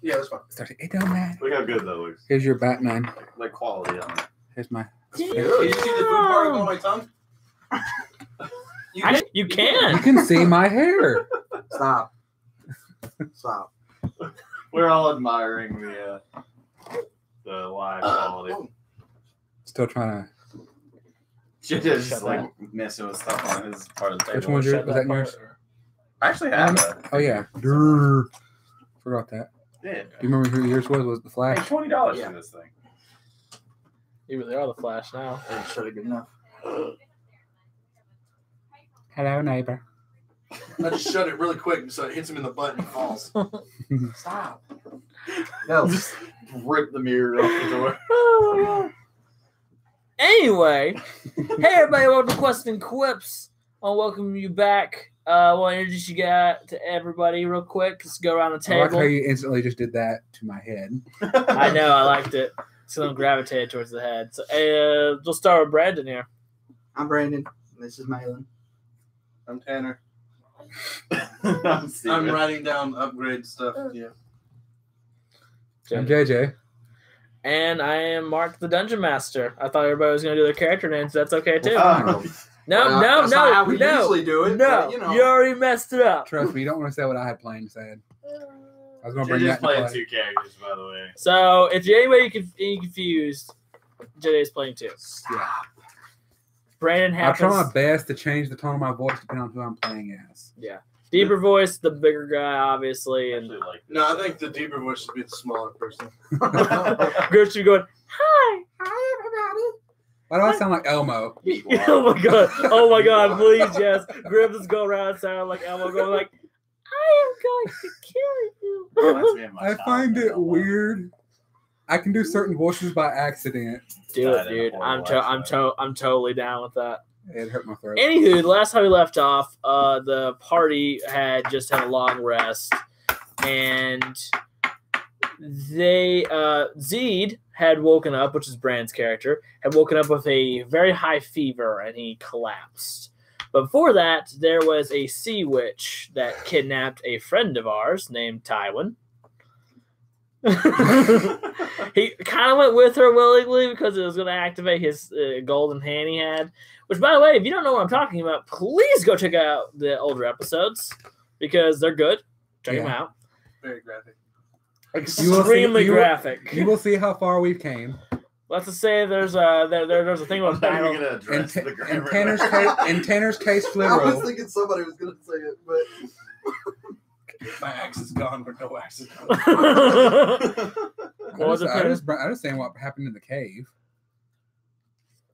Yeah, that's fine. It don't matter. Look how good that looks. Here's your Batman. Like quality on it. Here's my. Did you see the food part on my tongue? You You can. can see my hair. Stop. We're all admiring the live quality. Still trying to. Just Shut like up. messing with stuff on his part of the table. Which one's yours? Was that yours? I actually have that. Oh yeah. Durr. Forgot that. Yeah. Do you remember who yours was? Was it the Hey, Flash? $20 Yeah. for this thing. You really are the Flash now. I didn't shut it good enough. Hello, neighbor. I just shut it really quick so it hits him in the butt and he falls. Stop. No. Just rip the mirror off the door. Oh my god. Anyway, hey everybody, welcome to Quest and Quips. I'll welcome you back. I want to introduce you guys to everybody real quick. Let's go around the I like how table. you instantly just did that to my head. I know, I liked it. So I'm gravitated towards the head. So we'll start with Brandon here. I'm Brandon. This is Malin. I'm Tanner. I'm Steven. I'm writing down upgrade stuff. Yeah. I'm JJ. And I am Mark the Dungeon Master. I thought everybody was going to do their character names. That's okay too. Oh. No, That's not how we usually do it. No, but, you know. you already messed it up. Trust me, you don't want to say what I had planned said. I was going to bring JJ's that into playing play. 2 characters, by the way. So if you're anybody confused, JJ is playing too. Yeah. Brandon I'll try happens. my best to change the tone of my voice depending on who I'm playing as. Yeah. Deeper voice, the bigger guy, obviously. And Actually, like No, I think the deeper voice should be the smaller person. Gertrude should be going, hi. Hi, everybody. Why do I sound like Elmo? Oh my god. Oh my god, please, yes. Griffiths go around and sound like Elmo going like, I am going to kill reminds you. me of my I child find when it I'm weird. I can do certain voices by accident. Do Died it, in a dude. I'm horrible I'm totally down with that. It hurt my throat. Anywho, the last time we left off, the party had just had a long rest, and they Zed had woken up, which is Brand's character, had woken up with a very high fever, and he collapsed. But before that, there was a sea witch that kidnapped a friend of ours named Tywin. He kind of went with her willingly because it was going to activate his golden hand he had. Which, by the way, if you don't know what I'm talking about, please go check out the older episodes because they're good. Check them out. Very graphic. Extremely graphic. You will see how far we've came. Let's just say there's a thing about How are battle. you gonna address the In grammar? Tanner's case, I was literal. thinking somebody was going to say it, but My axe is gone, but no axe is gone. What was it, I Tanner? just saying what happened in the cave.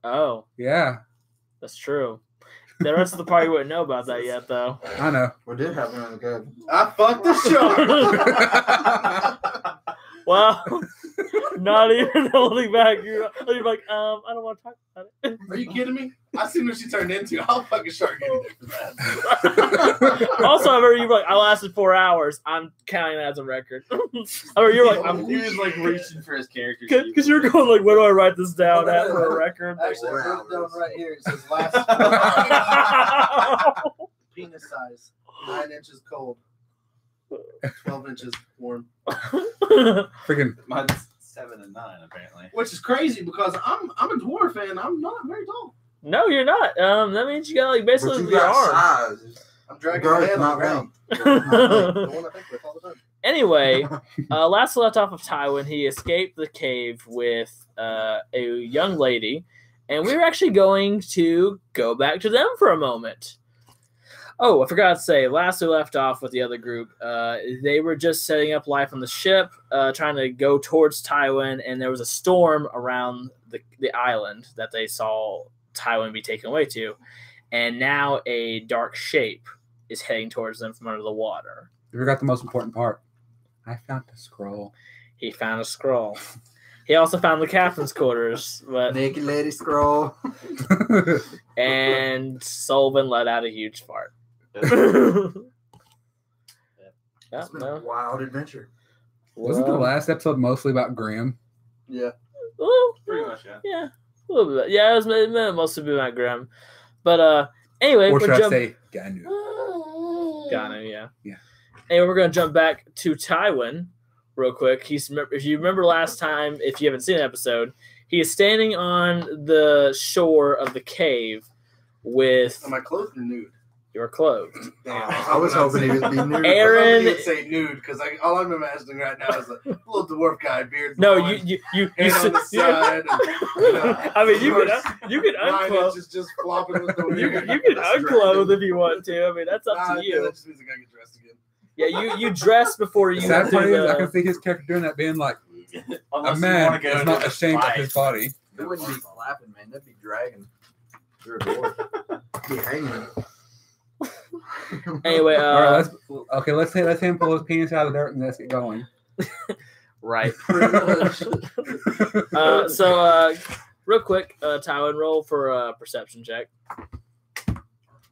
Oh, Yeah, that's true. The rest of the party wouldn't know about that yet, though. I know. what did happen on the game? I fucked the show. Well, not even holding back. You're like, I don't want to talk about it. Are you kidding me? I seen what she turned into. I'll fucking start getting there for that. Also, I remember you were like, I lasted 4 hours. I'm counting that as a record. I remember you're like, He was like reaching for his character. because you're going like, where do I write this down at for a record? Actually, I wrote it down right here. It says last penis size, 9 inches cold, 12 inches warm. Freaking. Mine's 7 and 9 apparently. Which is crazy because I'm a dwarf and I'm not very tall. No, you're not. That means you got like But basically you your got arm. size. I'm dragging Girth, my head on not the ground. The one I think with all the time. Anyway, last left off of Tywin, he escaped the cave with a young lady, and we were actually going to go back to them for a moment. Oh, I forgot to say, last we left off with the other group, they were just setting up life on the ship, trying to go towards Tywin, and there was a storm around the island that they saw Tywin be taken away to, and now a dark shape is heading towards them from under the water. You forgot the most important part. I found a scroll. He found a scroll. He also found the captain's quarters, but Naked lady scroll. and Sullivan let out a huge fart. Yeah, It's been no. a wild adventure. Wasn't the last episode mostly about Grimm? Yeah. Well, Pretty much, yeah. yeah, a little bit. Yeah, it was mostly about Grimm. But anyway, Or should we're I jump. say Ganu? Got him, yeah. Yeah. Anyway, we're gonna jump back to Tywin, real quick. If you remember last time, if you haven't seen an episode, he is standing on the shore of the cave with. Am I clothed or nude? You're clothed. Damn, I was hoping he would be nude. Aaron- He would say nude because all I'm imagining right now is a little dwarf guy, beard. No, blonde, you hand on the side. I mean, you can 9 unclothe. inches just flopping with the You weird. can unclothe if you want to. I mean, that's up to Yeah, you. that just means I gotta get dressed again. Yeah, you dress before you The sad do part is, I the. can see his character doing that, being like Unless a you man want to go is to not the ashamed of fight. his body. It wouldn't be flapping, man. That'd be dragging. You're a dwarf. Be hanging. Anyway, All right, let's say him pull his penis out of the dirt and let's get going. right. Pretty much. So, real quick, Tywin, roll for a perception check. Do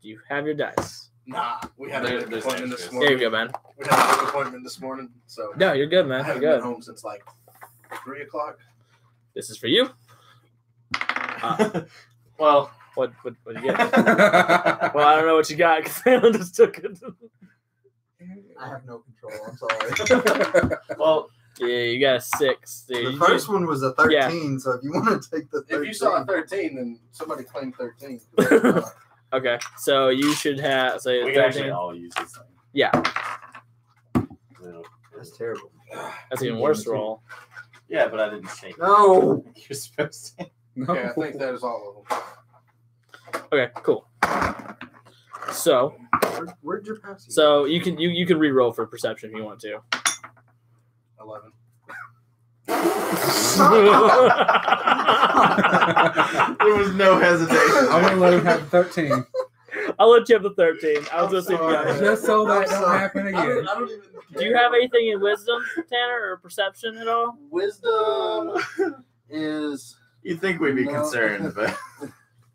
you have your dice? Nah, we had a There- big there's appointment extras. this There morning. you go, man. We had a big appointment this morning, so No, you're good, I man. You're haven't been good. home since like 3 o'clock. This is for you. Well, What do you get? Well, I don't know what you got because I just took it. I have no control. I'm sorry. well, Yeah, you got a 6. The first one was a 13, so if you want to take the 13. If you saw a 13, then somebody claimed 13. Okay, so you should have say we can actually 13. all use this thing. Yeah, So, That's terrible. that's even worse roll. yeah, but I didn't shake. No. You're supposed to. No. Yeah, I think that is all of them. Okay, cool. So Where'd your pass? so you can re-roll for perception if you want to. 11. There was no hesitation. I'm gonna let him have 13, I'll let you have the 13. I was gonna say you sorry. got it. just so that I'm don't sorry. happen I again. don't even Do you have anything in wisdom, Tanner, or perception at all? Wisdom is. You'd think we'd be No. concerned, but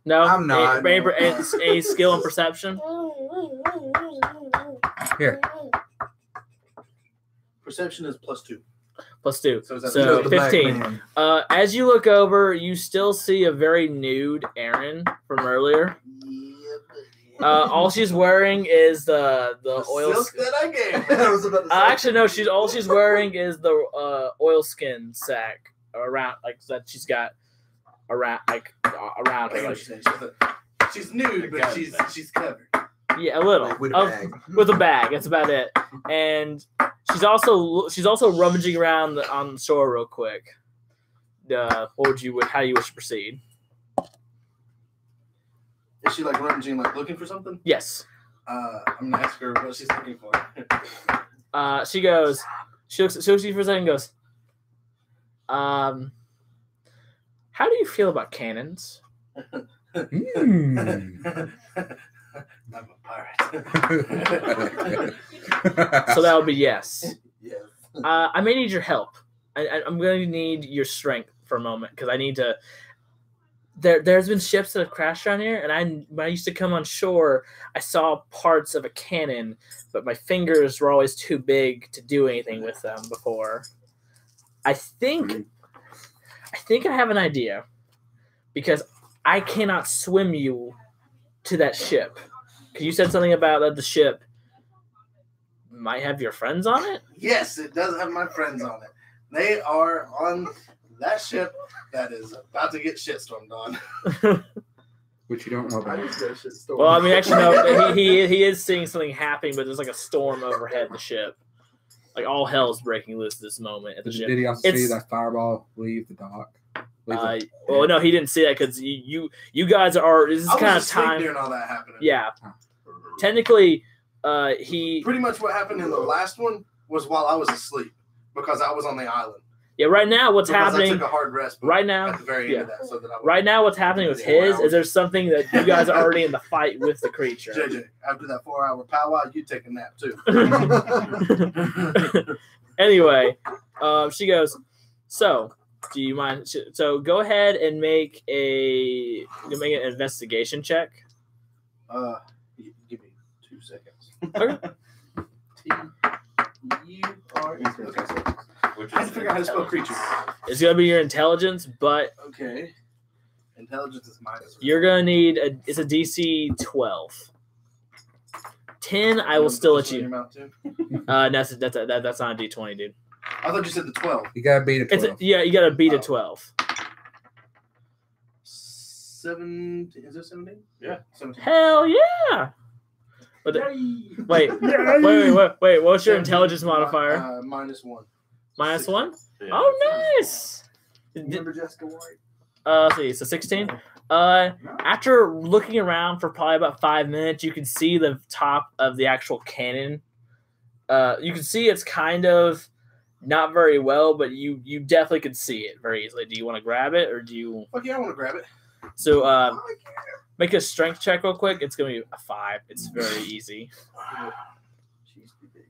No, I'm not. Any skill and perception? Here. Perception is +2. +2. So is that So The black 15. man. As you look over, you still see a very nude Aaron from earlier. All she's wearing is the oil. silk that I gave. I was about to say. Actually, no. She's wearing is the oilskin sack around that she's got around around her. Like, She's nude, but she's covered. yeah, a little With a bag. with a bag. That's about it. And she's also rummaging around on the shore real quick. How do you wish to proceed? Is she like rummaging, like looking for something? Yes. I'm gonna ask her what she's looking for. She goes. She looks at you for a second. And goes. How do you feel about cannons? Mm. I'm a pirate. So that would be yes. Yes. I may need your help. I'm going to need your strength for a moment because I need to. There's been ships that have crashed around here, and when I used to come on shore, I saw parts of a cannon, but my fingers were always too big to do anything with them before. I think I have an idea because I cannot swim you to that ship. Because you said something about that the ship might have your friends on it? Yes, it does have my friends on it. They are on that ship that is about to get shitstormed on. Which you don't know I about. just got shit stolen. Well, I mean, actually, no. He is seeing something happening, but there's like a storm overhead the ship. Like all hell's breaking loose at this moment at the ship. Did he also see It's- that fireball leave the dock? Leave the- Well, no, he didn't see that because you guys are. This is I was kind of asleep time. during all that happening. Yeah, technically, he. Pretty much what happened in the last one was while I was asleep because I was on the island. Yeah, right now what's Because I happening? took a hard rest Right now, at the very end of that, so that I would, right now, what's happening with his is there's something that you guys are already in the fight with the creature. JJ, after that 4-hour powwow, you take a nap too. Anyway, she goes. So, do you mind? So, go ahead and make an investigation check. Give me 2 seconds. Okay. Okay. which I had to figure out how to spell creature. It's gonna be your intelligence, but Okay. Intelligence is minus. you're gonna need it's a DC 12. 10, I will still let you. Your mouth too? That's not a D20, dude. I thought you said the 12. You gotta beat a It's 12. yeah, you gotta beat a Oh. 12. 17. Is it 17? Yeah. 17. Hell yeah! But wait, wait. What's your intelligence modifier? -1. -1. Yeah. Oh, nice. Remember Jessica White? Let's see, so 16. After looking around for probably about 5 minutes, you can see the top of the actual cannon. You can see it's kind of not very well, but you definitely could see it very easily. Do you want to grab it, or do you? Fuck yeah, I want to grab it. So make a strength check real quick. It's gonna be a 5. It's very easy. She's too big.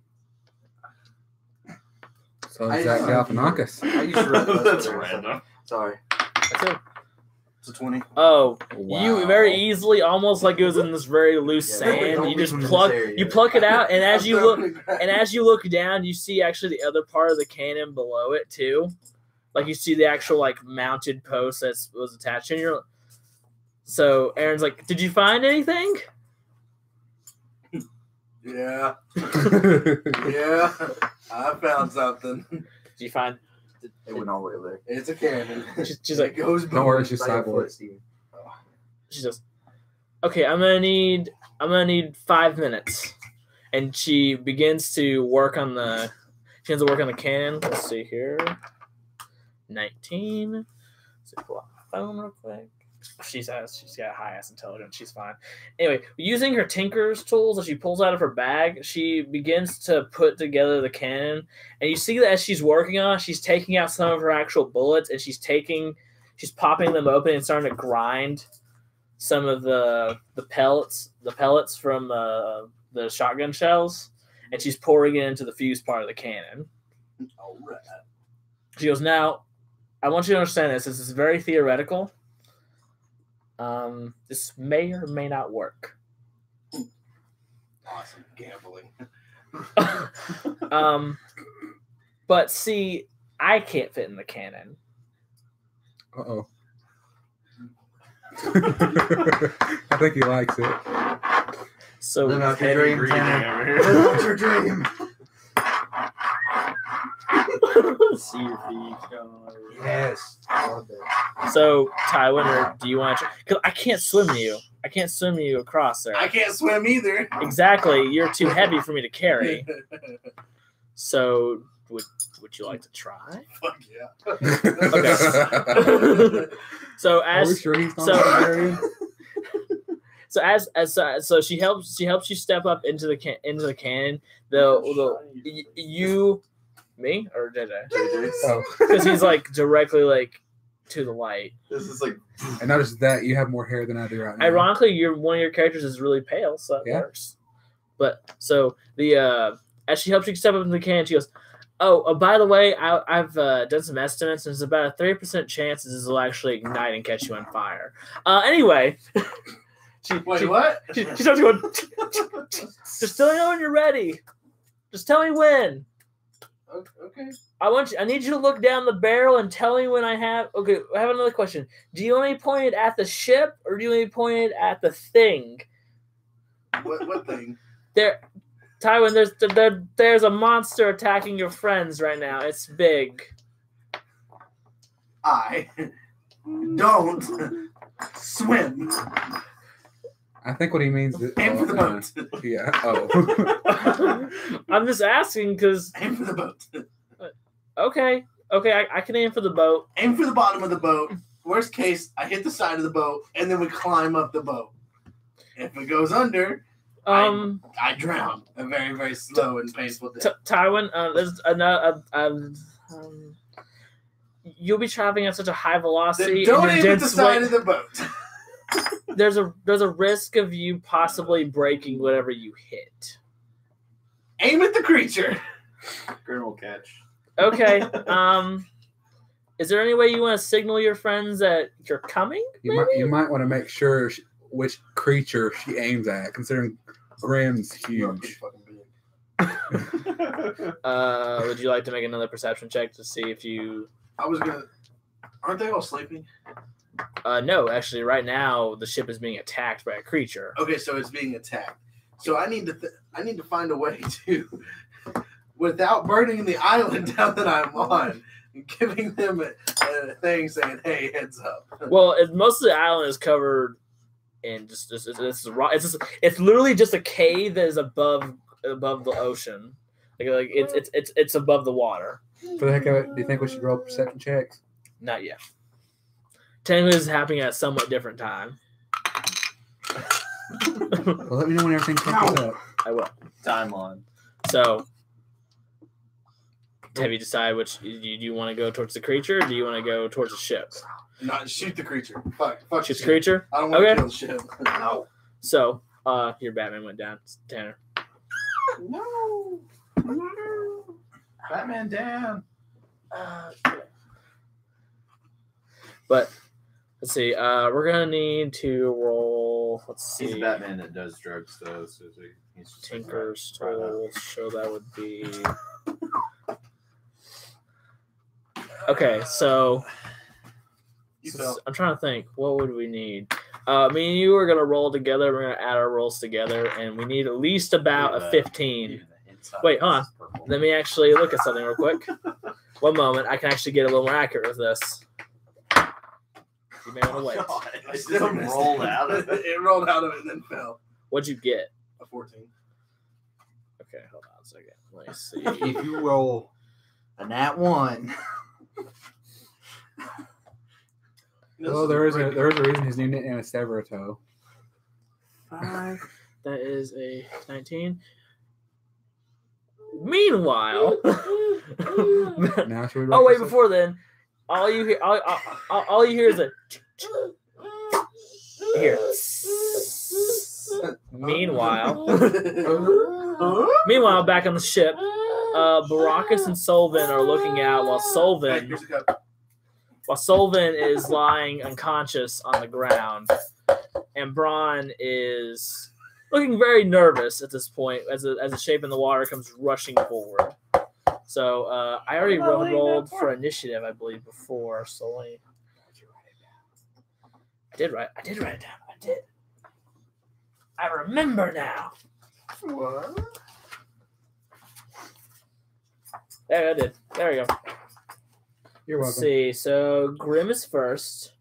So is that Galifianakis? I used to run That's random. Sorry. That's it. It's a 20. Oh, Wow. you very easily, almost like it was in this very loose Yeah, sand. don't You leave just them in pluck, this area. you pluck it out, and as you I'm look, gonna grab and it. as you look down, you see actually the other part of the cannon below it too. Like you see the actual like mounted post that was attached. And you're, so Aaron's like, "Did you find anything?" Yeah. Yeah. I found something. Did you find? It went all the way over there. It's a cannon. She's like, it goes Don't worry, boom. it's just Like a cyborg. foot, Steven. she goes, "Okay, I'm gonna need 5 minutes," and she begins to work on the. She begins to work on the cannon. Let's see here. 19. Let's pull out my phone real quick. She's got high ass intelligence. She's fine. Anyway, using her tinker's tools that she pulls out of her bag, she begins to put together the cannon. And you see that as she's working on it, she's taking out some of her actual bullets and she's popping them open and starting to grind some of the pellets from the shotgun shells, and she's pouring it into the fuse part of the cannon. All right. She goes, "Now, I want you to understand this. This is very theoretical. This may or may not work. Awesome gambling. But see, I can't fit in the cannon. Uh-oh. I think he likes it. So Live out your Heavy dream, breathing Tanner. over here. Live out your dream. See your feet. Yes. I love that. So Tywin, or do you want to? Because I can't swim you. I can't swim you across there. I can't swim either. Exactly. You're too heavy for me to carry. So would you like to try? Fuck yeah. So Are we as sure he's not so- Bavarian? so she helps you step up into the cannon. You me or JJ? Oh. Because he's like directly like to the light. This is like And not just that, you have more hair than I do right now. Ironically, one of your characters is really pale, so that Yeah. works. But so the as she helps you step up into the cannon, she goes, "Oh, by the way, I've done some estimates, and there's about a 30% chance this will actually ignite and catch you on fire." Anyway, Wait, what? she starts going. Just tell me when you're ready. Just tell me when. Okay. I need you to look down the barrel and tell me when I have. Okay, I have another question. Do you want me pointed at the ship or do you want me pointed at the thing? What thing? There, Tywin. There's a monster attacking your friends right now. It's big. I don't swim. I think what he means is... Aim for the boat. Yeah. Oh. I'm just asking because. Aim for the boat. Okay, I can aim for the boat. Aim for the bottom of the boat. Worst case, I hit the side of the boat, and then we climb up the boat. If it goes under, I drown. A very, very slow and painful death. Tywin, there's another. You'll be traveling at such a high velocity. Then don't and aim your at the dense side weight- of the boat. There's a risk of you possibly breaking whatever you hit. Aim at the creature. Grin will catch. Okay. Is there any way you want to signal your friends that you're coming? You might want to make sure which creature she aims at, considering Grim's You're pretty huge. fucking big. Would you like to make another perception check to see if you? I was gonna. Aren't they all sleeping? No, actually, right now the ship is being attacked by a creature. Okay, so it's being attacked. So I need to find a way to without burning the island down that I'm on, and giving them a thing saying, "Hey, heads up." Well, most of the island is covered in just it's literally just a cave that is above the ocean. Like it's above the water. For the heck of it, do you think we should roll perception checks? Not yet. Technically, this is happening at a somewhat different time. Well, let me know when everything catches up. I will. Timeline. So, have you decided which do you want to go towards the creature, or do you want to go towards the ship? Not shoot the creature. Fuck Shoot the ship. creature. I don't want to Okay. kill the ship. No. So, your Batman went down, Tanner. No. Batman down. But let's see. We're gonna need to roll. Let's He's a see. Batman that does drugs, though. So he's just like, Tinker's right now. toll. So that would be. Okay, so You fell. I'm trying to think. What would we need? Me and you are gonna roll together. We're gonna add our rolls together, and we need at least about a 15. Even the inside Wait, hold on. is purple. Let me actually look at something real quick. One moment. I can actually get a little more accurate with this. You may want to wait. God, I it still just missed rolled it. out of it. It rolled out of it and then fell. What'd you get? A 14. Okay, hold on a second. Let me see. If you roll a nat 1, Well, there is a reason he's named it Anastaverto. 5. That is a 19. Meanwhile, Now should we oh roll wait, perception? before then, all you hear is a here. Meanwhile, back on the ship, Baracus and Solvin are looking out while Hey, here's a cup. Solvin is lying unconscious on the ground, and Braun is looking very nervous at this point as the shape in the water comes rushing forward. So I already rolled for initiative, I believe, before. So let me. I did write it down. I did. I remember now. What? There I did. There we go. You're Let's welcome. see. So Grim is first.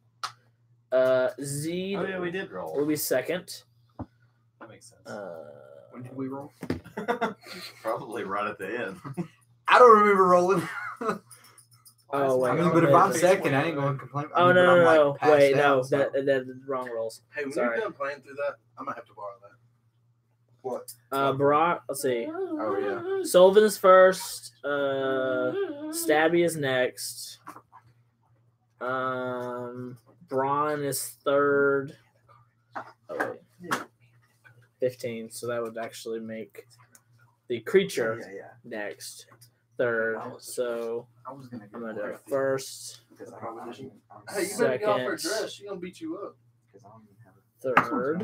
Z Oh yeah, we did roll. will be second. That makes sense. when did we roll? Probably right at the end. I don't remember rolling. Oh wait. I mean, but if I'm second, I ain't going to complain. I Oh mean, but I'm, no! like, passed Wait, out, no. so- That's the wrong rolls. Hey, when Sorry. you're done playing through that, I might have to borrow that. What? Barack. Let's see. Oh yeah. Sullivan is first. Stabby is next. Braun is third. Oh wait. 15. So that would actually make the creature Yeah. next. Third. So I was gonna I'm gonna do it first. Because I Hey, you better get off her Second. dress. She's gonna beat you up. Third. Four.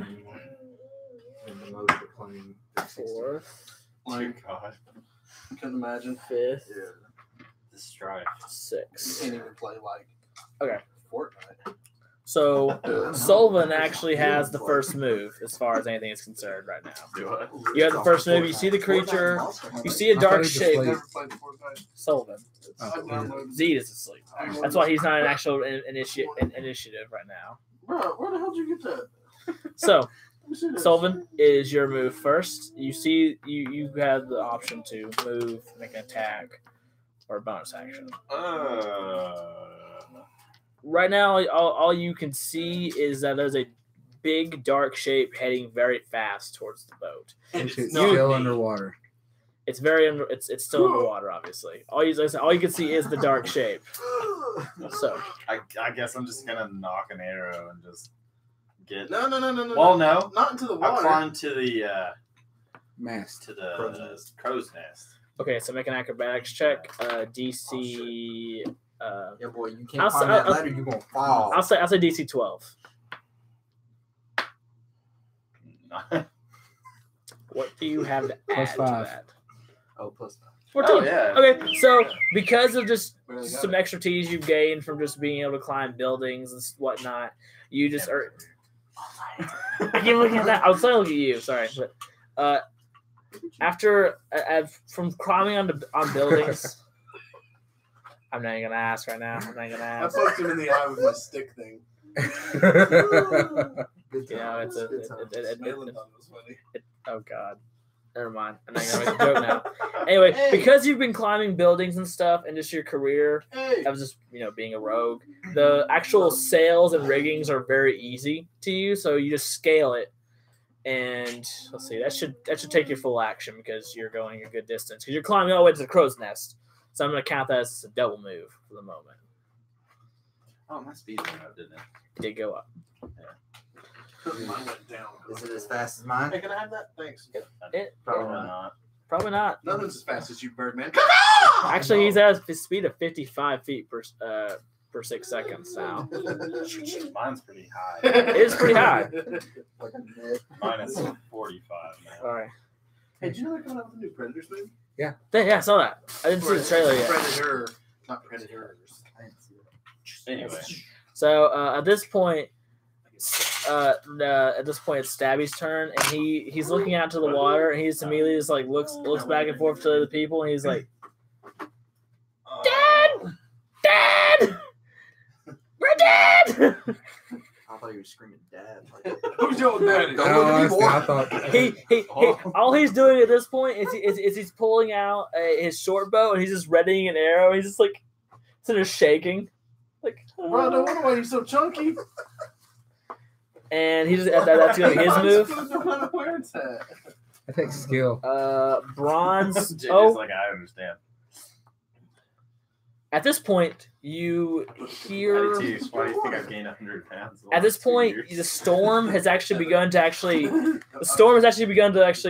Fourth. Like, God, couldn't imagine. Fifth. the strife. You Sixth. can't even play like. Okay. Fortnite. So Sullivan actually has the first move as far as anything is concerned right now. Do I? You have the first move. You see the creature. You see a dark I thought he just shape. played- Never played Fortnite. Sullivan. Oh, I've downloaded. Z is asleep. That's why he's not an actual initiative right now. Bro, where the hell did you get that? So Let me see this. Sullivan is your move first. You see, you have the option to move, make an attack, or a bonus action. Right now, all you can see is that there's a big dark shape heading very fast towards the boat. And It's it's not still me. underwater. It's very it's still underwater, obviously. All you can see is the dark shape. So I guess I'm just gonna knock an arrow and just get. No. Well, no. Not into the I water. climb to the Mast. crow's nest. okay, so make an acrobatics check. DC. Yeah, boy, you I'll can't say- climb that I'll- ladder. You're gonna fall. I'll say DC 12. What do you have to Plus add 5. to that? Oh, plus 5. 14. Oh yeah. Okay, so because of just Barely got some it. expertise you've gained from just being able to climb buildings and whatnot, you just are. I keep looking at that. I was trying to look at you. Sorry, but after from climbing on buildings. I'm not even gonna ask right now. I'm not gonna I ask. poked him in the eye with my stick thing. You know, it's a. Smiling thought it was funny. Oh God. Never mind. I'm not gonna make a joke now. Anyway, because you've been climbing buildings and stuff, and just your career, Hey. I was just being a rogue. The actual sails and riggings are very easy to you, so you just scale it. And let's see, that should take your full action because you're going a good distance because you're climbing all the way to the crow's nest. So I'm gonna count that as a double move for the moment. Oh, my speed went up, didn't it? It did go up. Mine went down. Is it as fast as mine? Hey, can I have that? Thanks. Probably not. Probably not. Nothing's as fast as you, Birdman. Actually, he's at a speed of 55 feet per 6 seconds now. Mine's pretty high. It is pretty high. Like a net. Mine is 45 now. All right. Hey, did you know they're coming out with a new Predators movie? Yeah, I saw that. I didn't see the trailer yet. Predator, not Predators. I didn't see that. Anyway, So at this point, it's Stabby's turn, and he's looking out to the water, and he just immediately just like looks back and forth to the people, and he's like, "Dad, we're dead." I thought you were screaming dad. Like, Who's your daddy? Don't No, look at me, honestly, boy. I thought he all he's doing at this point is he's pulling out his short bow, and he's just readying an arrow. He's just like sort of shaking, like. Bro, no wonder why you're so chunky. And he just that's gonna be his move. Where it's at. that takes skill. Bronze. JJ's Oh, like, I understand. at this point, you hear. Why do you think I've gained 100 pounds? in the At this last 2 point, years? the storm has actually begun to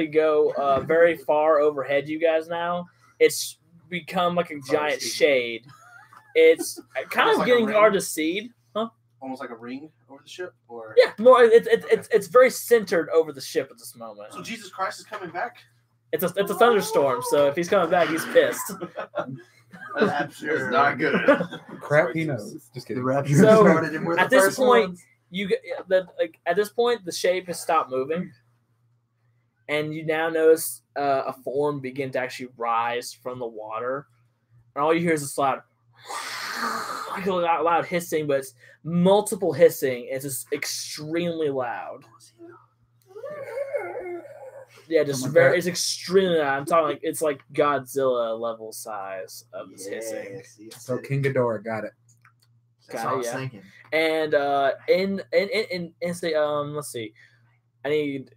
go very far overhead. You guys now, it's become like a giant shade. It's kind Almost of like getting a hard ring? to see. Almost like a ring over the ship, or Yeah, more. It's very centered over the ship at this moment. so Jesus Christ is coming back. It's a thunderstorm, so if he's coming back, he's pissed. That sure is not good. Crap, he knows. Just the kidding. rapture So, started and we're at the this first point, ones. at this point, the shape has stopped moving, and you now notice a form begin to actually rise from the water, and all you hear is this loud, loud hissing, but it's multiple hissing. It's just extremely loud. Yeah, just Oh my very. God. It's extremely loud. I'm talking like it's like Godzilla level size of this hissing. See, I So said it. King Ghidorah got it. That's Got all I it, was yeah. thinking. And let's see. I need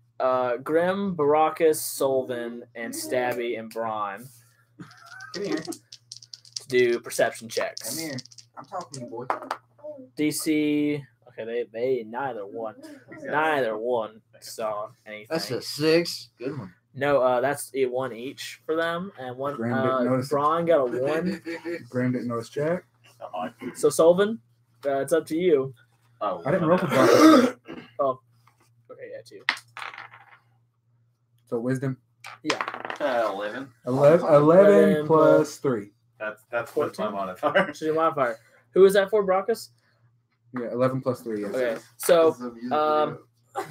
Grim, Baracus, Solvin, and Stabby and Braun Come here. to do perception checks. Come here. I'm talking to you, boy. DC. Okay, they neither one saw anything. That's a 6. Good one. No, that's a 1 each for them, and one. Graham didn't notice it. Braun got a 1. Graham didn't know his check. So Solvin, it's up to you. Oh, I didn't roll for Baracus. Okay, yeah, 2. So wisdom. Yeah. 11. 11 plus 3. That's what's my 14. modifier. So your modifier. Who is that for, Baracus? Yeah, 11 plus 3. Yes. Okay, so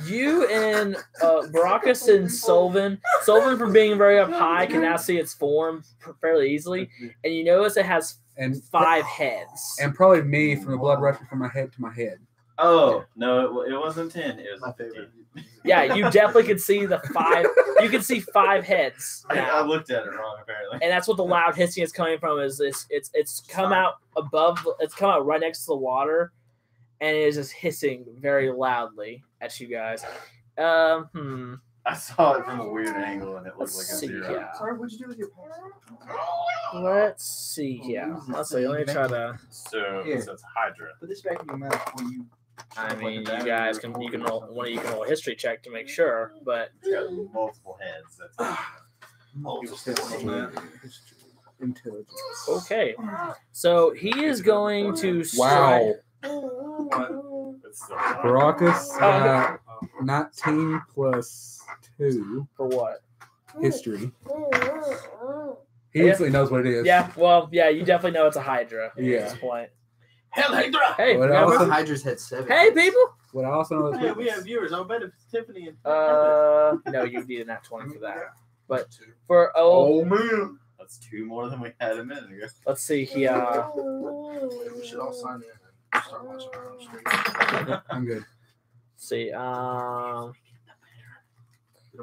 you and Baracus and Solvin from being very up high can now see its form fairly easily, and you notice it has And 5 heads. and probably me from the blood rushing from my head to my head. Oh, no, it wasn't 10. It was My 15. favorite. Yeah, you definitely could see the 5. You can see 5 heads I now. looked at it wrong, apparently. And that's what the loud hissing is coming from. Is this? It's come out above. It's come out right next to the water, and it is just hissing very loudly at you guys. I saw it from a weird angle, and it looked Let's like a see 0. here. Sorry, what'd you do with your pants? Let's see here. Let's see. Let me try to. So Here. it's Hydra. Put this back in your mouth before you. I mean, you guys can roll one of you can roll a history check to make sure, but It's got multiple heads. That's Intelligence. okay. So he is going to Wow. it's still fine. Baracus got 19 plus 2 for what? history. He instantly knows what it is. Yeah. Well, yeah. You definitely know it's a Hydra at Yeah. this point. Hell, Hydra! Hey, What we have- else? Hydra's had 7. hey, people. What I also know is Hey, we have viewers. I'll bet it's Tiffany and No, you need a nat 20 for that. But for man. That's 2 more than we had a minute ago. let's see here. We should all sign in and start watching our own stream. I'm good. See, It'll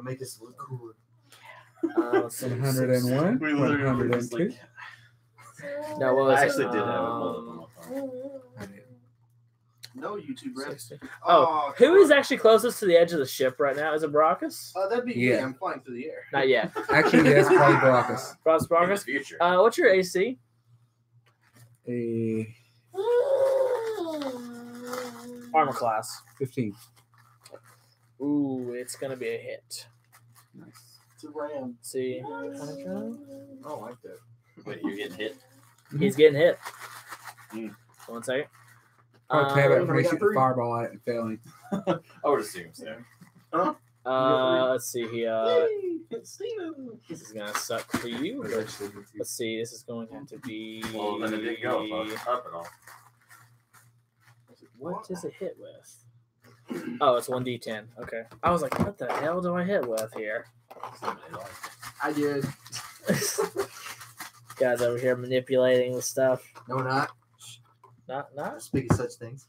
make us look cooler. let's see. 101, We literally were just 102. No, what was I it? actually did have it pulled up on my phone. I did. No YouTube, Red. 60. Oh, who is that? actually closest to the edge of the ship right now? Is it Brockus? That'd be Yeah. me. I'm flying through the air. Not yet. Actually, yes, probably Baracus. Brockus. In the Brockus. future. What's your AC? A Armor class. 15. Ooh, it's gonna be a hit. Nice. It's a ram. Let's see, I don't like that. Wait, you're getting hit? he's getting hit. Mm. 1 second. I'll tell you Um, when we shoot the fireball at it and failing. I would assume so. let's see here. Steven. This is gonna suck for you. But let's see. This is going to have to be. Well, then it didn't go up at all. What does it hit with? Oh, it's 1d10. Okay. I was like, what the hell do I hit with here? I did. Guys over here manipulating the stuff. No, not. Not. Speaking of such things.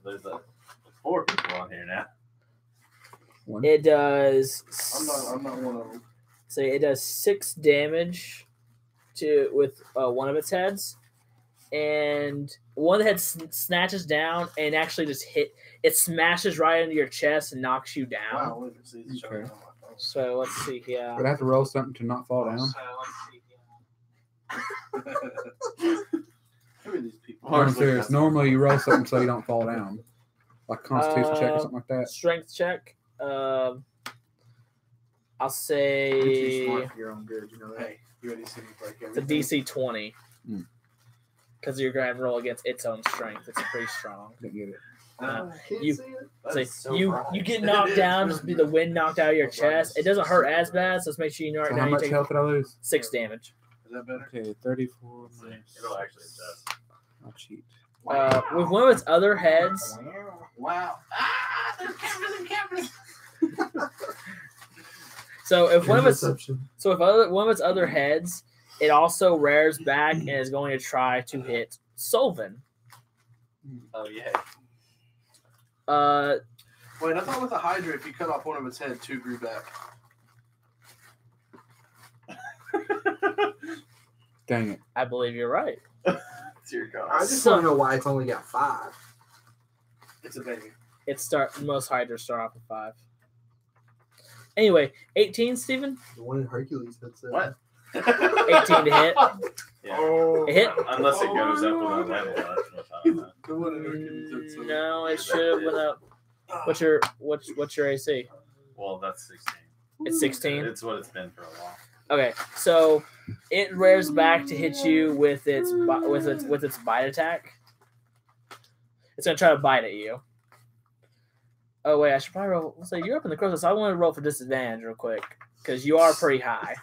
There's 4 people on here now. It does. I'm not one of them. Say it does 6 damage with one of its heads, and one of the heads snatches down and actually just hit. It smashes right into your chest and knocks you down. Wow, look at these. Okay. So let's see here. Would I have to roll something to not fall down? Who are these people? I'm serious. Normally you roll something so you don't fall down. Like Constitution check or something like that. Strength check. I'll You're too say smart for your own good, you know that. Hey, you ready to see me break it's a everything? DC 20. Mm. Because you're going to roll against its own strength. It's pretty strong. Didn't get it. Uh, Can't you- see it. Say so you bright. get knocked down, just be the wind knocked out of your chest. It doesn't hurt as bad, so let's make sure you know right So now how you much take health did I lose? 6 damage. Is that better? Okay, 34 minus. It'll actually adjust. I'll cheat. With one of its other heads, Wow. Ah, there's cameras and cameras. so if one of its Interception. one of its other heads, it also rears back and is going to try to hit Solvin. Oh, yeah. Wait, I thought with a Hydra, if you cut off one of its head, 2 grew back. Dang it. I believe you're right. Dear God. I just So- want to know why it's only got 5. It's a baby. Most Hydras start off with 5. Anyway, 18, Steven? The one in Hercules. That's What? 18 to hit. Yeah. Oh. It hit? Unless it goes up with a level. That's what I don't know. The one in Hercules, it's a- No, it should have went up. What's your AC? Well, that's 16. It's 16. It's what it's been for a while. Okay, so it rears back to hit you with its bite attack. It's gonna try to bite at you. Oh wait, I should probably roll. Let's say you're up in the closest. So I want to roll for disadvantage real quick because you are pretty high.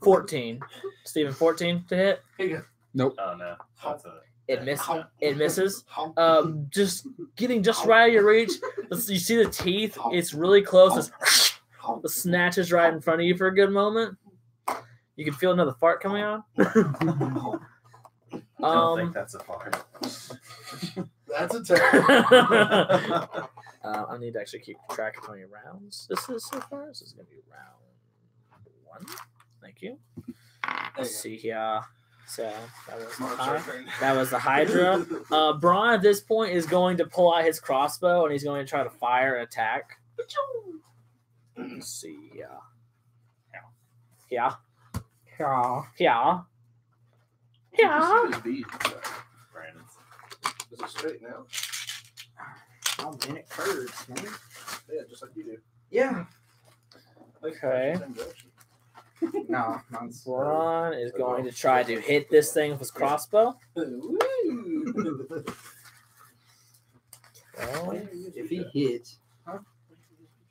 14. Steven, 14 to hit. Here you Nope. Oh, no. That's a... It misses. go. Just getting just right out of your reach. You see the teeth. It's really close. The snatches right in front of you for a good moment. You can feel another fart coming on. I don't think that's a fart. That's a terrible. I need to actually keep track of how many rounds this is so far. This is going to be round 1. Thank you. Let's see here. So that was the Hydra. Braun at this point is going to pull out his crossbow and he's going to try to fire an attack. Let's see. Yeah. Brandon's. Is it straight now? Oh, man, it curves, man. Yeah, just like you do. Yeah. Okay. Same direction. No, mine's. Braun is going to try to hit this thing with his crossbow. Woo! Well, If he hits. Huh?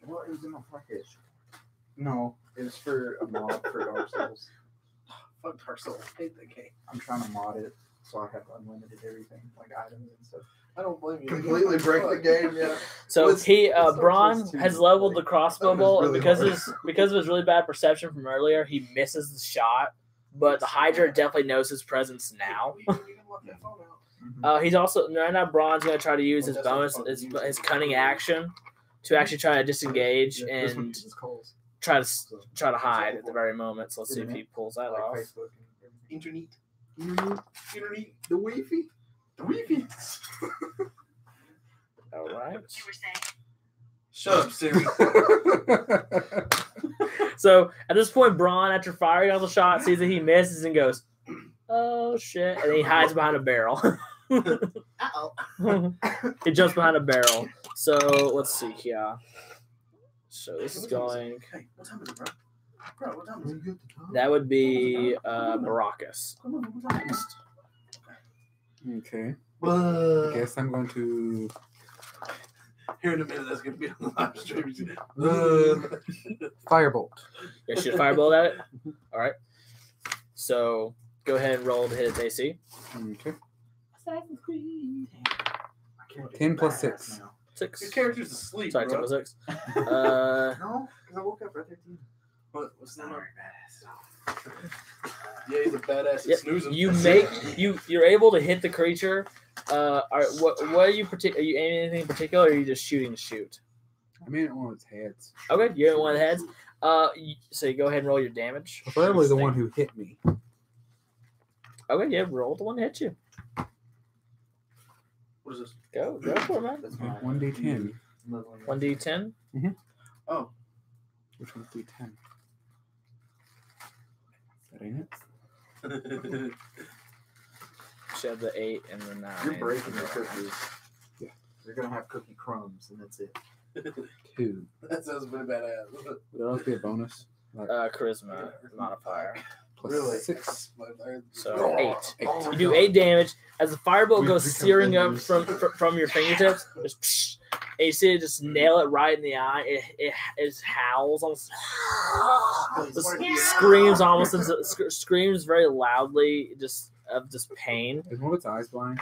What is in my pocket? No, it's for a mod for Dark Souls. Fuck Dark Souls. I hate that game. I'm trying to mod it. So I have unlimited everything, like items and stuff. I don't blame you. Completely break the game, yeah. So Was- he was so Braun close to has it, leveled the like, crossbow that was bolt, and really because hard. of his really bad perception from earlier, he misses the shot. But the Hydra definitely knows his presence now. You can lock that phone out. He's also now Braun's going to try to use his bonus, his cunning action, to actually try to disengage Yeah, this one and uses calls. try to hide at the very moment. So let's see if he pulls that Like off. Facebook and everything. Internet. The Wi-Fi. The Wi-Fi. All right. Shut up, Siri. So at this point, Braun, after firing off the shot, sees that he misses and goes, "Oh shit!" And then he hides behind a barrel. Uh-oh. He jumps behind a barrel. So let's see here. So this is going. Hey, what time is it, bro? Bro, what time is it? That would be Baracus. Come on, what time is it? Okay. I guess I'm going to. Here in a minute, that's going to be on the live stream. Firebolt. You should firebolt at it. All right. So go ahead and roll to hit its AC. Okay. I can't 10 plus badass 6. now. 6. Your character's asleep, Sorry, 10 bro. plus 6. No, because I woke up right there. What's that? Yeah, he's a badass Yep. at snoozing. You're able to hit the creature. What are you are you aiming anything in particular, or are you just shooting to shoot? I mean, it one of its heads. Okay, you're in one of the heads. So you go ahead and roll your damage. Preferably the one who hit me. Okay, yeah, roll the one that hit you. What is this? Go for it, man. That's mine. 1d10. 1d10. Oh. Which one's d10? That ain't it? Should have the 8 and the 9. You're breaking your cookies. Yeah. You're gonna have cookie crumbs, and that's it. 2. That sounds pretty badass. Would that also be a bonus? Like Charisma modifier. plus Really? 6. So 8. 8. You do 8 damage as the firebolt goes searing up from your fingertips. Just, psh, and you see it just nail it right in the eye. It howls almost, screams very loudly, just of just pain. Is one of its eyes blind?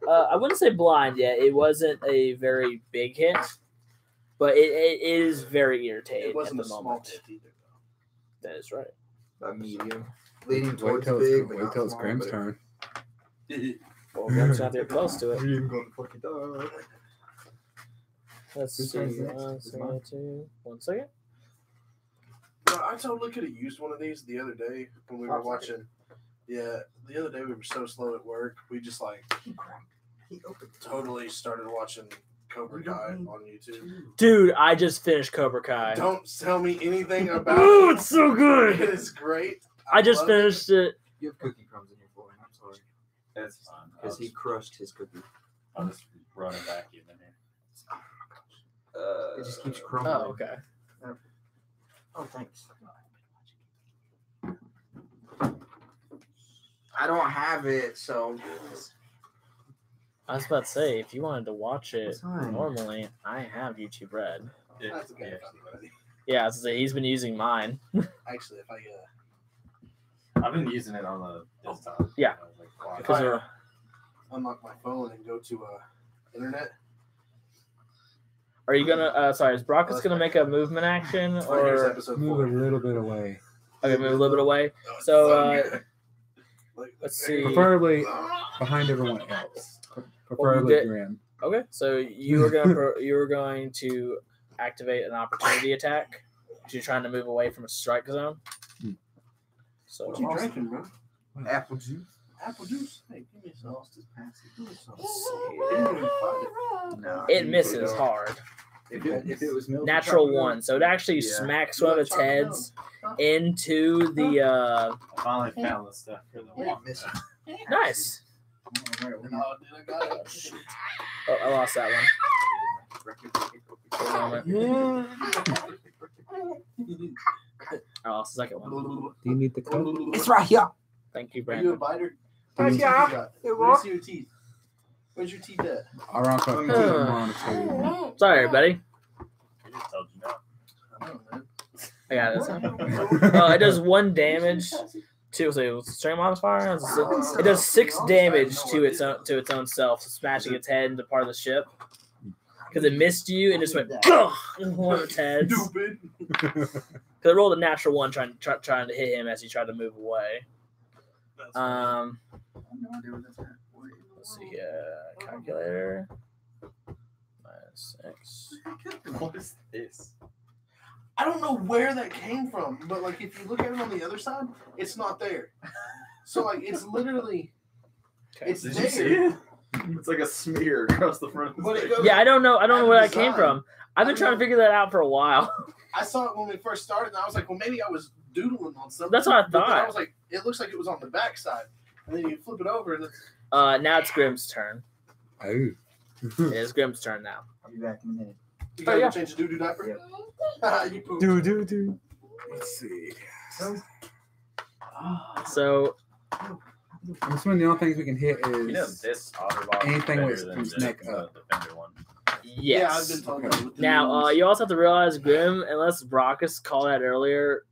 I wouldn't say blind yet. It wasn't a very big hit, but it is very irritating It wasn't at a the small moment. hit either, That is right. A medium. Leaning Wait towards till big, it's, but wait not till it's small, Graham's but- turn. Well, Grim's not there close to it. You ain't gonna fucking die. Let's Whose see. turn is next? 1 Is it mine? second. 1 second. Bro, I totally could have used one of these the other day when we were watching. Yeah, the other day we were so slow at work. We just He opened it. totally started watching Cobra Kai on YouTube. Dude, I just finished Cobra Kai. Don't tell me anything about Ooh, it. it's so good. It is great. I just love it. finished it. You have cookie crumbs in your floor, and I'm sorry. That's fine. Because he crushed his cookie. I'll just run a vacuum in here. It just keeps crumbling. Oh, okay. Oh, thanks. I don't have it, so. I was about to say, if you wanted to watch it It's fine. normally, I have YouTube Red. That's okay. Yeah. Yeah, I was gonna say, he's been using mine. Actually, if I I've been using it on the desktop. Yeah. Like, wow. Because we're- unlock my phone and go to internet. Are you gonna? Sorry, is Brock's gonna make a movement action Here's or episode Move 4. a little bit away. okay, move a little bit away? Oh, it's So, good. let's see. Preferably behind everyone else. Preferably get- Graham. Okay, so you were going to activate an opportunity attack. You're trying to move away from a strike zone. Hmm. So What you drinking, bro? Apple juice. Apple juice. Hey, give me some. Lost his passive. Give me some. Didn't even find it. No, it misses hard. If it was milk, Natural 1, so it actually Yeah. smacks one of its heads into the. I finally found the stuff for the Yeah, walk. miss. Nice. Oh, dude, I got it. Oh, I lost that one. Wait a moment. I lost the second one. Do you need the cup? It's right here. Thank you, Are you a Brandon. biter? Right Where's here. your teeth at? Let me see your teeth. Where's your teeth at? I'll rock up and put them on the table. Sorry, everybody. I just told you no. I don't know, man. I got it. It does 1 damage 2. So strength modifier. It does 6 damage to its own self, smashing its head into part of the ship. Because it missed you and just went in one of its heads. Stupid. Because it rolled a natural 1 trying to hit him as he tried to move away. Let's see here. Calculator. -6. What is this? I don't know where that came from, but like if you look at it on the other side, it's not there. So like it's literally, it's Did there. you see it? It's like a smear across the front of But the it face. goes- Yeah, I don't know where that came Design. from. I've been trying to figure that out for a while. I saw it when we first started, and I was like, well, maybe I was doodling on something. That's what I But then thought. I was like, it looks like it was on the back side. And then you flip it over, and it's Now it's Grimm's turn. Oh. It is Grimm's turn now. I'll be back in a minute. you gotta yeah. change the doo-doo diaper. Yep. You pooped. Do. Let's see. So I'm assuming the only things we can hit is You know this Otterbox is anything better with than his this, neck the up. Defender one. Yeah, I've yes. been talking Okay. about it. Now you also have to realize Grimm, unless Brockus called that earlier,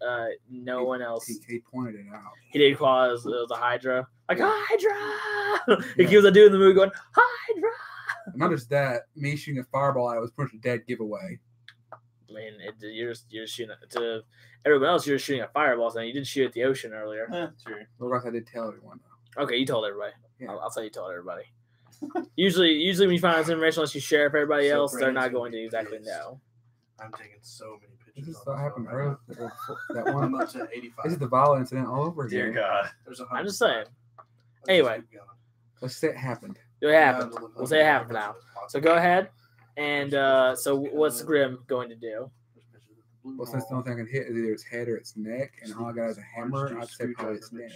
no one else. He pointed it out. He did call it was a Hydra. Like Hydra. He was a dude in the movie going Hydra. Not just that, me shooting a fireball at it was pretty much a dead giveaway. I mean, you're shooting to everyone else. You're shooting a fireball, so you didn't shoot at the ocean earlier. True. Well, I did tell everyone though. Okay, you told everybody. Yeah. I'll tell you told everybody. Usually when you find out this information, unless you share it for everybody So else, they're Brandon's not gonna going to be exactly pissed. know. I'm taking so many This pictures. is on what my happened phone earlier. right That now. I'm one. up to 85. This is the violent incident all over Dear again. God. There's I'm just saying. 100. Let's Anyway. just keep going. Let's say it happened. It happened. We'll say it happened for now. So go ahead. And so what's Grimm going to do? Well, since the only thing I can hit is either its head or its neck, and all I got is a hammer, I'd say probably its neck.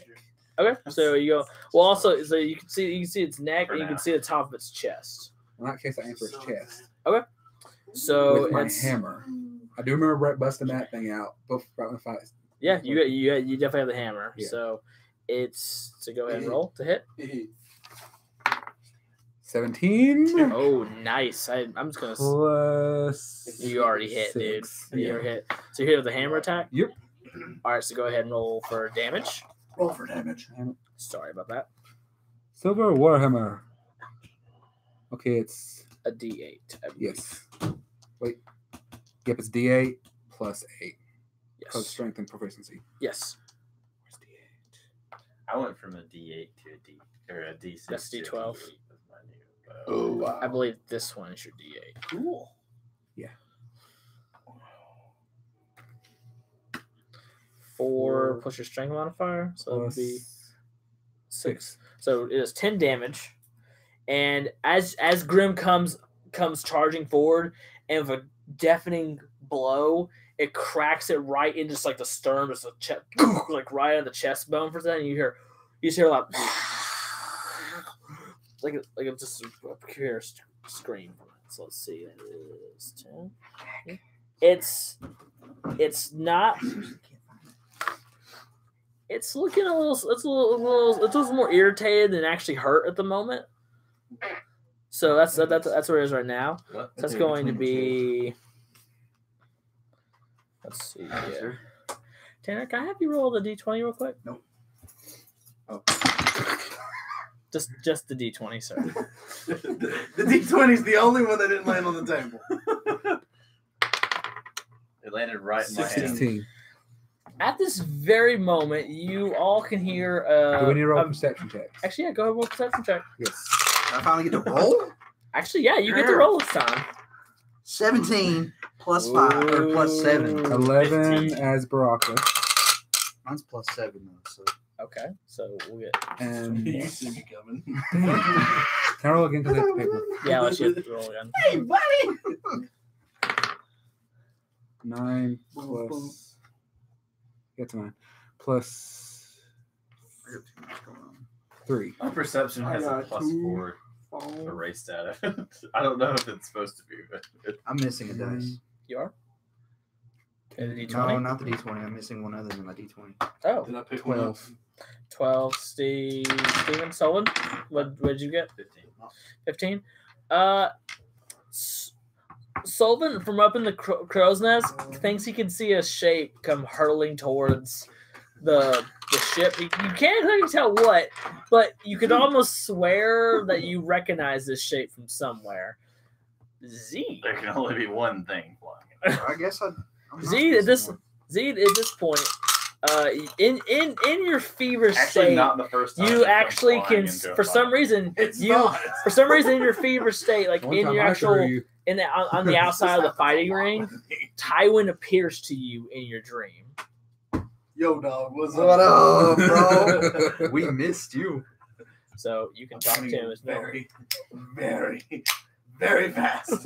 Okay, so you go. Well, also, so you can see its neck, and you can see the top of its chest. In that case, I aim for its chest So with my it's hammer. I do remember Brett busting that thing out. Both right when I fight. yeah, you definitely have the hammer. Yeah. So it's to go ahead and roll to hit. 17 Oh, nice! I'm just gonna. plus. You already hit, six. dude. You already hit. So you hit with a hammer attack. Yep. All right, so go ahead and roll for damage. Roll for damage. Sorry about that. Silver Warhammer. Okay, it's A D8. I believe. yes. Wait. Yep, it's D8 plus 8 because Yes. strength and proficiency. Yes. Where's D8? I went from a D8 to a D or a D6. That's to a D12. D8 with my new, Oh, wow. I believe this one is your D8. Cool. 4 plus your strength modifier, so that would be Plus 6. So it is 10 damage. And as Grimm comes charging forward, and with a deafening blow, it cracks it right into just like the sternum, just like right on the chest bone for a second. And you just hear a lot, like it's just a pure scream. So let's see, that is 10. It's not. It's looking a little more irritated than actually hurt at the moment. So that's where it is right now. What? That's going to be. Let's see here. Tanner, can I have you roll the d20 real quick? Nope. Oh. Just the d20, sir. The D20 is the only one that didn't land on the table. It landed right in my hand. 16. At this very moment, you all can hear. Do we need to roll perception checks? Actually, yeah. Go ahead and roll perception check. Yes. I finally get to roll? Actually, yeah, you get to roll this time. 17 plus 5 or plus 7. 11 15. as Baraka. Mine's plus 7 though, so Okay, so we'll get. And You see me coming. can I roll again to the paper? Yeah, let's just roll again. hey buddy. 9 plus. It's 9 plus I got too much going on. 3. My perception has a got plus two. 4 erased at it. I don't know if it's supposed to be, but I'm missing a dice. You are. Okay, the No, d20. not the D20. I'm missing one other than my D20. Oh, Did I pick one up? 12. 12. Steven Sullivan. What did you get? 15. 15. Sullivan from up in the crow's nest thinks he can see a shape come hurtling towards the ship. You can't exactly tell what, but you could almost swear that you recognize this shape from somewhere. Z. There can only be one thing flying. I guess I'm Z at this point, in your feverish Actually, state, not the first time. you actually can for some reason for some reason in your feverish state, like One in time your I actual threw you. on the outside of the fighting ring, Tywin appears to you in your dream. Yo, dog, what's What up? up, bro? We missed you. So you can talk to him as well. very, very, very fast.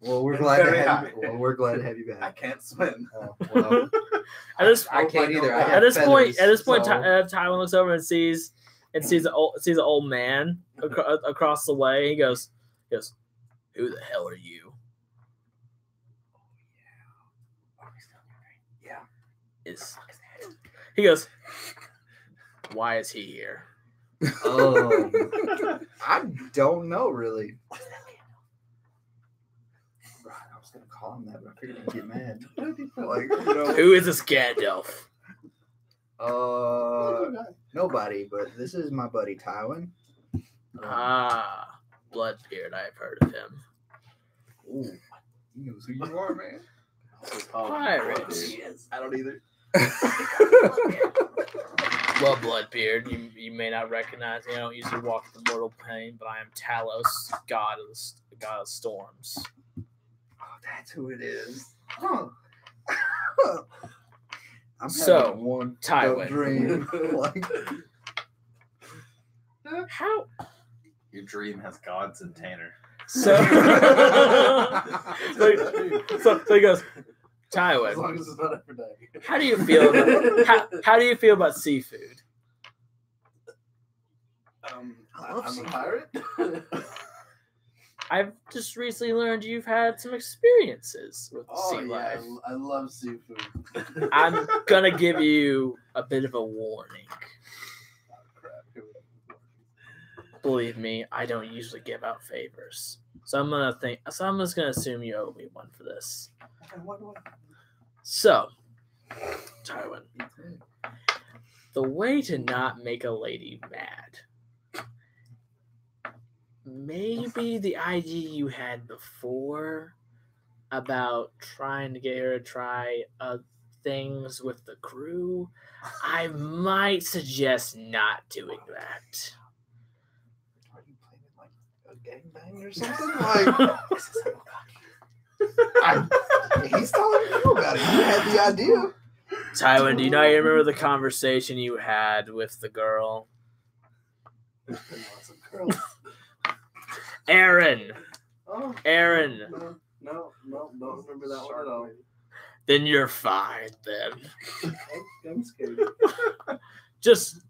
Well, we're And glad to very have high. you. Well, we're glad to have you I back. can't swim. Oh, well, At this I can't either. I at have this point, feathers, so- Tywin looks over and sees an old man across the way. He goes, "Who the hell are you?" Yeah. He goes, "Why is he here?" I don't know really. I was gonna call him that, but I figured he'd get mad. Like, Who is this Gandalf? Nobody. But this is my buddy Tywin. Ah, Bloodbeard. I've heard of him. Ooh, he knows who you are, man. Pirates. I don't either. Well, Bloodbeard, you may not recognize me. I don't usually walk the mortal plane, but I am Talos, god of storms. Oh, that's who it is. Huh. I'm So, having one Tywin. dream. Like, How? Your dream has gods and Tanner. So, so he goes, As Tywin, long as it's not every day. how do you feel? How do you feel about seafood? I love I'm a seafood. pirate. I've just recently learned you've had some experiences with sea Yeah, life. I love seafood. I'm gonna give you a bit of a warning. Crap. Believe me, I don't usually give out favors. So I'm just gonna assume you owe me one for this. So, Tywin, the way to not make a lady mad, maybe the idea you had before about trying to get her to try things with the crew, I might suggest not doing that. Are you playing like a gangbang or something? Like, he's telling you about it. You had the idea. Tywin, do you not remember the conversation you had with the girl? Lots of girls. Aaron! Oh, Aaron! no, don't remember that one at all. Then you're fine, then. I'm scared. Just...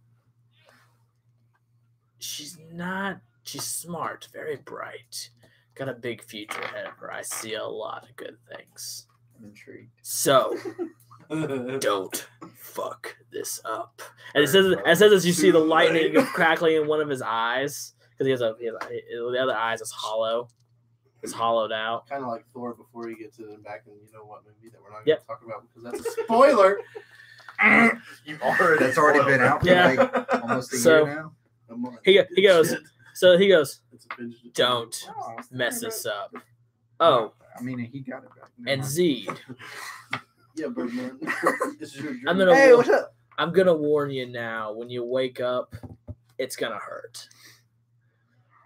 She's smart, very bright. Got a big future ahead of her. I see a lot of good things. I'm intrigued. So, don't fuck this up. And it says as you see the lightning crackling in one of his eyes, because the other eyes is hollow. It's hollowed out. Kind of like Thor before you get to the back and you know what movie that we're not going Yep. to talk about because that's a spoiler. You've already That's already been out for Yeah. like almost a So- year now. A month. He goes, Shit. so he goes, It's a binge. don't Oh, mess this up. Oh, I mean, he got it back. and Zed, Yeah, Birdman. This is your dream. I'm gonna Hey, what's up? I'm gonna warn you now. When you wake up, it's gonna hurt.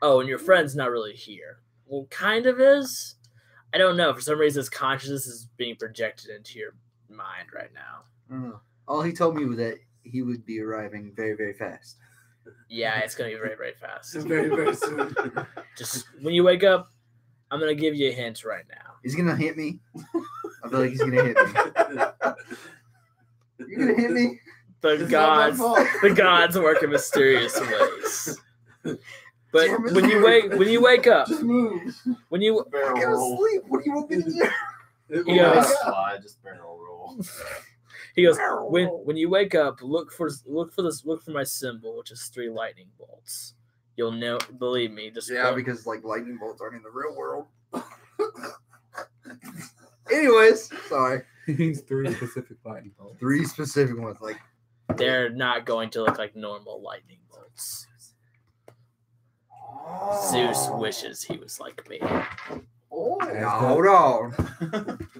Oh, and your friend's not really here. Well, kind of is. I don't know. For some reason, his consciousness is being projected into your mind right now. I don't know. All he told me was that he would be arriving very, very fast. Yeah, it's gonna be very, very fast. Very, very soon. Just when you wake up, I'm gonna give you a hint right now. He's gonna hit me. I feel like he's gonna hit me. You gonna hit me? The gods work in mysterious ways. But Damn it. when you wake up, Just move. when you I barrel gotta roll. sleep. What do you want me to do? He goes, Slide, just barrel roll. he goes, when you wake up, look for my symbol, which is 3 lightning bolts. You'll know. Believe me. Just Yeah, because like lightning bolts aren't in the real world. Anyways, sorry. He means 3 specific lightning bolts. 3 specific ones. Like, They're not going to look like normal lightning bolts. Zeus wishes he was like me. oh, As now, the- hold on.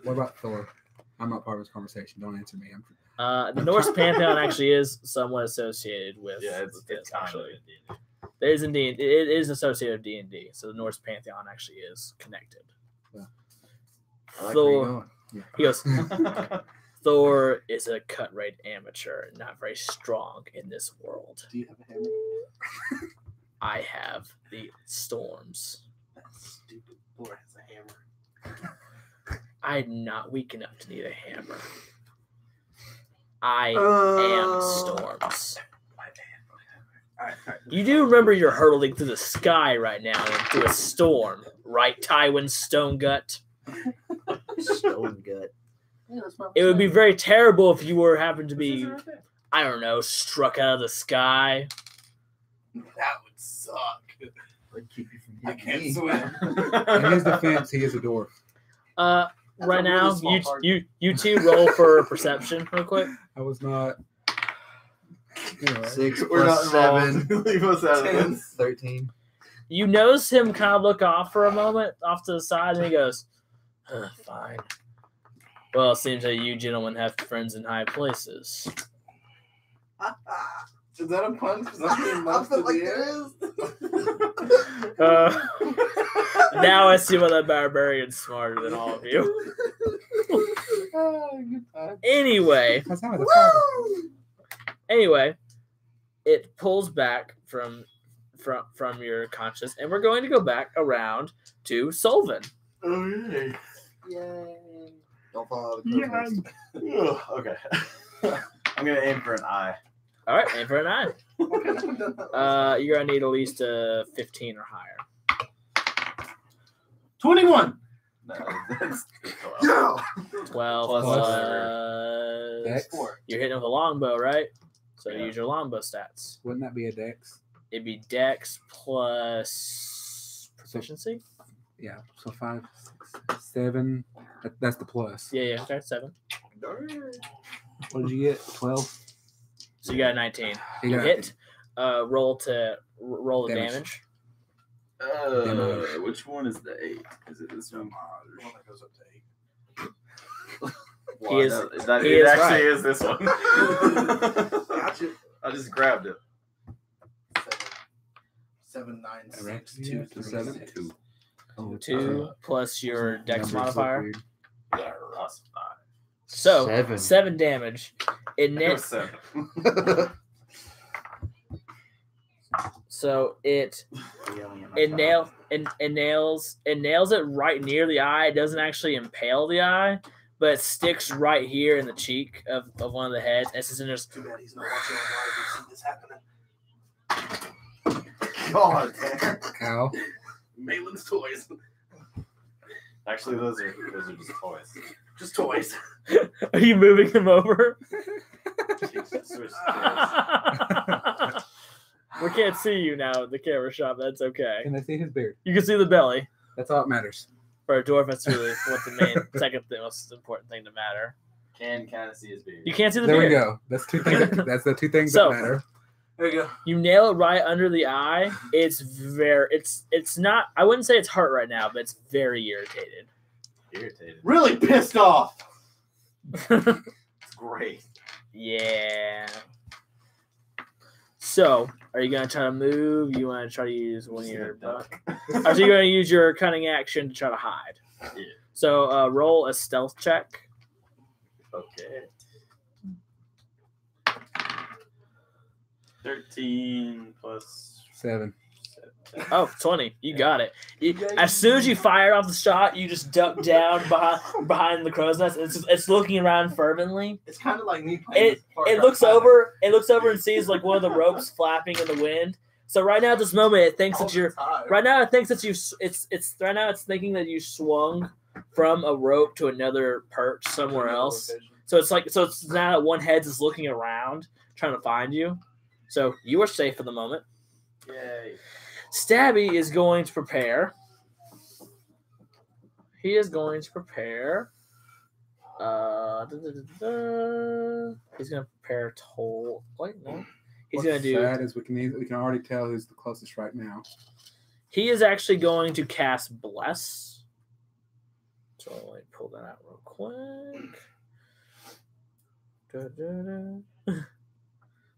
What about Thor? I'm not part of this conversation. Don't answer me. The Norse pantheon actually is somewhat associated with. Yeah, with it's this, kind of actually. D&D. There is indeed it is associated with D&D, so the Norse pantheon actually is connected. I like where you're Thor, going. he goes. Thor is a cut rate amateur, not very strong in this world. Do you have a hammer? I have the storms. That stupid boy has a hammer. I'm not weak enough to need a hammer. I am storms. You do remember you're hurtling through the sky right now through a storm, right, Tywin Stonegut? Stone gut. Yeah, that's my It would be very terrible if you were happened to be, I don't know, struck out of the sky. That would suck. Would keep you from I hitting can't me. swim. In his defense, he is a dwarf. Right a really now, small part. you two roll for perception real quick. I was not. Anyway. 6 We're not plus 7. involved. Leave us out of this. 13. You notice him kind of look off for a moment, off to the side, and he goes, fine. Well, it seems that you gentlemen have friends in high places. Is that a pun? Because I'm being I most feel of like the it air. is. Now I see why that barbarian's smarter than all of you. Good time. Anyway, That's how the it pulls back from your conscious, and we're going to go back around to Solvin. Oh, yeah. Yay. Don't fall out of the curve. Ugh, okay. I'm gonna aim for an eye. All right, aim for an eye. You're gonna need at least a 15 or higher. 21. No, that's 12. Yeah. 12 Plus plus. Dex. You're hitting with a longbow, right? So Yeah. use your longbow stats. Wouldn't that be a dex? It'd be Dex plus proficiency. Yeah. So 5, 6, 7. That's the plus. Yeah, okay, 7. What did you get? 12. So you got a 19. You You got hit. Roll the Damage. damage. Which one is the 8? Is it this one? The one that goes up to 8. Well, is- it he is actually right. is this one. Gotcha. I just grabbed it. 7, 9, Correct. 6, 2, Yeah, 3, 7. 6. 2. Oh, 2 plus your Dex numbers look modifier. weird. Yeah, plus 5. So 7. 7 damage. It It was net, 7. so it nails it right near the eye. It doesn't actually impale the eye, but it sticks right here in the cheek of one of the heads. And it's just in this. Too bad he's not watching on live to see this happening. God. Ow. Malin's toys. Actually, those are just toys. Just toys. Are you moving him over? Switch We can't see you now at the camera shot. That's okay. Can I see his beard? You can see the belly. That's all that matters. For a dwarf, that's really what the main most important thing to matter. Can kind of see his beard. You can't see the There we beard. go. That's 2 things. That's the 2 things So- that matter. There you go. You nail it right under the eye. It's not. I wouldn't say it's hurt right now, but it's very irritated. Irritated. Really pissed off. It's great. Yeah. So, are you gonna try to move? You want to try to use one of your? Duck. Are you gonna use your cunning action to try to hide? Yeah. So, roll a stealth check. Okay. 13 plus 7. 7. Oh, 20. You got it. As soon as you fire off the shot, you just duck down behind the crow's nest. It's looking around fervently. It's kind of like me playing. with Far It Cry looks 5. over. It looks over and sees like one of the ropes flapping in the wind. So right now at this moment, it thinks All that the you're. time. Right now, it thinks that you. It's right now. It's thinking that you swung from a rope to another perch somewhere else. So it's now that one head is looking around trying to find you. So you are safe for the moment. Yay. Stabby is going to prepare. He is going to prepare He's gonna prepare toll. Wait, no. He's What's gonna do. sad is we can already tell who's the closest right now. He is actually going to cast Bless. So let me pull that out real quick.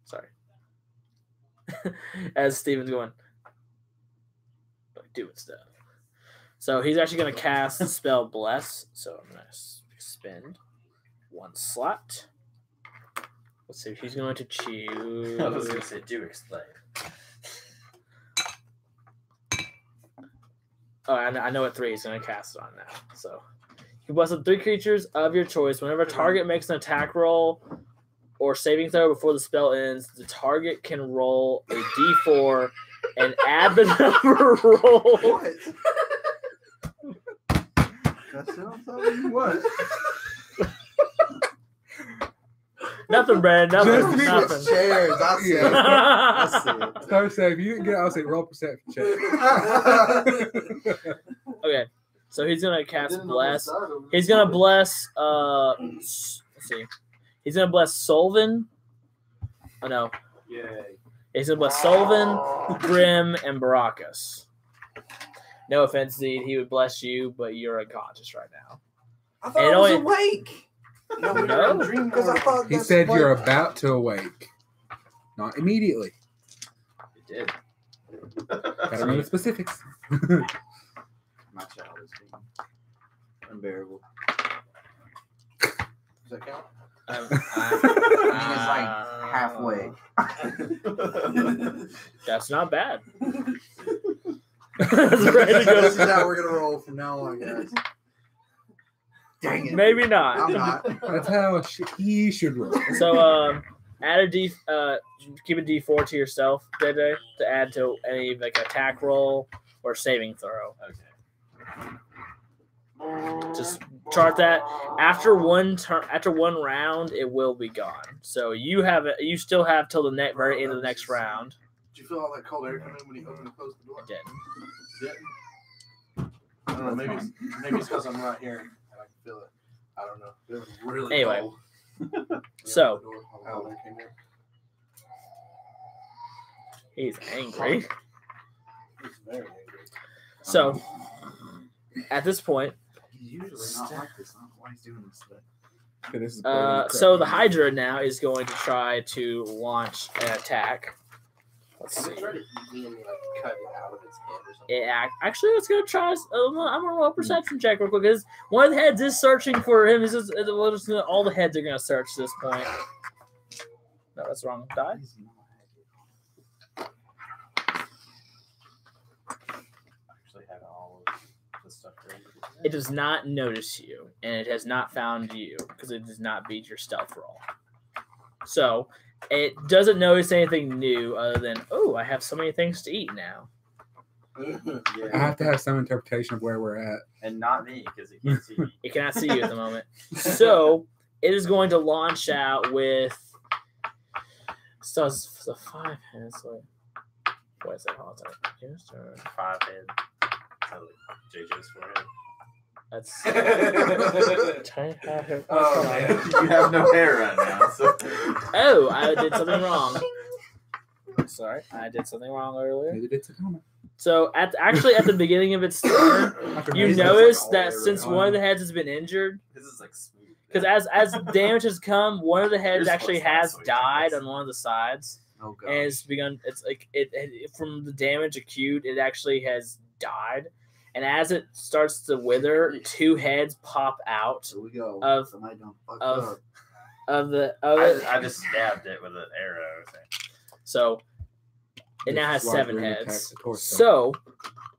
Sorry. As Steven's going, like doing stuff. So he's actually going to cast the spell Bless. So I'm going to spend 1 slot. Let's see. He's going to choose. I was going to say, do explain. Oh, I know what 3 he's going to cast it on now. So you bless up 3 creatures of your choice. Whenever a target makes an attack roll or saving throw before the spell ends, the target can roll a d4 and add the number rolled. What? That's what I'm telling you. What? Nothing, Brandon. Just Nothing. Nothing. Chairs. I see it. I see it. So I say, if you didn't get it, I'll say roll perception check. Okay, so he's gonna cast Bless. He's gonna bless. Let's see. He's gonna bless Solvin. Oh no. Yay. He's gonna bless Solvin, Grim, and Baracus. No offense, Zed. He would bless you, but you're unconscious right now. I thought And I was only- awake. No, we No. were dreaming Because I thought He that's said what- you're about to awake, not immediately. You did. Gotta remember the specifics. My child is being unbearable. Does that count? It's like halfway. That's not bad. That's ready to This is go. how we're gonna roll from now on, guys. Dang it. Maybe not. I'm not. That's how he should roll. So, add a D. Keep a D4 to yourself, Dede, to add to any like attack roll or saving throw. Okay. Just chart that. After one round, it will be gone. So you have it. You still have till the very end of the next round. Did you feel all that cold air come in when you opened and closed the door? Didn't. Didn't? I don't know. Maybe it's because I'm right here and I can feel it. I don't know. It was really Anyway. cold. So- The door, all the cold air came in. He's angry. It was very angry. So at this point, He's usually not like this. I don't know why he's doing this today. Okay, this is so the Hydra now is going to try to launch an attack. Let's I'm see. gonna try to eat me and like cut it out of its head or something. Actually, let's go try. I'm gonna roll a perception check real quick because one of the heads is searching for him. All the heads are gonna search at this point. No, that's wrong. Die. Actually had all of the stuff ready. It does not notice you, and it has not found you because it does not beat your stealth roll. So it doesn't notice anything new other than, oh, I have so many things to eat now. I have to have some interpretation of where we're at. And not me, because he can't see me. It cannot see you at the moment. So it is going to launch out with. So it's the 5 heads. What is that? Hold on. Yes, or 5 head. So JJ's forehead. that's. Oh, man. You have no hair right now, so. Oh, I did something wrong. Sorry, I did something wrong earlier. Maybe it's a comment. So at the beginning of its turn, you Amazing. notice all that over since it. one of the heads has been injured, This is like smooth. because as damage has come, one of the heads Yours actually looks like has sweet died cheese. on one of the sides, Oh god. and it's begun. It's like it from the damage acute, it actually has died, and as it starts to wither, 2 heads pop out Here we go. Of- Somebody done fucked of- up. of it. I just stabbed it with an arrow. So it now has This is why 7 we're gonna heads. attack the torso. So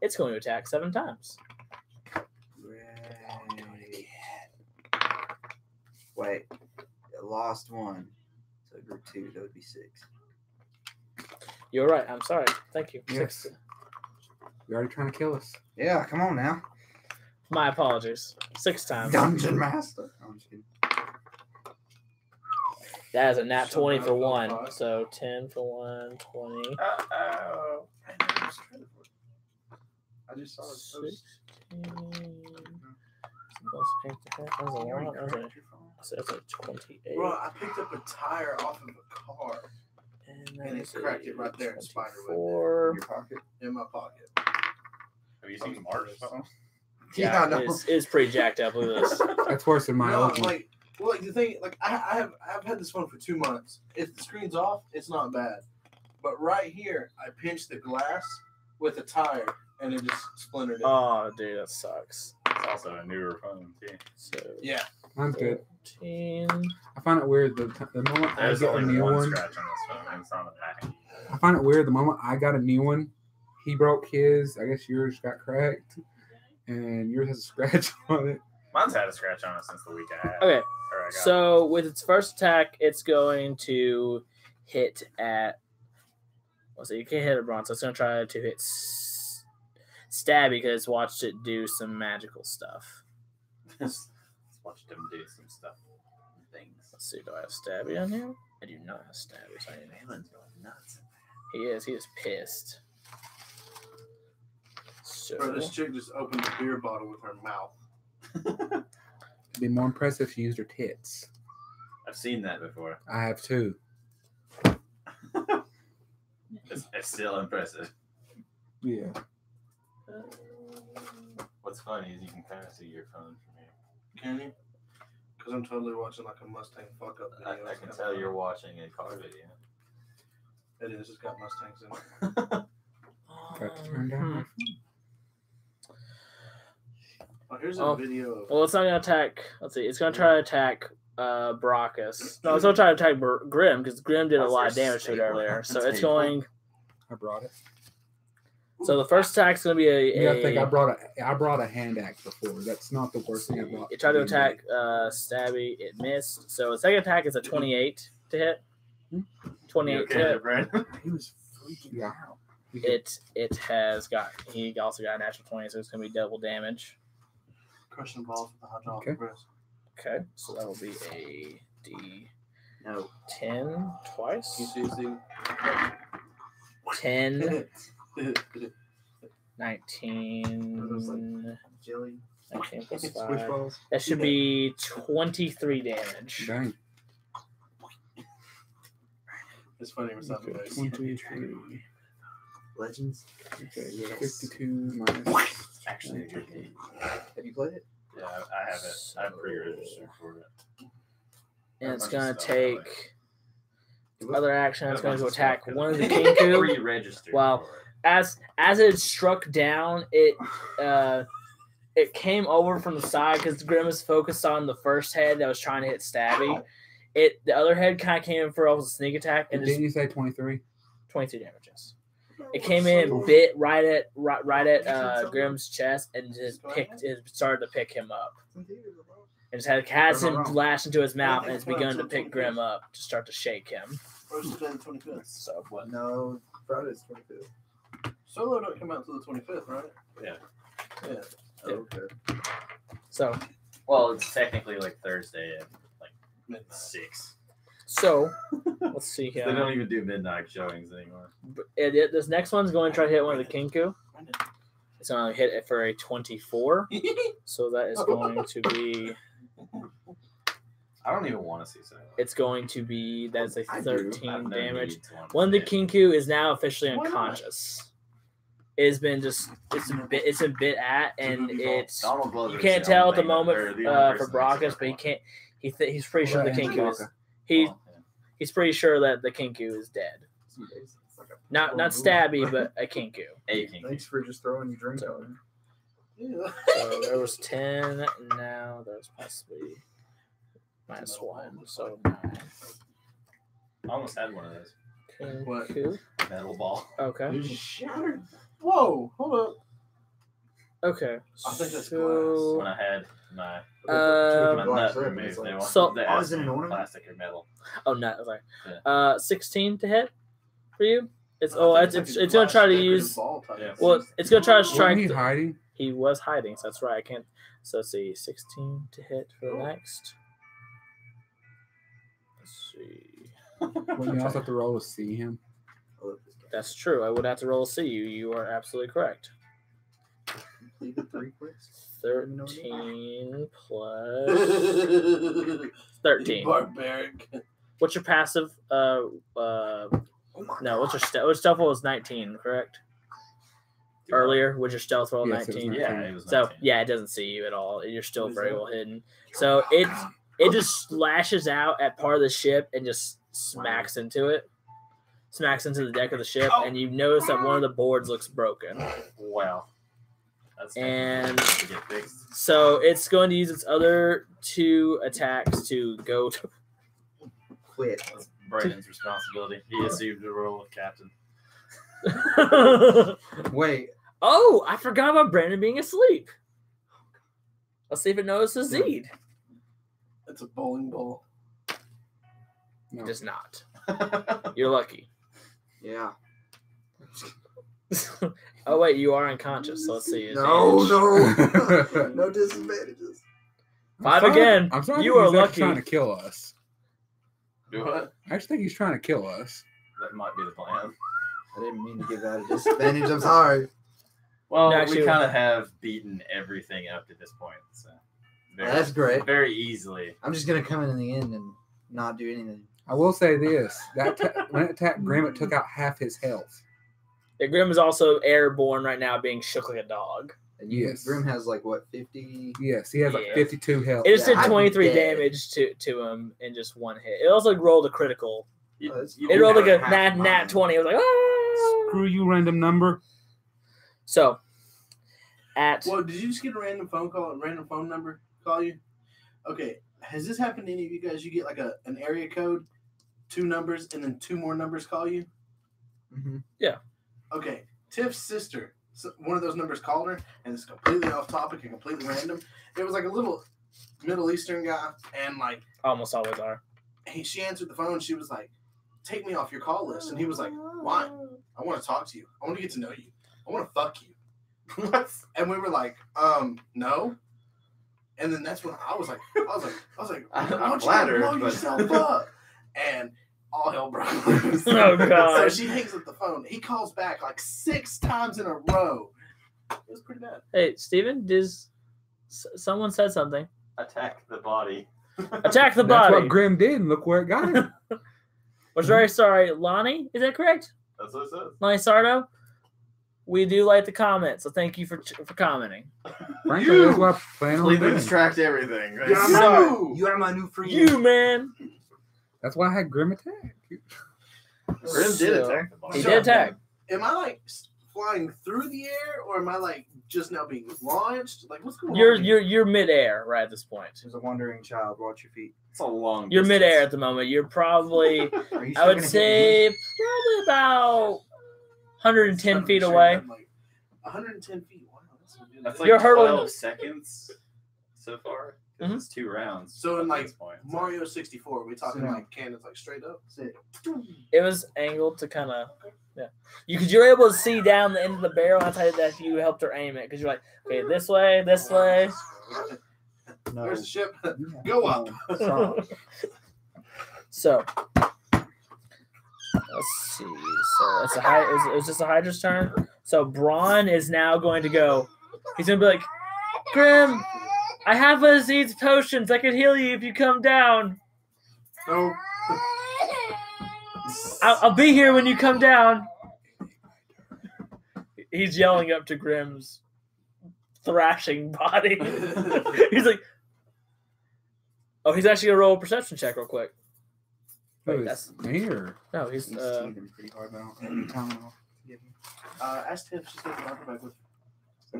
it's going to attack 7 times. Wait. It lost 1. So it grew 2. That would be 6. You're right. I'm sorry. Thank you. Yes. You're already trying to kill us. Yeah, come on now. My apologies. 6 times. Dungeon Master. I'm just kidding. That is a nat 20 for Somehow 1. felt So 10 for 1, 20. Uh-oh. I just saw it. 16, That's a lot. That's a 28. Bro, I picked up a tire off of a car and it cracked it right there in spider web. Four. In your pocket. In my pocket. Have you seen March? Yeah, I know. it's pretty jacked up. Look at this. That's worse than my No, old one. like the thing, like I've had this phone for 2 months. If the screen's off, it's not bad. But right here, I pinched the glass with a tire and it just splintered it. Oh, dude, that sucks. It's also a newer phone too. So Yeah. Mine's good. 14. I find it weird the moment I There's get a only new one one. scratch on this phone. And it's on the back. I find it weird the moment I got a new one. He broke his. I guess yours got cracked, and yours has a scratch on it. Mine's had a scratch on it since the week I had. Okay, Or I got so with its first attack, it's going to hit at. Well, so you can't hit a bronze, so it's going to try to hit Stabby because it's watched it do some magical stuff. Let's watch them do some stuff. Things. Let's see, do I have Stabby on here? I do not have Stabby. So I need Man's going nuts. He is pissed. So, Bro, this chick just opened a beer bottle with her mouth. It'd be more impressive if she used her tits. I've seen that before. I have too. It's still impressive. Yeah. What's funny is you can kind of see your phone from here. Can you? Because I'm totally watching like a Mustang fuck up video. I can tell you're watching a car video. It is. It's got Mustangs in it. Got to turn down. my Oh, here's a Oh. video of. well, it's not going to attack. Let's see. It's going to try to attack Brockus. No, it's going to try to attack Grim because Grim did a lot of damage to it earlier. So it's going. I brought it. So the first attack's going to be You gotta think I a brought a hand axe before. That's not the worst thing I brought. it tried to attack Stabby. It missed. So the second attack is a 28 to hit. 28 to hit. Brandon? He was freaking Yeah. out. It has got. He also got a natural 20, so it's going to be double damage. Crushing balls with the hydraulic Okay. press. Okay, so that will be a No. D10 twice. You see? 10, 19, Jelly. 19 plus Squish 5. balls. That should be 23 damage. Dang. It's funny when something goes. 23. Legends. Okay, yeah, 52 minus. Actually, a good game. Have you played it? Yeah, I have it. I'm pre-registered for it. And it's Bunch of going to stuff on there. take other action. It's going to attack one of the Kinko. Kinku. Pre-registered. Wow. for it. As it struck down, it came over from the side because Grim was focused on the first head that was trying to hit Stabby. The other head kind of came in for a sneak attack and just Didn't you say 23? 22 damages. It came in and bit right at Grim's chest and just started to pick him up. And just has him lash into his mouth and it's begun to pick Grim up to start to shake him. First day the 25th. So what? No. Friday's 25th. Solo don't come out till the 25th, right? Yeah. Yeah. Oh, okay. So Well, it's technically like Thursday at like Midnight. 6. let's see They here. don't even do midnight showings anymore. This next one's going to try to hit one of the Kinku. It's going to hit it for a 24. So that is going to be. I don't even want to see so. It's going to be. That's a I do. 13 damage. One of the Kinku is now officially unconscious. It's been bit at, and it's. Donald Glover You is can't the tell only at the thing moment or the only for person that's Brockus, but he ever can't. He's pretty sure the What about Kinku is. Angelica? He's pretty sure that the Kinku is dead. It's like a Not Stabby, but a Kinku. A king. Thanks for just throwing your drink on. Yeah. So there was 10. Now there's possibly -1. So 9. I almost had one of those. What? Kinku. Metal ball. Okay. You just shattered. Whoa, hold up. Okay. I think that's so, When I had my Um, nut Glass rip, removed, it's like- they want So- they Oh, asked is it me an ornament? plastic or metal. Oh no, sorry. Yeah. 16 to hit for you. It's I think it's like a it's gonna try to glass use. ball type Yeah. thing. Well, it's gonna try to strike. Wasn't he hiding? He was hiding, so that's right. I can't. So let's see, 16 to hit for the next. Let's see. Well, you also have to roll to see him. That's true. I would have to roll a C. You are absolutely correct. Completed 3 quests. 13 plus 13. Barbaric. What's your passive? No, what's your stealth? Your stealth roll was 19, correct? Earlier, was your stealth roll Yes, it was 19? 19. Yeah, it was. So 19. yeah, it doesn't see you at all. You're still What is very that? well hidden. So it just lashes out at part of the ship and just smacks into it. Smacks into the deck of the ship, and you notice that one of the boards looks broken. Wow. That's And to get fixed. so it's going to use its other 2 attacks to go to. Quit. That's Brandon's responsibility. He assumed the role of captain. Wait. Oh, I forgot about Brandon being asleep. Let's see if it notices Zed. It's a bowling ball. No. It does not. You're lucky. Yeah. Oh wait, you are unconscious. So let's see. No, Advantage. no. No disadvantages. 5 again. I'm sorry. You are he's actually lucky. trying to kill us. Do what? I actually think he's trying to kill us. That might be the plan. I didn't mean to give that a disadvantage. I'm sorry. Well, No, actually- we kind of have beaten everything up to this point. So That's great. Very easily. I'm just gonna come in the end and not do anything. I will say this: when it attacked Grim, it took out half his health. The Grim is also airborne right now, being shook like a dog. And Yes. Grim has like what 50? Yes, he has like Yeah. 52 health. It just did I'd be 23 dead. damage to him in just one hit. It also rolled a critical. You, Oh, that's- you It do rolled like have a half nat mine. 20. It was like, ah! Screw you, random number. So, at Well, did you just get a random phone number call you? Okay. Has this happened to any of you guys? You get like an area code, 2 numbers, and then 2 more numbers call you? Mm-hmm. Okay. Tiff's sister, one of those numbers called her, and it's completely off topic and completely random. It was like a little Middle Eastern guy, and like almost always are. she answered the phone. She was like, "Take me off your call list," and he was like, "Why? I want to talk to you. I want to get to know you. I want to fuck you." And we were like, no. And then that's when I was like, why I'm don't flattered, you blow but- yourself up? And all hell broke loose. Oh, God. So she hangs up the phone. He calls back like 6 times in a row. It was pretty bad. Hey, Steven, someone said something. Attack the body. Attack the That's body. what Grim did, and look where it got him. Was very sorry. Lonnie, is that correct? That's what it says. Lonnie Sardo? We do like the comment, so thank you for commenting. Frankly, that's what I plan on Completely doing. distract everything. Right? You're You! You are my new friend. You, man. That's why I had Grim attack. Grim did attack the body. He did attack. Am I like flying through the air, or am I like just now being launched? Like, what's going on? You're midair right at this point. There's a wandering child. Watch your feet. It's a long. You're distance. midair at the moment. You're probably, Are you I still would gonna say, probably about 110 feet away. Like 110 feet. Wow, that's some good. That's like You're hurtling- 12 seconds so far. 'Cause Mhm. It's 2 rounds. So in at like this point. Mario 64, we talking Yeah. like cannons like straight up. Sit. It was angled to kind of, yeah. Because you're able to see down the end of the barrel. That's how that you helped her aim it. Because you're like, okay, this way, this way. No. Where's the ship? Yeah. Go up. Stop. So, let's see. So it's just a Hydra's turn. So Braun is now going to go. He's going to be like, Grim, I have one of these potions. I can heal you if you come down. No. I'll be here when you come down. He's yelling up to Grim's thrashing body. He's like, oh, he's actually going to roll a perception check real quick. Wait, Who that's is here? no, he's He's teething pretty hard now. Every time I'll get him. Ask Tiff if she's taking my back with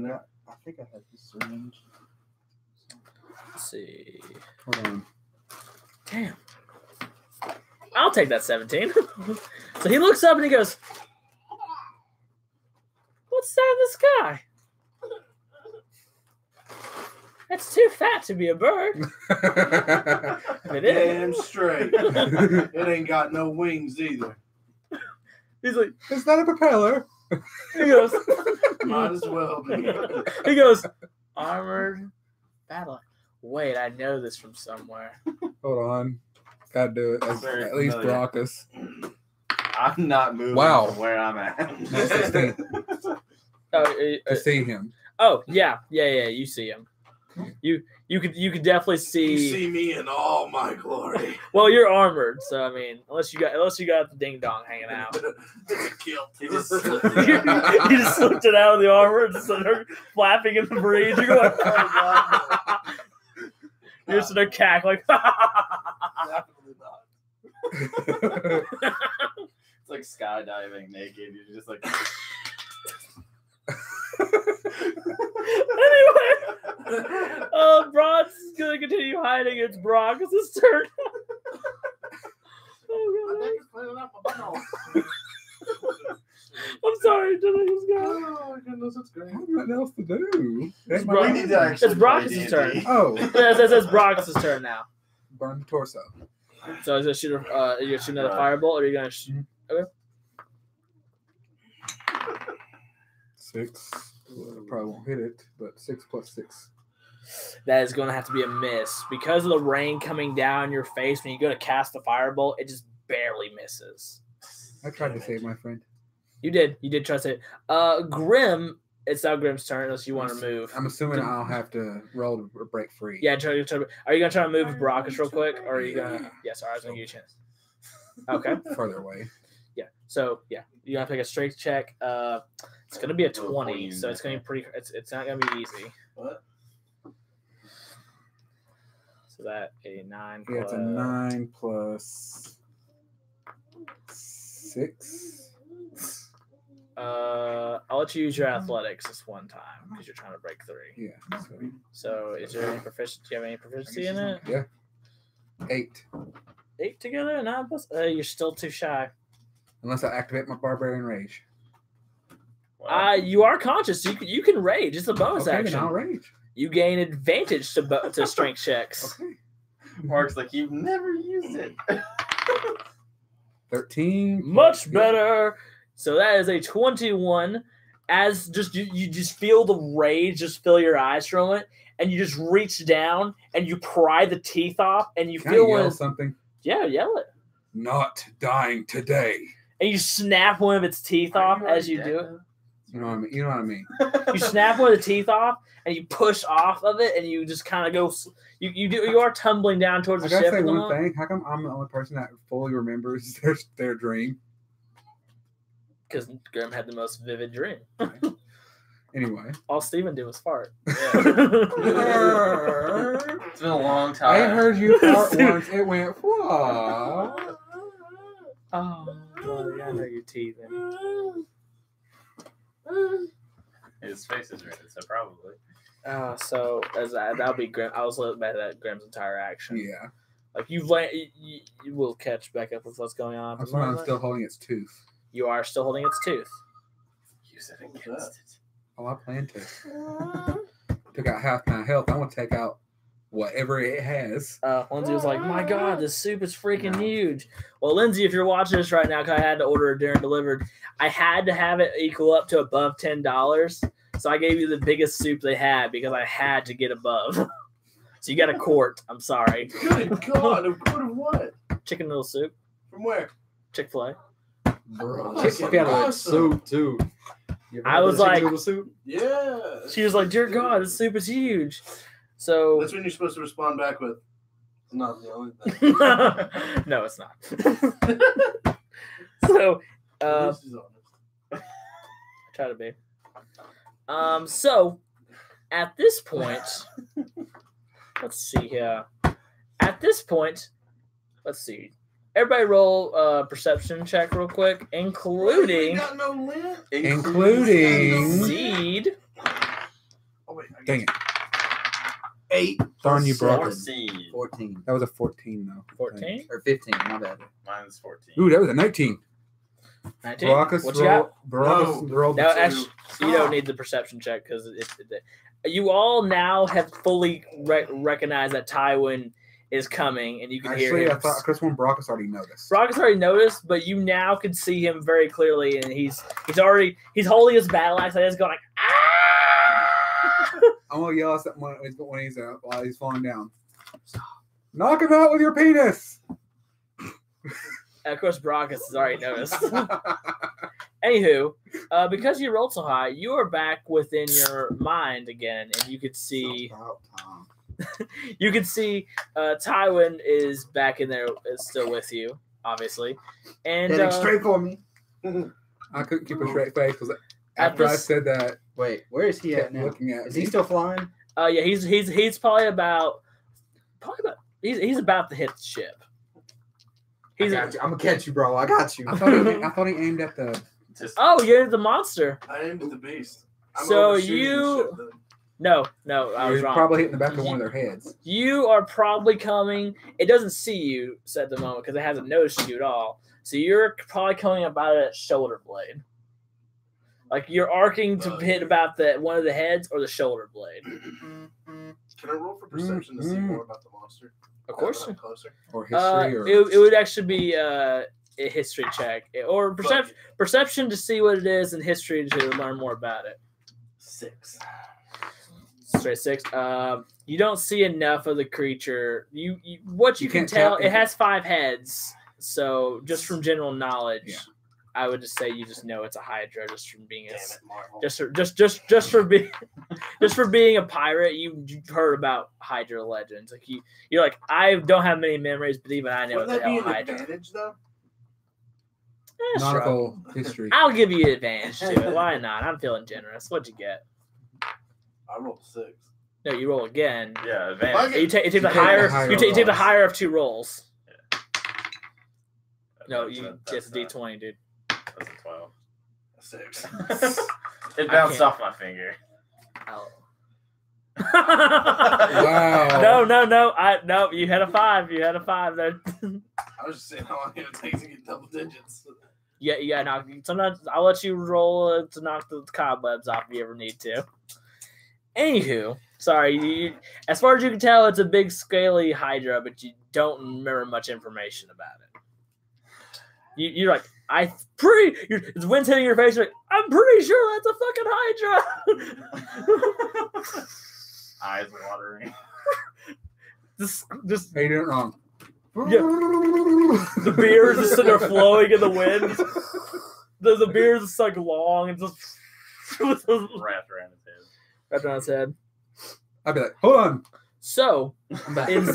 her. I think I had this syringe. let's see. Hold on. Damn. I'll take that 17. So he looks up and he goes, what's that in the sky? That's too fat to be a bird. It is. Damn straight. It ain't got no wings either. He's like, It's not a propeller. he goes, Might as well be. he goes, armored battle. Wait, I know this from somewhere. Hold on. Gotta do it. That's Very at least familiar. Brockus. I'm not moving Wow. from where I'm at. No, 16 Oh, to see him. Oh yeah. You see him. You could definitely You see. see me in all my glory. Well, you're armored, so I mean, unless you got the ding dong hanging out. It's a kilt. He just slipped you it out. just slipped it out of the armor and started flapping in the breeze. You're going. You're just in a cackling. Definitely not. It's like skydiving naked. You're just like. Anyway, Brock's gonna continue hiding. It's Brock. It's his turn. My Oh, neck is cleaning up my butthole. God. I'm sorry. Did I just go? Oh my goodness, it's great. I have nothing else to do. That's my Brock. We need to actually It's Brock's play turn. D&D. Oh, It's Brock's turn now. burn the torso. So is it shoot? Are you gonna shoot another firebolt, or are you gonna shoot? 6. Well, I probably won't hit it, but 6 plus 6. That is going to have to be a miss because of the rain coming down your face. When you go to cast the firebolt, it just barely misses. I tried to save my friend. You did try to say it. Grim. It's now Grim's turn unless you want to move. I'm assuming I'll have to roll to break free. Yeah, are you gonna try to move with Brockus real quick, or are you gonna? Yeah, sorry, I was gonna give you a chance. Okay. Further away. Yeah. So yeah, you gotta take a strength check. It's gonna be a 20, so it's gonna be pretty. It's not gonna be easy. What? So that a 9. Yeah, it's a 9 plus 6. I'll let you use your athletics this one time because you're trying to break 3. Yeah. So is there any proficiency? Do you have any proficiency in it? 8. 8 together, 9 plus. You're still too shy. Unless I activate my barbarian rage. You are conscious. You can rage. It's a bonus Okay, action. then I'll rage. You gain advantage to strength checks. Okay. Mark's like, you've never used it. 13. Much better. So that is a 21. As just you just feel the rage just fill your eyes from it, and you just reach down and you pry the teeth off, and you Can feel I yell one. something? Yeah, yell it. Not dying today. And you snap one of its teeth off as you do it. You know what I mean? You know what I mean? You snap one of the teeth off, and you push off of it, and you just kind of go. You are tumbling down towards I the gotta ship. say at the one moment. thing. How come I'm the only person that fully remembers their dream? Because Grim had the most vivid dream. Anyway. All Steven did was fart. It's been a long I time. heard you fart once. It went, whoa. Oh, well, yeah, I know your teeth. His face is red, so probably. So as that'll be Grim. I was looking back at Grim's entire action. Yeah. Like you will catch back up with what's going on. I'm sorry, I'm still holding its tooth. You are still holding its tooth. Use it against it. Oh, I plan to. Took out half my health. I want to take out whatever it has. Lindsay was like, "My God, this soup is freaking huge." Well, Lindsay, if you're watching this right now, because I had to order it during delivered, I had to have it equal up to above $10. So I gave you the biggest soup they had because I had to get above. So you got a quart. I'm sorry. Good God, a quart of what? Chicken noodle soup. From where? Chick-fil-A. Bro, Chicken got soup too. You ever I had was the chicken like- noodle soup? Yeah. She was like, "Dear God, this soup is huge." So That's when you're supposed to respond back with, "It's not the only thing." no, it's not. So At least he's honest. try to be. So at this point, let's see here. At this point, let's see. Everybody roll a perception check real quick, We including got no lint. Including. seed. Oh wait, I Dang guess. it. 8. Darn you, Seven. bro. 14 That was a 14, though. 14, or 15. My bad. Mine's 14. Ooh, that was a 19. 19. Baracus What you got? rolled No, the actually, you don't need the perception check because you all now have fully recognized that Tywin is coming, and you can hear Actually, him. I thought Chris one Baracus already noticed. Brock has already noticed, but you now can see him very clearly, and he's holding his battle axe like this, going like, ah! I'm gonna yell at him while he's falling down. Knock him out with your penis. And of course, Brock has already noticed. Anywho, Because you rolled so high, you are back within your mind again, and you could see. About time. You can see Tywin is back in there, is still with you, obviously, and Heading straight for me. I couldn't keep a straight face because after I said that, Wait, where is he at kept now? looking at Is me. he still flying? yeah, he's probably about he's about to hit the ship. I got you. I'm gonna catch you, bro. I got you. I thought he aimed at the. Just Oh, you're the monster. I aimed at the beast. I'm So overshooting the you- ship, though. No, I He was was wrong. probably hitting the back of one of their heads. You are probably coming. It doesn't see you at the moment because it hasn't noticed you at all. So you're probably coming about at shoulder blade. Like you're arcing to hit about one of the heads or the shoulder blade. Can I roll for perception to see more about the monster? Of course. Now that I'm closer. Or history, or It would actually be a history check or perception to see what it is and history to learn more about it. 6. Straight 6. You don't see enough of the creature. You what you You can can't tell, tell- it has 5 heads. So just from general knowledge, Yeah. I would just say you just know it's a Hydra just from being Damn it, Marvel. just for being just for being a pirate. You've heard about Hydra legends. Like you're like, I don't have many memories, but even I know what Wouldn't the that be hell an Hydra. advantage, though? Sure. nautical history. I'll give you advantage to it. Why not? I'm feeling generous. What'd you get? I rolled 6. No, you roll again. yeah, advantage. You take the take the higher. higher You take the rolls. higher of 2 rolls. No, That's it's a D20, dude. That's a 12. 6. It I bounced can't. off my finger. Oh. Wow. No. You had a 5. You had a 5 there. I was just saying how long it takes to get double digits. Yeah. Knock. Sometimes I'll let you roll to knock the cobwebs off if you ever need to. Anywho, sorry. As far as you can tell, it's a big scaly Hydra, but you don't remember much information about it. You're like, the wind's hitting your face. You're like, I'm pretty sure that's a fucking Hydra. Eyes watering. just Hey, you did it wrong. the beer is just sitting there flowing in the wind. The beer is just like long and just Wrapped around his head. wrapped around his head. I'd be like, hold on. So, I'm back. in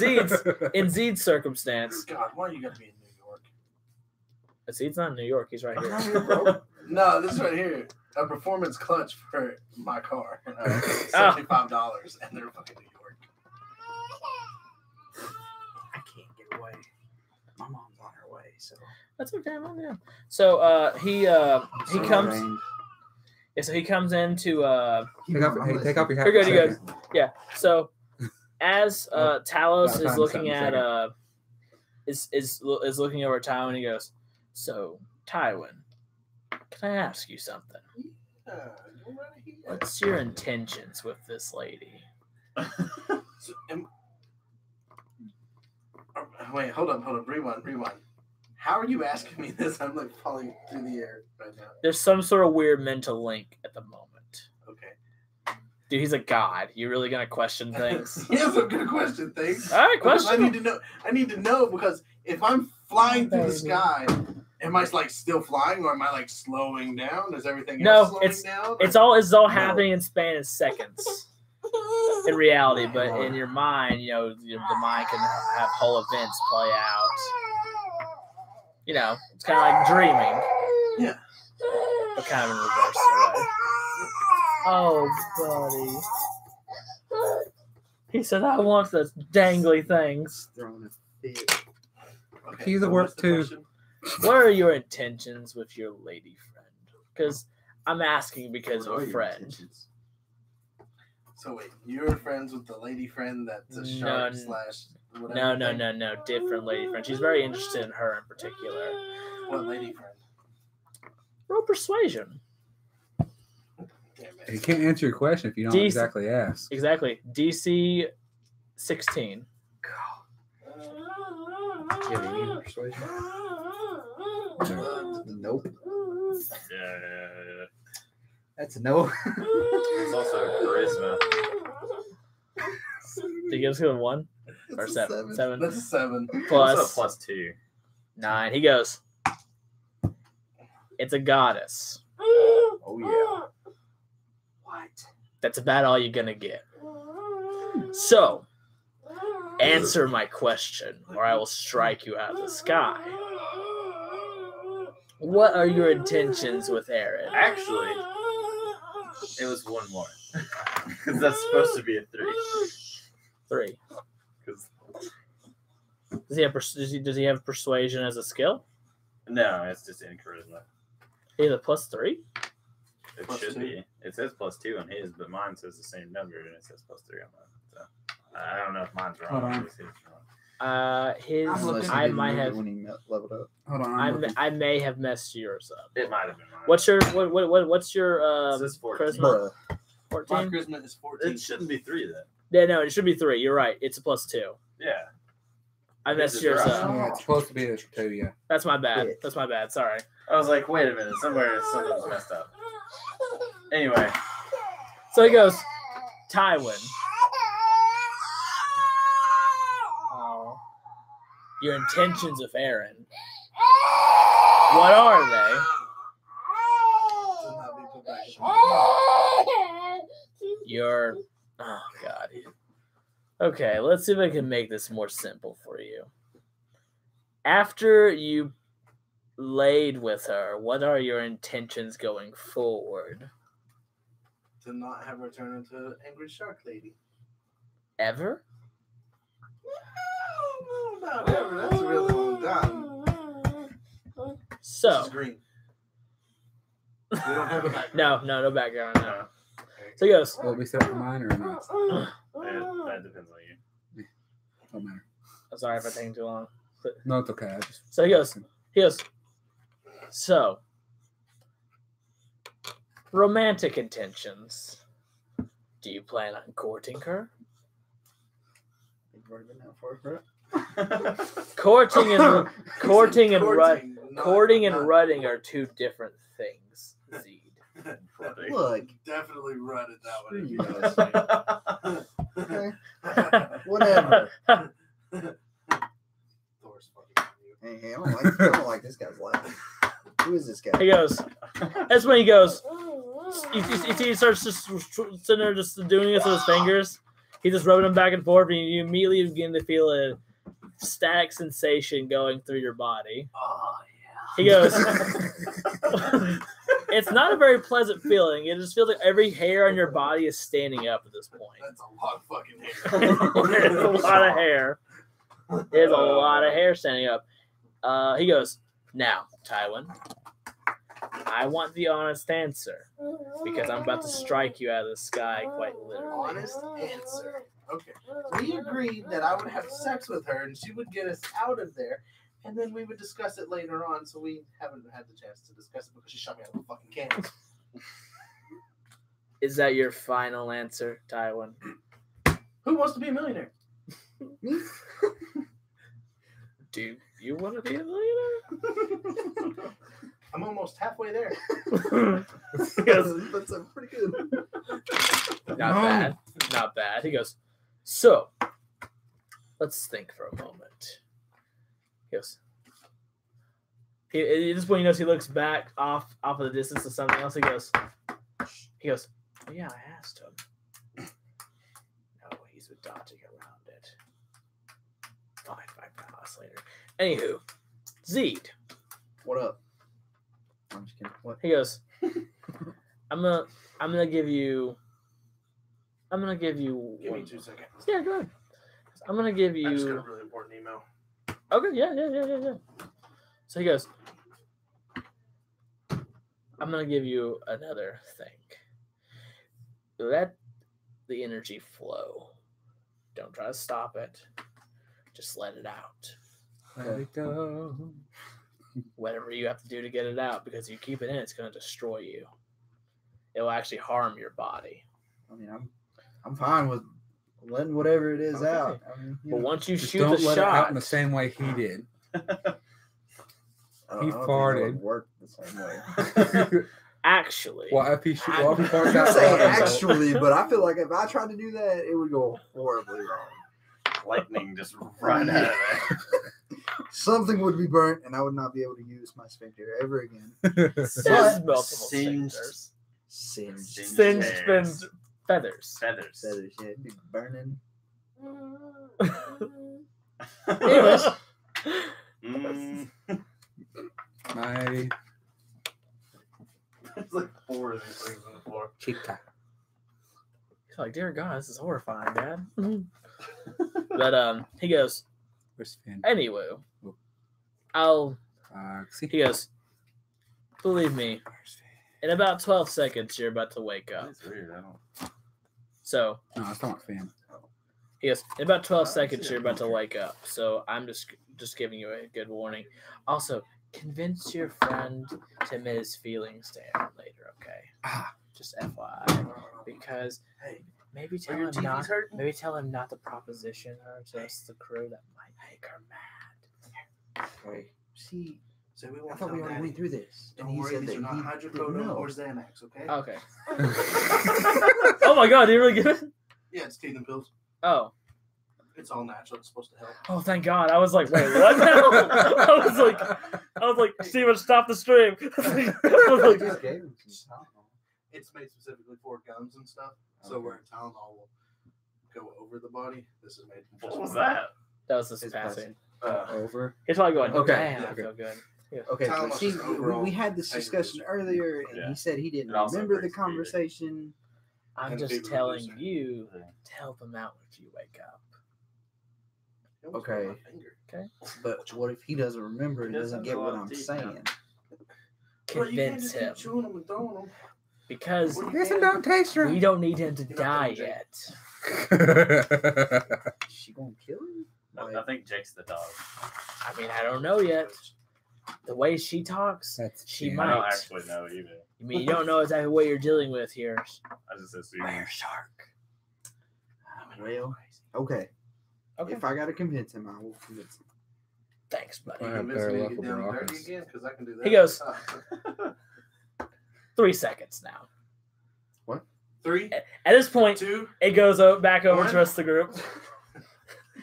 Zed's circumstance, God, why you gotta be in New York? Zed's not in New York. He's right here. No, this right here. A performance clutch for my car. $75, and they're fucking New York. I can't get away. My mom's on her way, so That's okay, man. Yeah. So he comes. Rain. Yeah, so he comes into Take off your hat. You're good, for a you're good. second. yeah. So as Talos about is time, looking something at is looking over at Tywin, he goes, "So Tywin, can I ask you something? Go right ahead. What's your intentions with this lady?" So, wait, hold on. Rewind. How are you asking me this? I'm like falling through the air right now. There's some sort of weird mental link at the moment. Okay. Dude, he's a god. You really gonna question things? Yes, I'm gonna question things. All right, Because question. I need to know because if I'm flying through the Baby. sky, am I like still flying or am I like slowing down? Is everything No, else slowing down? It's all No. happening in span of seconds in reality, but in your mind, the mind can have whole events play out. It's kind of like dreaming. Yeah. But kind of in reverse way. Oh, buddy. He said, I want those dangly things. Throwing a fit. Okay, He's so at work what's the too. question? What are your intentions with your lady friend? Because I'm asking because What of are a your friend. intentions? So wait, you're friends with the lady friend that's a No, shark n- slash whatever. No. Different lady friend. She's very interested in her in particular. What lady friend? Roll persuasion. Damn He it. can't answer your question if you don't Decent. exactly ask. Exactly. DC 16. Do you have any persuasion? Nope. Yeah. That's a no. It's also charisma. Did you give us a 1? Or It's a 7? 7 That's a 7. Also plus +2. 9. He goes, it's a goddess. Oh yeah. What? That's about all you're gonna get. So, answer my question, or I will strike you out of the sky. What are your intentions with Aaron? Actually, it was one more. Because that's supposed to be a 3. 3. 'Cause- Does he have persuasion as a skill? no, it's just in charisma. He has a +3. It Plus should 2. be. It says +2 on his, but mine says the same number and it says +3 on mine. So I don't know if mine's wrong. Hold on. Or if his wrong. His Unless he I didn't might move it have when he leveled up. Hold on. I may have messed yours up. It might have been mine. What's your what's your It says 14. charisma? Bruh. 14? My charisma is 14. It shouldn't be 3 then. Yeah, no, it should be 3. You're right. It's a +2. Yeah. I messed Is yours it up. Yeah, it's supposed to be a 2, yeah. That's my bad. Yeah. That's my bad. Sorry. I was like, wait a minute, something's messed up. Anyway, So he goes, Tywin. Your intentions with Aaron. What are they? Does not be put back. Your oh god. Okay, let's see if I can make this more simple for you. After you laid with her, what are your intentions going forward? To not have her turn into an angry shark lady. Ever? No, not ever. That's a really long time. This So is green. We don't have a background. no background. No. no, So he goes, Will it be set for mine or not? that depends on you. Don't matter. I'm sorry if I take too long. No, it's okay. I just So he goes, so romantic intentions. Do you plan on courting her? You've already been that far, bro. Courting and courting and Courting, not- rutting are two different things. Zed. Look, Definitely rutted that screw one. you guys. Okay, whatever. Thor's fucking on you. Hey, I don't like this guy's laugh. Who is this guy? He goes. That's when he goes. You see, he starts just sitting there, just doing this with his fingers. He's just rubbing them back and forth, and you immediately begin to feel a static sensation going through your body. Oh, He goes. It's not a very pleasant feeling. It just feels like every hair on your body is standing up at this point. that's a lot of fucking hair. There's a lot of hair. There's a lot of hair standing up. He goes, now, Tywin, I want the honest answer because I'm about to strike you out of the sky quite literally. Honest answer. Okay. We agreed that I would have sex with her and she would get us out of there, and then we would discuss it later on. So we haven't had the chance to discuss it because she shot me out of a fucking cannon. Is that your final answer, Tywin? Who wants to be a millionaire? Do you want to be a millionaire? I'm almost halfway there. He goes, That's pretty good. not bad. Not bad. He goes, so, let's think for a moment. He goes, at this point, you notice he looks back off of the distance to something else. He goes, oh, yeah, I asked him. No, he's dodging around it. Fine, I'll later. Anywho, Zed. What up? I'm just kidding. What? He goes, I'm gonna give you. Give me one- 2 seconds. Yeah, go ahead. I'm gonna give I just got you. a really important email. Okay, yeah. So he goes, I'm gonna give you another thing. Let the energy flow. Don't try to stop it. Just let it out. let it go. Whatever you have to do to get it out, because you keep it in, it's gonna destroy you. It will actually harm your body. I mean, I'm fine with letting whatever it is Okay. out. I mean, But once you Just shoot don't the let it out shot, in the same way he did. I don't he think it farted. would work the same way. actually, Well, if he farts You out say loud, actually, but I feel like if I tried to do that, it would go horribly wrong. Lightning just right out of there. Something would be burnt, and I would not be able to use my sphincter ever again. there's But multiple Singed sphincters. Singed. Singed hairs. feathers. Feathers. Feathers, yeah, it'd be burning. Anyways, Mm. My It's like 4 of these things on the floor. chica. like, dear God, this is horrifying, Dad. But he goes, Where's Finn? anyway, See? he goes, believe me, Where's Finn? in about 12 seconds, you're about to wake up. That's weird. I don't. So No, I was talking about Finn. he goes, in about 12 I seconds, see you're that. about to wake up. So I'm just giving you a good warning. Also, convince your friend to admit his feelings to him later, okay? Ah. Just FYI. Because Hey, maybe are tell your him TVs not. hurting? Maybe tell him not to proposition her, just the crew that might make her mad. Wait, see, So we I won't thought we tell already Daddy. went through this. Don't he worry, said these that are not he hydrocodone didn't know. or Xanax, okay? Okay. Oh my God! Do you really get it? Yeah, it's teeth and pills. Oh. It's all natural. It's supposed to help. Oh, thank God! I was like, wait, what now? I was like, Steven, stop the stream. I was I like, just gave him some Tylenol. It's made specifically for gums and stuff. So Okay. where Tylenol will go over the body, this is made. What just was for- that? that was his It's passing. Over. He's probably going, Okay. damn, I Okay. feel good. Okay, Tylenol's but see, just overall we had this pain discussion reducer. earlier, and Yeah. he said he didn't It also remember the brings fever. conversation. I'm And just fever telling reducer. you to help him out if you wake up. It almost Okay. hurt my finger. But what if he doesn't remember and He doesn't doesn't get have a what lot of I'm teeth now. saying? Well, you can't Convince just him. keep chewing them and throwing them. Because Well, Yes, it don't taste we right. don't need him to You're not die coming, Jake. yet. Is she gonna kill him? I think Jake's the dog. I mean, I don't know yet. The way she talks, That's she Finn. I might. don't actually know either. I mean, you don't know exactly what you're dealing with here. I just assume. Shark. Well, okay. Okay. If I gotta convince him, I will convince him. Thanks, buddy. I have Convince better me to luck get with down and dirty rockets. again because I can do that. He goes- Uh, 3 seconds now. 3, At this point, 2, it goes back over to One. the rest of the group.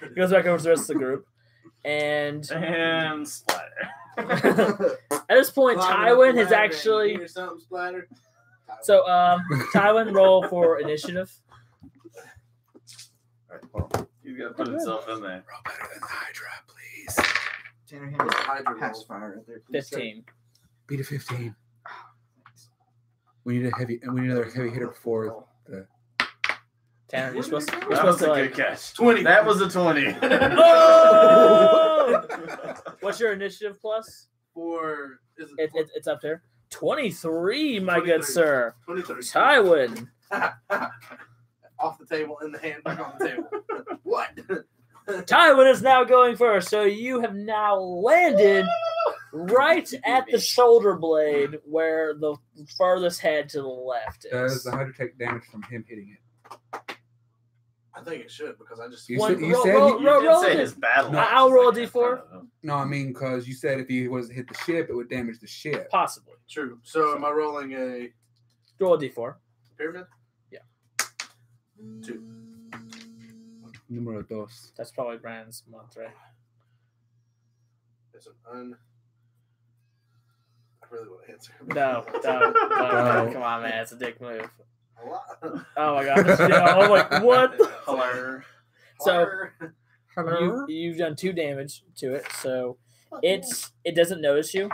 It goes back over to the rest of the group. And And splatter. at this point, Tywin has actually. Hear something splatter. So, Tywin, roll for initiative. He's got to put himself in there. Roll better than the Hydra, please. Tanner What's the has Hydra a roll? pacifier right there. please, sir. 15. Beat a 15. We need another heavy hitter before the. Tanner, you're supposed to, you're That supposed was to a like. good catch. 20. That was a 20. Oh! What's your initiative plus? For is it, It's up there. 23, my 23. good sir. 23. Tywin. Off the table in the hand, back on the table. What? Tywin is now going first, so you have now landed right at the shoulder blade where the furthest head to the left Does is. the Hydra take damage from him hitting it? I think it should because I just. You One- said, you roll- said roll- he- You did roll say it. his battle. I'll axe roll is a like in D4. front of him. No, I mean because you said if he was to hit the ship, it would damage the ship. Possibly. True. So am I rolling a Roll a d4. pyramid? Yeah. 2. Numero dos. That's probably Brand's month, right? It's an I really want to answer. No. No. Come on, man. It's a dick move. A lot. Oh my god. Yeah, I'm like, what? Hello. So Hello. you've done 2 damage to it, so it doesn't notice you.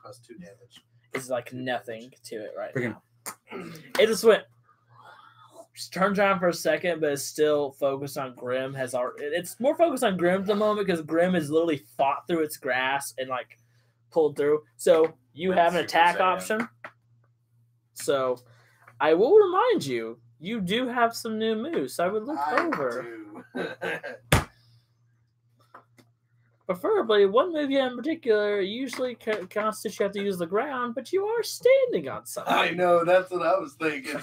Plus 2 damage. It's like nothing to it right Freaking- now. It just turns around for a second, but it's still focused on Grim. It's more focused on Grim at the moment because Grim has literally fought through its grass and like pulled through. So you have an Super attack Saiyan. option. So I will remind you, you do have some new moves. So I would look over. do. Preferably, one move in particular usually constitutes you have to use the ground, but you are standing on something. I know, that's what I was thinking.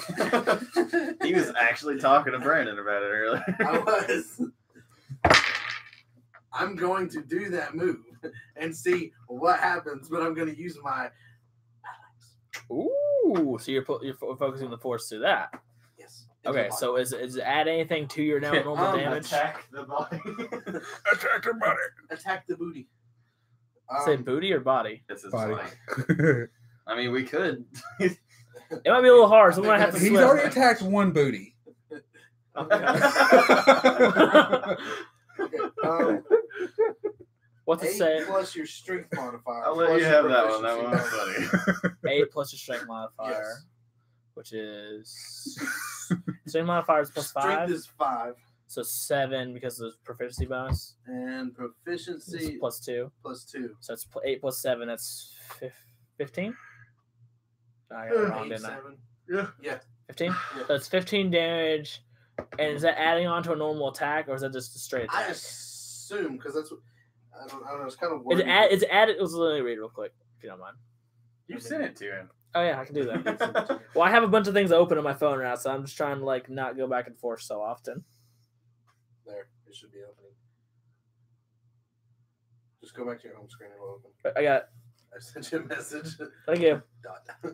He was actually talking to Brandon about it earlier. I was. I'm going to do that move and see what happens, but I'm going to use my. Ooh, so you're focusing the force through that. Yes. Okay, so is it add anything to your now normal damage? Attack the body. Attack the body. Attack the booty. Say booty or body? It's his Body. body. I mean, we could. It might be a little hard, so we might have to He's switch. already attacked one booty. Okay. What's it 8 say? plus your strength modifier. I'll let plus you your have that one. That one was proficiency. funny. 8 plus your strength modifier, Yes. which is strength modifier is plus Strength 5, is 5. so 7 because of the proficiency bonus. And It's proficiency plus 2, plus 2. so it's 8 plus 7. That's 15. I got it wrong, didn't I? 7. Yeah. 15. Yeah. So it's 15 damage. And is that adding on to a normal attack, or is that just a straight I attack? assume because that's what I don't know. It's kind of It's wordy. added. It's added. Let me read it real quick, if you don't mind. You sent it to him. Oh yeah, I can do that. Well, I have a bunch of things open on my phone right now, so I'm just trying to like not go back and forth so often. There, it should be opening. Just go back to your home screen and it'll open. I got. I sent you a message. Thank you. Dot.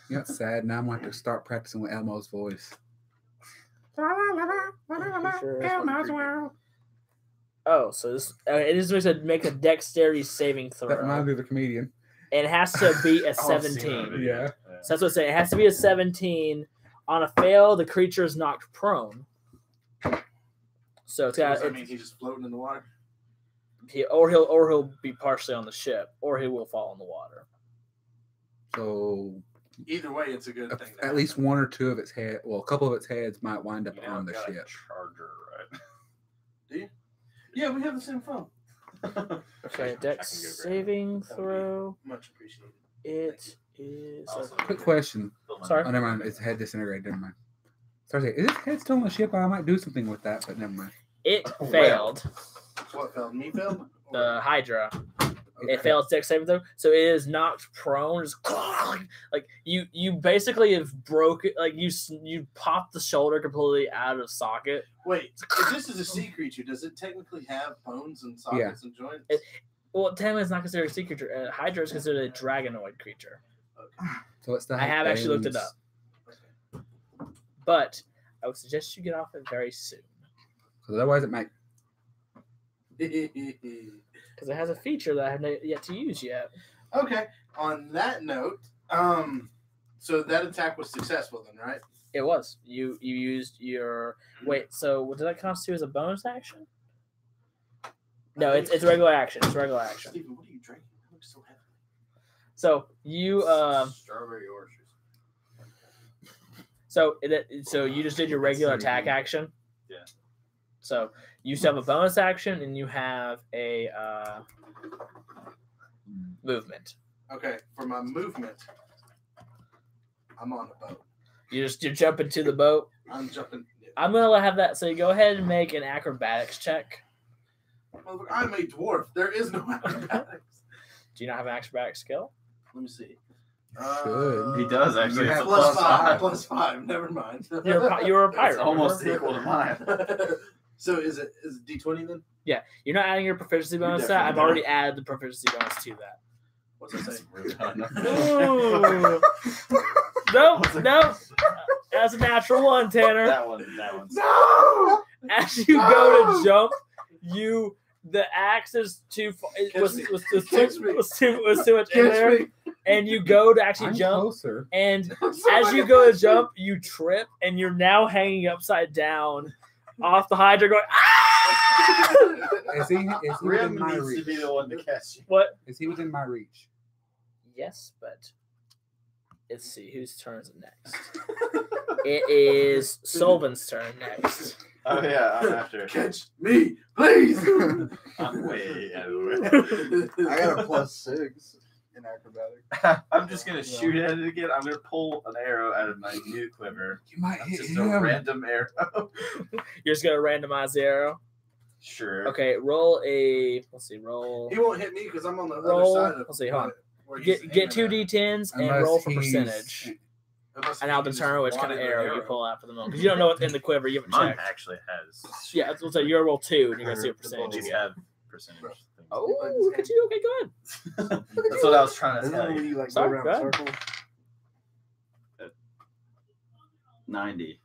You know, it's sad. Now I'm going to have to start practicing with Elmo's voice. Oh, so this it just makes make a dexterity saving That throw, reminds me of the comedian. and it has to beat a Oh, I've seen that 17. video. Yeah. So that's what I'm saying. It has to be a 17. On a fail, the creature is knocked prone. So it's got Does that mean he's just floating in the water? he'll be partially on the ship, or he will fall in the water. So Either way, it's a good thing. to at have. least one or two of its head, well, a couple of its heads might wind up You know, on the got a ship. charger, right? Yeah, we have the same phone. Okay, I can dex go grab it. saving throw. Much appreciated. It is. Also, Quick question. Sorry. Oh, never mind. Its head disintegrated. Never mind. Sorry, is its head still on the ship? I might do something with that, but never mind. It Well. failed. What failed? Me failed? The Hydra. Okay. It failed its dex saving throw, so it is knocked prone. Just like you basically have broken. Like you popped the shoulder completely out of socket. Wait, if this is a sea creature, does it technically have bones and sockets and joints? Well, technically, it's not considered a sea creature. Hydra is considered a dragonoid creature. So it's the I have actually looked it up, but I would suggest you get off it very soon Because otherwise it might. because it has a feature that I have not yet to use yet. Okay. On that note, so that attack was successful then, right? It was you used your wait. So what did that constitute as a bonus action? No, it's regular action. It's regular action. Steven, what are you drinking? It looks so heavy. So you Strawberry oranges. so you just did your regular attack action. Yeah. So you still have a bonus action and you have a movement. Okay, for my movement, I'm on a boat. You're jumping to the boat. I'm jumping. I'm gonna have that. So you go ahead and make an acrobatics check. Motherfucker, I'm a dwarf. There is no acrobatics. Do you not have an acrobatic skill? Let me see. Should. He does actually. You It's have a Plus plus five. five. Plus 5. Never mind. You're a pirate. It's almost remember? equal to mine. So is it D20 then? Yeah, you're not adding your proficiency bonus to that. I've definitely already added the proficiency bonus to that. What's that say? It's really hard enough. Ooh. Nope. That's a natural one, Tanner. That one's. No! As you go to jump, the axe is too far. It Catch was me. too much in Catch there, me. and you go to actually I'm jump, closer. and Somebody as you go to catch jump, you trip, and you're now hanging upside down off the Hydra, going ah! Is he Grim within my needs to reach? be the one to catch you. What? Is he within my reach? Yes, but let's see whose turn is it next. It is Solvin's turn next. Oh yeah, I'm after. Catch me, please. I'm way out of the way. I got a +6 in acrobatic. I'm just gonna shoot at it again. I'm gonna pull an arrow out of my new quiver. You might That's hit just him. a random arrow. You're just gonna randomize the arrow. Sure. Okay, roll a. Let's see, roll. He won't hit me because I'm on the Roll. other side of. Let's see, hold on. where he's Get two aiming at. d10s and Unless roll for he's- percentage, Unless and I'll he just determine which kind of wanted an arrow you pull out for the moment. Because you don't know what's in the quiver. You haven't Mine checked. actually has. Yeah, so you're gonna roll 2, and you're gonna see what These percentage you have get. percentage things. Oh, look at you. Okay, go ahead. That's what I was trying to Isn't tell it when you. you like Sorry, go go around ahead. circles? 90.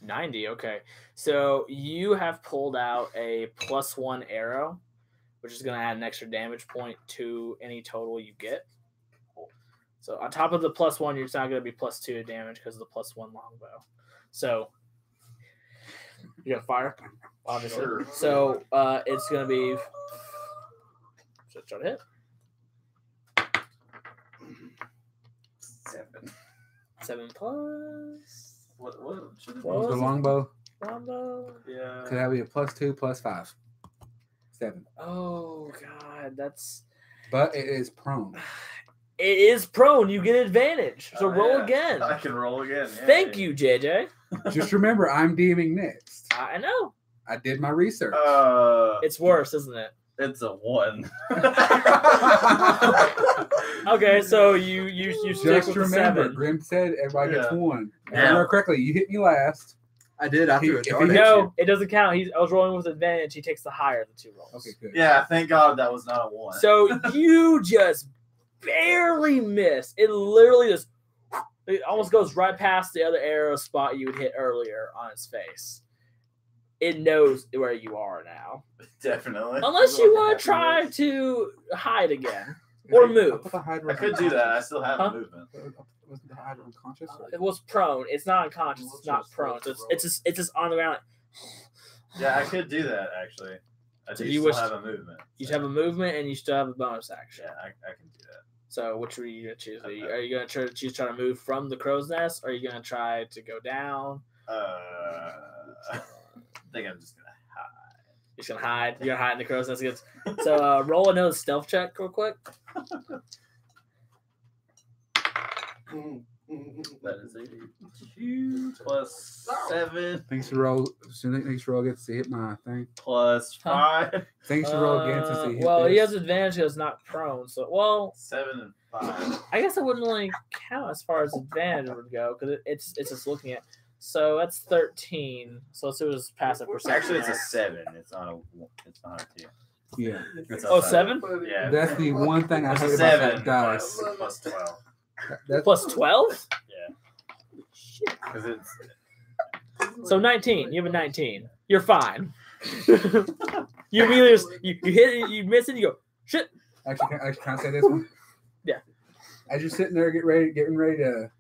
90. Okay, so you have pulled out a +1 arrow, which is gonna add an extra damage point to any total you get. So So on top of the +1, you're not going to be +2 to damage because of the +1 longbow. So you got fire, obviously. Sure. So it's going to be. So try to hit. 7 plus. What should it What What was was the it? longbow? Longbow. Yeah. Could that be a +2, +5? 7. Oh god, that's. But it is prone. It is prone. You get advantage. So Oh, roll yeah. again. I can roll again. Yeah, Thank you, JJ. Just remember, I'm DMing next. I know. I did my research. It's worse, isn't it? It's a 1. Okay, so you stick Just with the remember, 7. Grim said everybody gets Yeah. 1. If I Yeah. remember correctly, you hit me last. I did after If a you dart. No, it doesn't count. I was rolling with advantage. He takes the higher of the 2 rolls. Okay, good. Yeah, thank God that was not a 1. So you just barely miss. It literally just. It almost goes right past the other arrow spot you would hit earlier on its face. It knows where you are now. Definitely. Unless you want to try to hide again. Or move. I thought the Hydra I could do that. I still have Huh? movement. Wasn't the Hydra unconscious? It was prone. It's not unconscious. It's not prone. So it's just on the ground. Yeah, I could do that actually. I So do you still wish- have a movement. You so- have a movement and you still have a bonus action. Yeah, I can do that. So which are you gonna choose? Are you gonna try to move from the crow's nest, or are you gonna try to go down? I think I'm just gonna hide. You're just gonna hide. You're gonna hide in the crow's nest. So roll another stealth check real quick. That is a 2 plus 7 Thanks to roll. Thanks to roll against to hit my thing. plus 5. Thanks to roll against to hit Well, this. he has advantage because it's not prone. So 7 and 5. I guess it wouldn't really count as far as advantage would go because it's just looking at. So that's 13. So let's see what his passive percentage. Actually, it's a 7. It's not a 2. Yeah. It's Oh, outside. 7? Yeah. That's the one thing I It's hate a about 7 that dice. plus 12. That's Plus 12? Yeah. Shit. Because it's So 19. You have a 19. You're fine. You immediately just, you hit it, you miss it, you go, shit. actually, can I say this one? Yeah. As you're sitting there, getting ready to,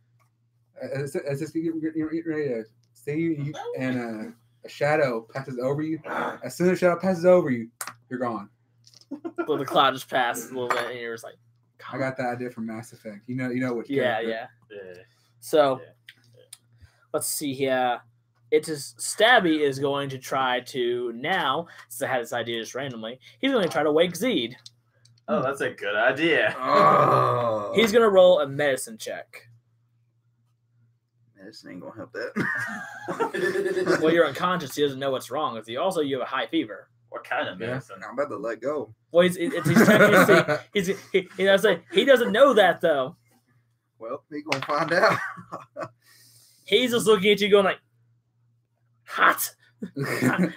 as this getting ready to see you, and a shadow passes over you. As soon as the shadow passes over you, you're gone. Well, the cloud just passed a little bit, and you're just like, I got that idea from Mass Effect. You know which yeah, character. yeah. yeah. So Yeah. let's see here. It is Stabby is going to try to now, since I had this idea just randomly, he's going to try to wake Zed. Oh, that's a good idea. Oh. He's going to roll a medicine check. Medicine ain't gonna help that. Well, you're unconscious. He doesn't know what's wrong with you. Also, you have a high fever. What kind of Yeah. medicine? I'm about to let go. Well, he's checking to see. He doesn't know that though. Well, he gonna find out. He's just looking at you, going like, "Hot."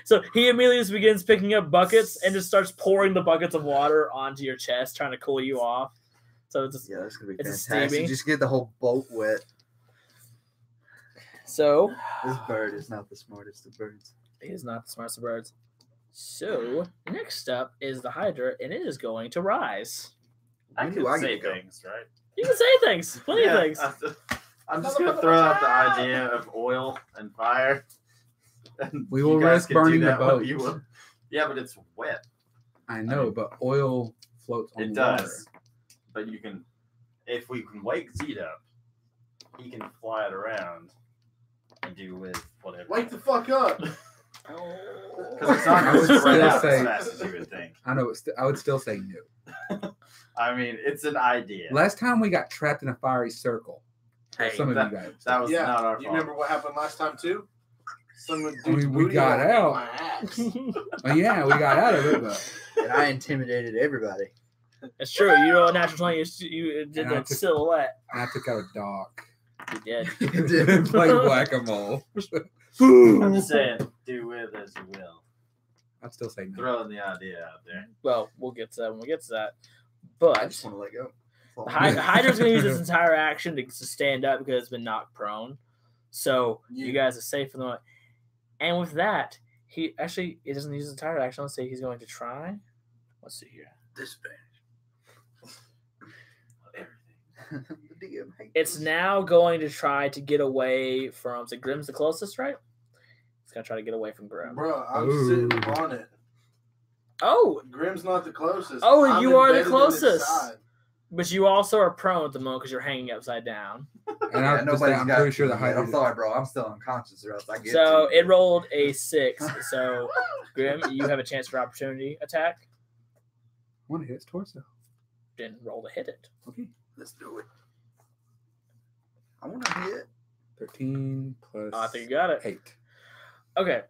So he immediately just begins picking up buckets and just starts pouring the buckets of water onto your chest, trying to cool you off. So it's just, Yeah, that's gonna be It's fantastic. steamy. Just get the whole boat wet. so This bird is not the smartest of birds. he is not the smartest of birds. So next up is the Hydra, and it is going to rise. I When can do I get say to go? things, right? You can say things, plenty of things. I'm just gonna throw out the idea of oil and fire. And We you will guys risk can do burning the that what boat. you will. Yeah, but it's wet. I know, but oil floats on It water. does. But you can, if we can wake Zed up, he can fly it around and do with whatever. Wake the fuck up. Because it's not I going would to spread still out say- as fast as you would think. I know. I would still say no. I mean, it's an idea. Last time we got trapped in a fiery circle. Hey, Some of that, you guys. that was Yeah, not our you fault. remember what happened last time too? Someone I mean, dude's we booty got hole ate out. my ass. Oh, yeah, we got out of it, but And I intimidated everybody. It's true. You know, a natural 20, you did And I that took- silhouette. I took out a dog. You did. and played whack-a-mole. I'm just saying, do with as you will. I'd still say no. Throwing the idea out there. Well, we'll get to that when we get to that. I But just want to let go. the Hydra's going to use this entire action to stand up because it's been knocked prone. So you guys are safe for the moment. And with that, he doesn't use his entire action. Let's say he's going to try. Let's see here. Disadvantage. The DM hates It's us. now going to try to get away from. So Grim's the closest, right? It's gonna try to get away from Grim. Bro, I'm Ooh. sitting on it. Oh, Grim's not the closest. Oh, I'm you are the embedded in its closest. side. but you also are prone at the moment because you're hanging upside down. And Yeah, I'm, just saying, I'm got pretty sure to the me yet. height. I'm sorry, bro. I'm still unconscious, or else I get So to it rolled a 6. So Grim, you have a chance for opportunity attack. One hits torso. Didn't roll to hit it. Okay. Let's do it. I want to hit. 13 plus. Oh, I think you got it. 8. Okay.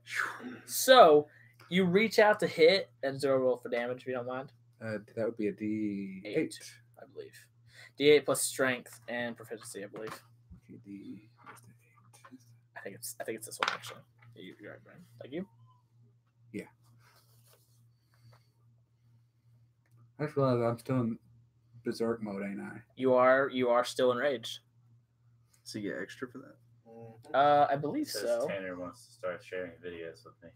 So you reach out to hit and 0 roll for damage if you don't mind. That would be a D8. 8, I believe. D8 plus strength and proficiency, I believe. Okay, where's the 8? I think it's this one actually. You're right, Brian. Thank you. I just realized I'm still in berserk mode, ain't I? You are still enraged. So you get extra for that? I believe Says so. Tanner wants to start sharing videos with me.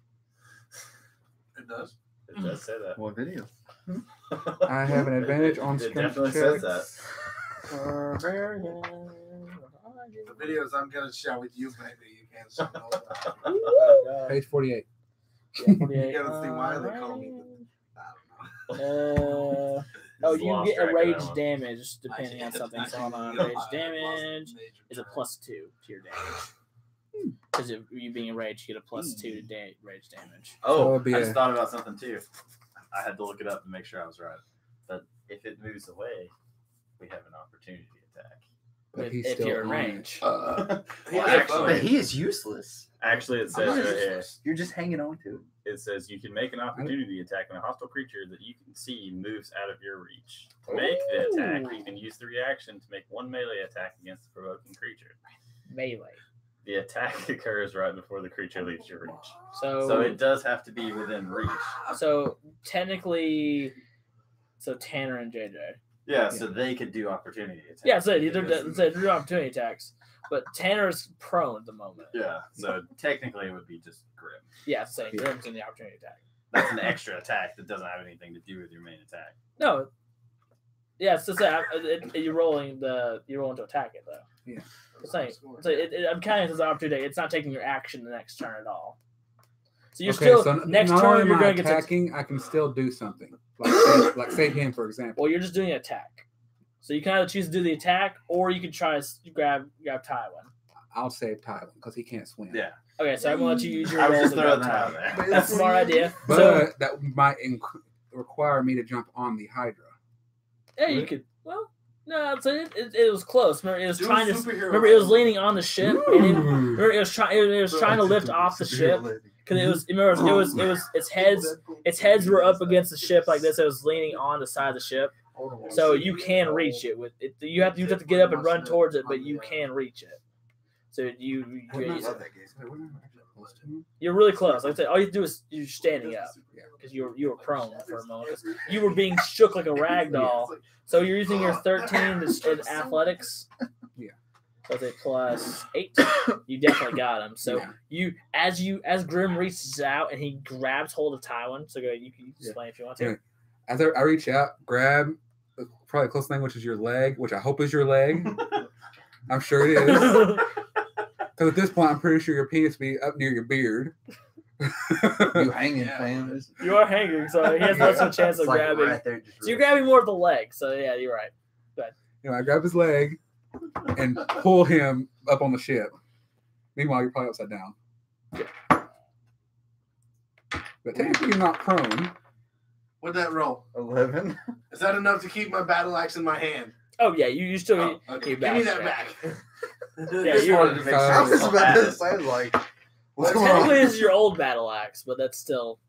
It does. It does say that. What video? I have an advantage on It strength definitely checks. says that. The videos I'm gonna share with you, baby. You can't see no. Page 48. Yeah, 48. You gotta see why they call me I don't know. Oh, Just you lost get track a of rage that one. damage depending on something. So hold on, rage damage is a +2 to your damage. Because of you being enraged, you get a +2 to rage damage. So Oh, it'll be I a- just thought about something too. I had to look it up to make sure I was right. But if it moves away, we have an opportunity attack. But he's if still you're in on it. range. Well, But actually, he is useless. it says right here. You're just hanging on to it. It says you can make an opportunity attack when a hostile creature that you can see moves out of your reach. To make the attack, you can use the reaction to make one melee attack against the provoking creature. Melee. The attack occurs right before the creature leaves your reach. So it does have to be within reach. So technically, Tanner and JJ. Yeah, so they could do opportunity attacks. Yeah, so they're doing opportunity attacks, but Tanner's prone at the moment. Yeah, so technically it would be just Grim. Yeah, so Grim's in the opportunity attack. That's an extra attack that doesn't have anything to do with your main attack. No. Yeah, it's just that you're rolling to attack it though. Yeah. I'm counting it as an opportunity. It's not taking your action the next turn at all. So you're Okay, still so next not turn only am you're I going to get to. attacking, I can still do something. Like save him, for example. Well, you're just doing an attack. So you can either choose to do the attack, or you can try to grab Tywin. I'll save Tywin because he can't swim. Yeah. Okay, so I'm gonna let you use your I was roll just to throwing grab that out Tywin. there. That's a smart idea. But So that might require me to jump on the Hydra. yeah, you could. Well, no, so it was close. Remember, it was Do a trying to. superhero Remember, it was roll. leaning on the ship, and remember, it was trying to lift off the ship because it was. Remember, it was its heads were up against the ship like this. It was leaning on the side of the ship, so you can reach it with it. You have to get up and run towards it, but you can reach it. So you're really close. Like I said, all you have to do is you're standing up because you were prone for a moment. 'Cause you were being shook like a rag doll. So you're using your 13 in athletics. Yeah. So it's a +8. You definitely got him. So as Grim reaches out and he grabs hold of Tywin. So go, you can explain if you want to. Yeah. As I reach out, grab probably the closest thing, which is your leg, which I hope is your leg. I'm sure it is. Because at this point, I'm pretty sure your penis be up near your beard. You hanging, fam. You are hanging, so he has less of a chance of It's like grabbing. right there, just So you're grabbing more of the leg. So yeah, you're right. I grab his leg and pull him up on the ship. Meanwhile, you're probably upside down. But technically, you're not prone. What'd that roll? 11. Is that enough to keep my battle axe in my hand? Oh yeah, you still. Oh, okay. you Give me that back. back. Yeah, Just you wanted to make sure I was it's just not about to bad. say, like, Well, what's going technically, on? this is your old battle axe, but that's still.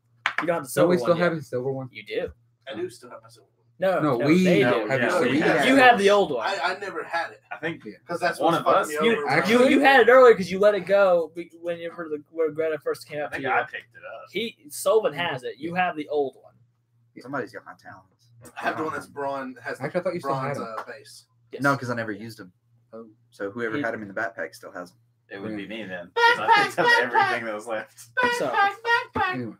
You don't have the So silver we one still yet. have his silver one. You do. I do still have my silver one. No, No, we they have do. your yeah, silver we one. have You have the old one. I never had it I think because that's One what's of fucking us- me You, over. actually- you had it earlier because you let it go whenever where Greta first came I up to think you. I picked it up. Solvin has it. You have the old one. Somebody's got my talents. I have the one that's bronze. Has Actually, I thought you still had bronze him. base. Yes. No, because I never used them. Oh. So whoever He- had them in the backpack still has them. It would be me then. 'Cause I picked up everything that was left. So Anyway,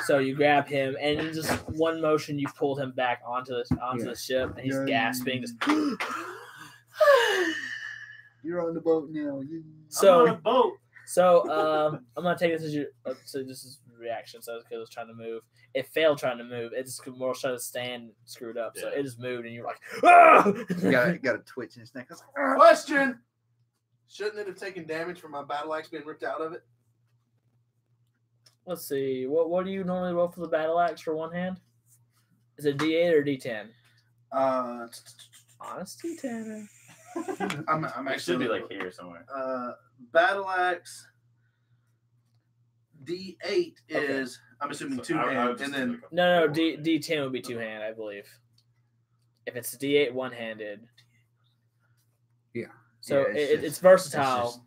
So you grab him, and in just one motion, you pulled him back onto the ship, and he's gasping. Just You're on the boat now. I'm on a boat. So I'm gonna take this as your. So this is reaction. So because it was trying to move, it failed trying to move. It just more trying to stand screwed up. So Yeah. it just moved, and you're like, ah! You got a twitch in his neck. I was like, Question: shouldn't it have taken damage from my battle axe being ripped out of it? Let's see. What do you normally roll for the battle axe for one hand? Is it D8 or D10? Honesty, Tanner. I'm It should actually be like here somewhere. battle axe. D8 is I'm assuming So two I would hand, just and do then like a No, four. D10 would be two hand, I believe. If it's D8 one handed. Yeah. So Yeah, it's it's just- versatile.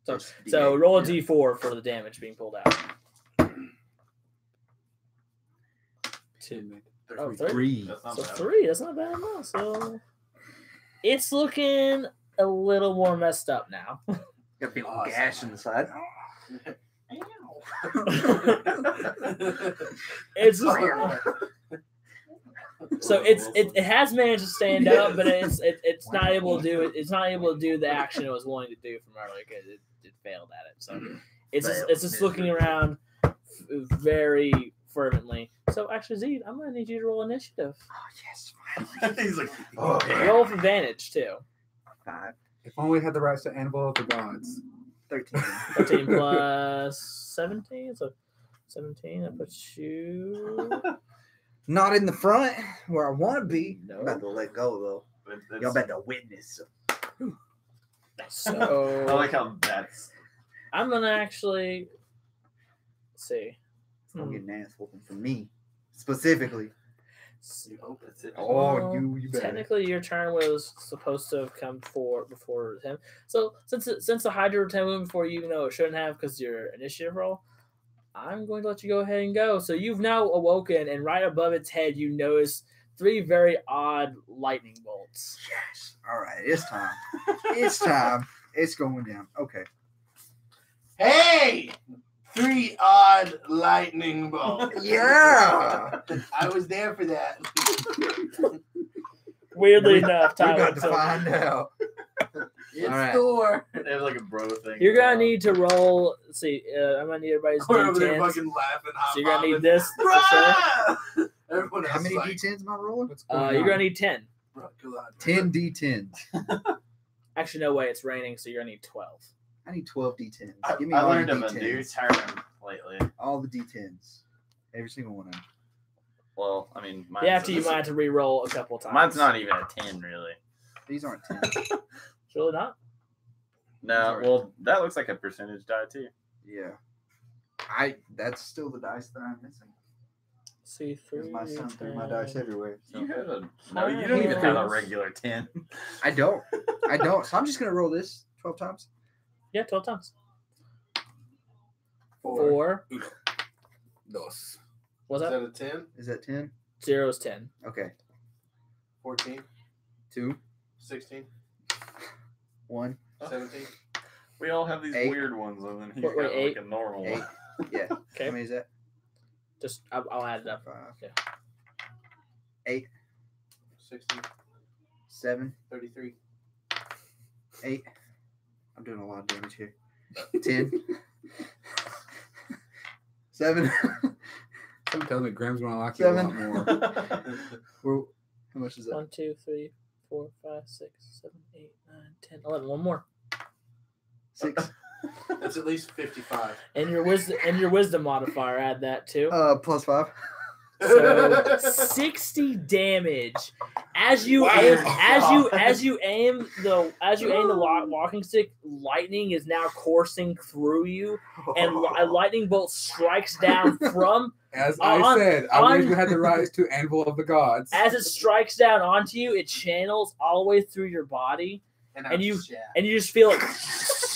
just So D8, roll a yeah. D4 for the damage being pulled out. 2. Oh, 3. 3. That's not So bad. 3. That's not bad at all. So it's looking a little more messed up now. Got a big gash in the side. It's just, so it has managed to stand up, but it's not able to do it. It's not able to do the action it was wanting to do from earlier because it failed at it. So it's just looking around very fervently. So actually, Zed, I'm gonna need you to roll initiative. Oh, yes. He's like, Oh, yeah. Roll with advantage too. 5. If only we had the rights to Anvil of the Gods. 13. 13 plus 17, so 17. That puts you. Not in the front where I want to be. No. I'm about to let go, though. Y'all about to witness. So I like how that's. I'm gonna actually see. It's going to get an ass whooping from me. Specifically. you hope it's it. Oh, you better. Technically, your turn was supposed to have come before him. So since the Hydra 10 moved before you, even though it shouldn't have because your initiative roll, I'm going to let you go ahead and go. So you've now awoken, and right above its head, you notice 3 very odd lightning bolts. Yes. All right. It's time. It's time. It's going down. Okay. Hey, 3 odd lightning bolts. Yeah. I was there for that. Weirdly enough, We're Tyler, about to so find out. It's All right. Thor. They have like a bro thing. you're gonna need to roll. Let's see, I'm gonna need everybody's We're over there D10s. fucking laughing. So you're gonna need this for sure. Bruh! Everyone else How many is like, D10s am I rolling? What's going You're on? gonna need 10. "Bruh, good luck." 10 D10s. Actually, no way. It's raining, so you're gonna need 12. I need 12 D10s. I Give me I all learned the of a new D10s. term lately. All the D10s. Every single one of them. Well, I mean, mine's, Yeah, after you might have to re-roll a couple times. mine's not even a 10, really. These aren't 10. It's really not. No, well, that looks like a percentage die, too. Yeah. That's still the dice that I'm missing. See, Because my son threw my dice everywhere. So. You have no, you don't even have a regular 10. I don't. So I'm just gonna roll this 12 times. Yeah, 12 times. 4. 4. Dos. What's Is that? that a 10? Is that 10? 0 is 10. Okay. 14? 2, 16? 1, 17? We all have these 8. weird ones, and then he's Wait, got 8. like a normal 8. one. Yeah. Okay. How many is that? Just I'll add it up. 5. Yeah. 8, 16? 7, 33? 8. I'm doing a lot of damage here. 10. 7. Something tells me Graham's going to like you a lot 7. more. Well, how much is that? 1, 2, 3, 4, 5, 6, 7, 8, 9, 10, 11. One more. 6. That's at least 55. And your wisdom modifier, add that too. Plus 5. So 60 damage as you aim the walking stick. Lightning is now coursing through you, and a lightning bolt strikes down from As I said, I on- wish we had the rights to Anvil of the Gods. as it strikes down onto you. It channels all the way through your body, and you just feel it.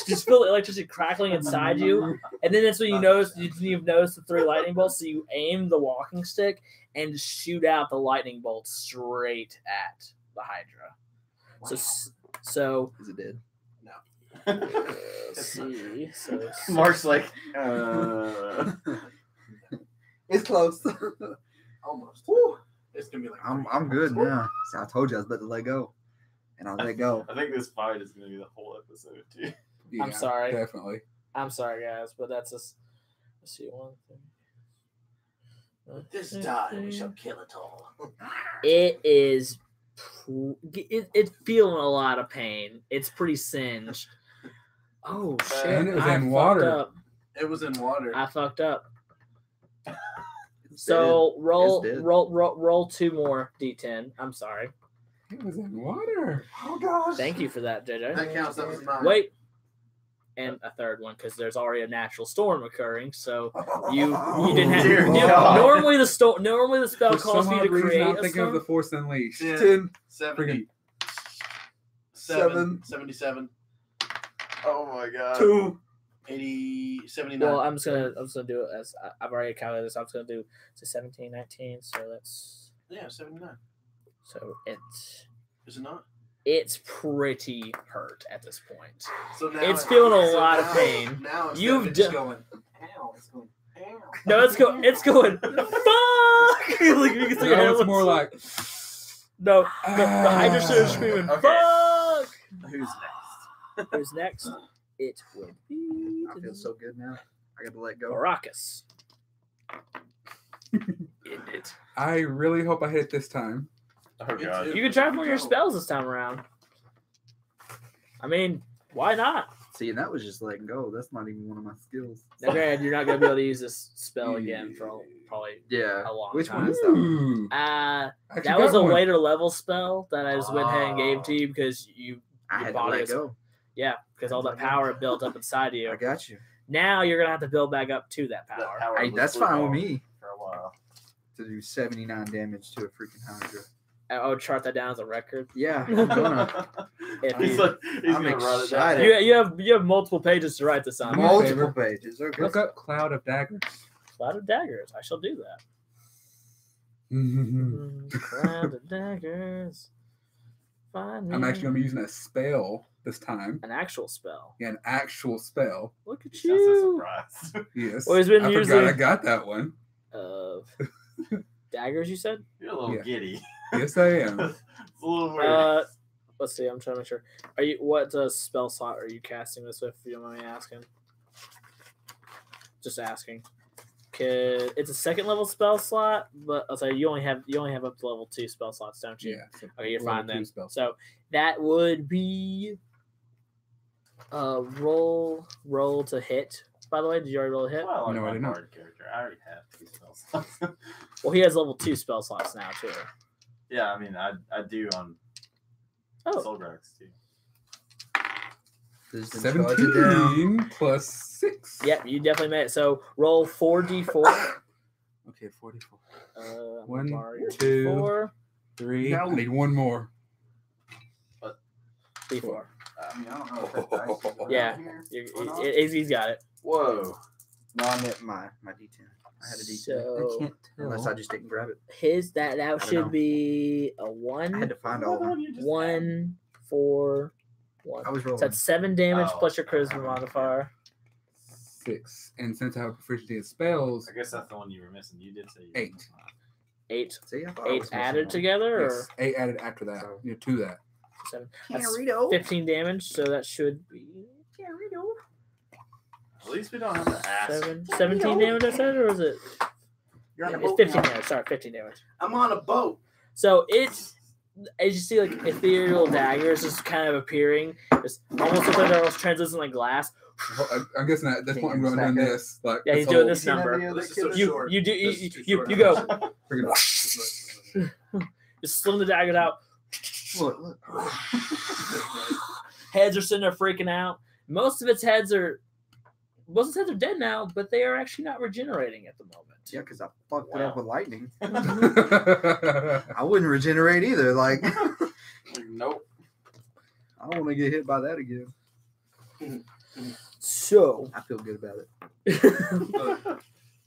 Just feel the electricity crackling inside you, and then that's when you notice you've noticed the 3 lightning bolts. So you aim the walking stick and just shoot out the lightning bolts straight at the Hydra. So Is it dead? let's see. So Mark's like, It's close. Almost. Woo. It's gonna be like. I'm good now. See, I told you I was about to let go, and I let go. I think this fight is going to be the whole episode too. Yeah, I'm sorry. Definitely. I'm sorry, guys, but that's just. Let's see one thing. With this die, we shall kill it all. It is. It's feeling a lot of pain. It's pretty singed. Oh shit! And it was I in fucked water. up. It was in water. I fucked up. It's So dead. roll, It's dead. roll 2 more d10. I'm sorry. It was in water. Oh gosh. Thank you for that, JJ. That counts. That was mine. Wait, and a third one because there's already a natural storm occurring. So you didn't have. Dear you- God. normally the spell For calls some for you odd to reason, create I'm a thinking of the storm. Force Unleashed. 10, 10. 70, Seven. 77, Oh my god. 2. 80, 79. Well, I'm just gonna do it as I've already calculated this. I'm just gonna do 17, 19. So that's Yeah, 79. so it's. Is it not? It's pretty hurt at this point. So now It's feeling a lot of now- pain. Now instead You've of it just done- going. Ow! It's going. Ow! No, it's going. Fuck! Like, you can see your No, hand it's looks- more like. no. The Hydra is screaming. Okay. Fuck! Who's next? Who's next? It would be I feel so good now. I got to let go. Baracus. I really hope I hit it this time. Oh god. You can try one of your spells this time around. I mean, why not? See, and that was just letting go. That's not even one of my skills. Now, granted, you're not gonna be able to use this spell again for probably. Yeah. A long Which time. one is that? Ooh. That Actually was got a one. later level spell that I just went ahead and gave to you because you. I Your had to body let is- go. Yeah, because all that power built up inside of you. I got you. Now you're gonna have to build back up to that That power. power Hey, was that's blue fine with ball me For a while. to do 79 damage to a freaking Hydra. I would chart that down as a record. Yeah, I'm gonna. If He's you, like, he's I'm gonna run it down. excited. you have multiple pages to write this on. Come on. Multiple pages. Okay. Look up Cloud of Daggers. Cloud of daggers. I shall do that. I'm Cloud of daggers. Find me. actually going to be using a spell this time. an actual spell. Yeah, an actual spell. Look at That's a you. surprise. Yes. Well, he's been I using- forgot I got that one. Of daggers, you said? You're a little Yeah. giddy. Yes, I am. It's a little weird. Let's see. I'm trying to make sure. Are you? What spell slot are you casting this with? If you don't mind me asking. Just asking. It's a second level spell slot, but I'll say you only have up to level 2 spell slots, don't you? Yeah. so Okay, you're level fine 2 then. spell. So that would be roll to hit. By the way, did you already roll a hit? Well, I like No, I my did not. bard character. I already have 2 spell slots. Well, he has level 2 spell slots now too. Yeah, I mean, I do on Oh, Soul Drugs too. Just charge it down. 17 plus 6. yep, you definitely made it. So roll 4d4. Okay, 44. I'm gonna One, borrow your 2. d4. 3. No. I need one more. D4. I mean, I don't know if that dice is around Yeah. here You- or not. He's got it. Whoa. No, I meant my D10. I had a D10. So- I can't tell. Unless I just didn't grab it. His that don't should know. be a I had 1, to find all of them. 1, 4, 1. I was So rolling. that's 7 damage Oh. plus your charisma modifier. 6. And since I have proficiency in spells, I guess that's the one you were missing. You did say you 8. 8 See, I thought I was missing added one. together, or yes, 8 added after that. So- To that. 7? That's Carrito. 15 damage, so that should be At least we don't have to ask. 17 damage, I said, or is it? You're on a It's boat 15 now. damage. Sorry, 15 damage. I'm on a boat. So it's, as you see, like ethereal daggers just kind of appearing. It's almost looks like they're almost translucent like glass. I'm guessing at this point I'm going doing this. Like, Yeah, he's this doing whole this number. This is so You short. you do This you is too you, short. you go freaking- just slim the daggers out. Look. Heads are sitting there freaking out. Most of its heads are dead now, but they are actually not regenerating at the moment. Yeah, because I fucked it Wow. up with lightning. I wouldn't regenerate either. Like, I Nope. don't want to get hit by that again. So, I feel good about it.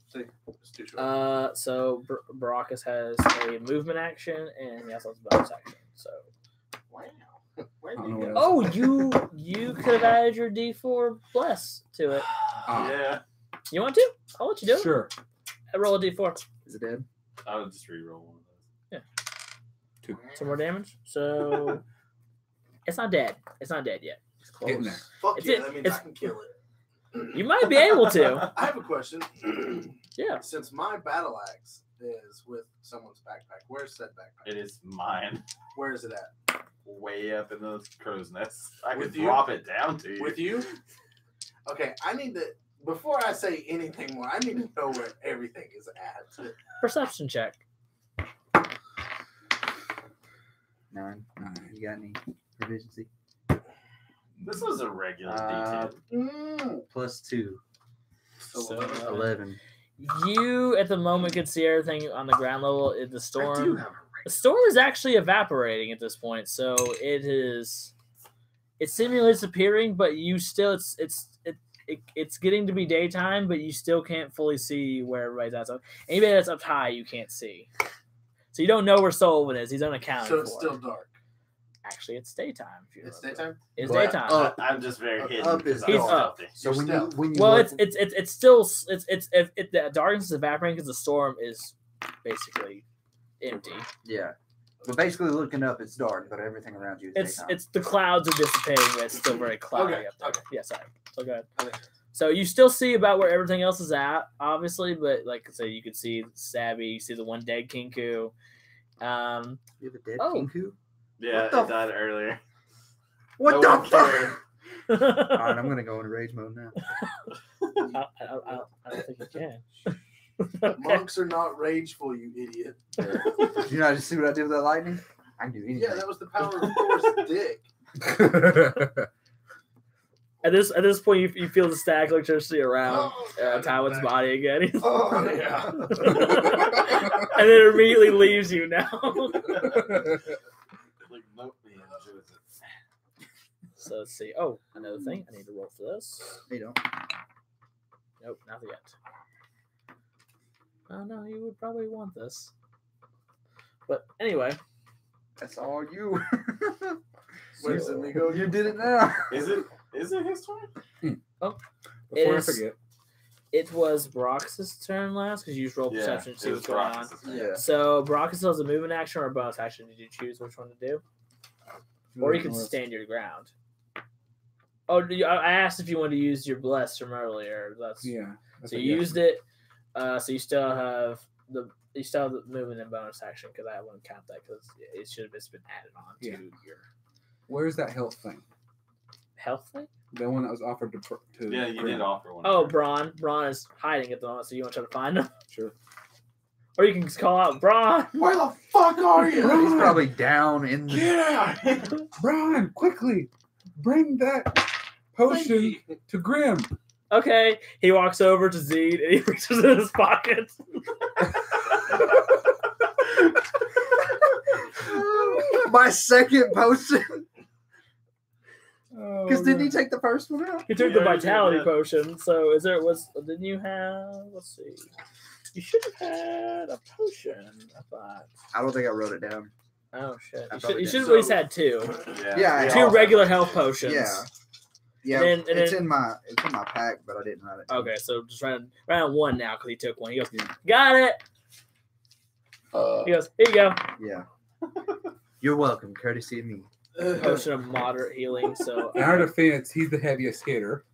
See, it's too short. so Baracus has a movement action and he also has a bonus action. So, Wow. I don't know what else. oh, you could have added your D4 bless to it. Ah, Yeah. You want to? I'll let you do it. Sure. Roll a d4. Is it dead? I would just re-roll one of those. 2. Some more damage. So it's not dead. It's not dead yet. It's close. Getting there. Fuck It's yeah, it- that means it's- I can kill it. You might be able to. I have a question. Yeah. Since my battle axe is with someone's backpack, where's said backpack? It is mine. Where is it at? Way up in the crow's nest. I With could you? drop it down to you. With you? Okay, I need to. Before I say anything more, I need to know where everything is at. Perception check. 9. You got any proficiency? This was a regular D10. Plus 2. So, 11. You at the moment can see everything on the ground level. The I do storm. have a The storm is actually evaporating at this point, so it is. It's seemingly disappearing, but you still it's getting to be daytime, but you still can't fully see where everybody's at. So anybody that's up high, you can't see. So you don't know where Sullivan is. He's unaccounted So for. it's still dark. Actually, it's daytime. If you It's remember. daytime? It's But daytime. up- I'm just very hidden. up is because I'm He's up. stealthy. So when stealth. you Well, look- it's still the darkness is evaporating because the storm is basically empty. yeah. But basically, looking up, it's dark, but everything around you is daytime. It's the clouds are dissipating, but it's still very cloudy Okay, up there. okay. Yeah, sorry. So go ahead. Okay. So you still see about where everything else is at, obviously, but like I say, you can see Savvy, you see the one dead Kinku. You have a dead Oh. Kinku? Yeah, What the it died earlier. What No the one fuck? cared. All right, I'm gonna go into rage mode now. I don't think you can. Okay. Monks are not rageful, you idiot. Did you not just see what I did with that lightning? I can do anything. Yeah, that was the power of Thor's dick. At this point, you feel the static electricity around Oh, God, Tywin's back. body again. Oh, yeah. And then it immediately leaves you now. Like, nope, he enjoys it. So let's see. Oh, another thing. I need to roll for this. You don't. Nope, not yet. Oh no, you would probably want this. But anyway, That's all you. Where's the Migo? You did it now. Is it his turn? Before I is- forget, it was Brox's turn last because you just rolled Yeah, perception to see it what's was going on. Brock's turn. Yeah. So Brox does a movement action or a bonus action. Did you choose which one to do? Or you can stand your ground. Oh, I asked if you wanted to use your bless from earlier. That's Yeah. so you used it. So you still have the movement and bonus action because I wouldn't count that because it should have just been added on to Yeah. your Where's that health thing? health thing. The one that was offered to. Yeah, you did offer one. Oh, Braun. Braun is hiding at the moment, so you want to try to find him, Sure. or you can just call out Braun. Where the fuck are you? He's probably down in the. Get out here. Brian, quickly, bring that potion to Grim. Okay, he walks over to Zed and he reaches in his pocket. My second potion. Oh, Because didn't he man. take the first one out? He took Yeah, the he did, vitality yeah. potion. So didn't you have? Let's see. You should have had a potion. I thought. I don't think I wrote it down. Oh shit! I You probably should have did. at least had two. Yeah, I Two also- regular health potions. Yeah. Yeah, And then- it's in my pack, but I didn't write it down. Okay, so just write on one now because he took one. He goes, got it. He goes, here you go. Yeah. You're welcome, courtesy of me. Potion of moderate healing. So In our defense, he's the heaviest hitter.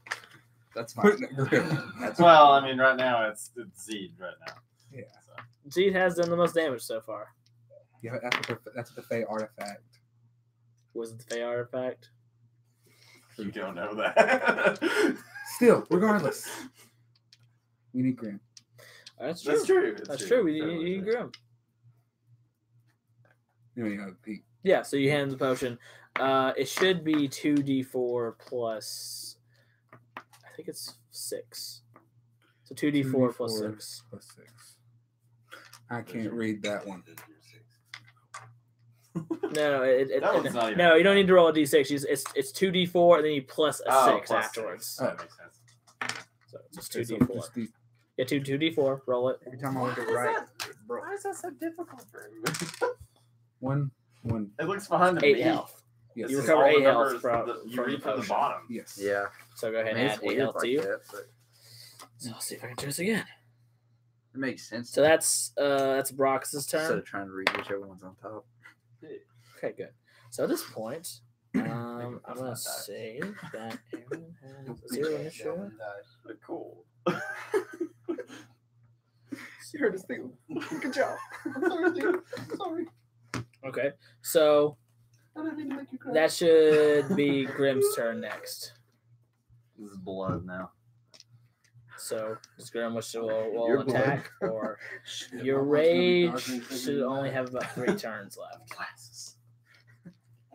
That's Putting fine. it Grim. That's Well, I mean, right now it's Zed right now. Yeah. So. Zed has done the most damage so far. Yeah, that's the Fey artifact. Was it the Fey artifact? You don't know that. Still, regardless, we need Grim. That's true. That's true. That's true. We Totally need true. Grim. He, Yeah, so you hand him the potion. It should be 2d4 plus. I think it's 6. So 2d4 plus 6. Plus 6. I can't read that one. No, That one's not even- no, you don't need to roll a d6. It's 2d4 and then you plus a Oh, 6 plus afterwards. six. That makes sense. So it's just Okay, so 2d4. just the- Yeah, 2d4. Roll it. Every time I look at right, Why is that so difficult for you? one. It looks fine to 8 me. health. Yes. You This is recover all the 8 health numbers from that you the read from the potion. bottom. Yes. yeah. So go ahead I and mean, add it's 8 weird health like to you. that, but So I'll see if I can do this again. It makes sense. So that's Brock's instead turn. of trying to read whichever one's on top. Okay, good. So at this point, I'm gonna say that Aaron has 0 initiative. Cool. You heard this thing. Good job. Sorry. Okay, so I didn't mean to make you cry. that should be Grimm's turn next. This is blood now. So does Grimm wish to will Your blood. attack, or Shit, your my blood's gonna be rage darker than should mine. only have about 3 turns left? Glasses.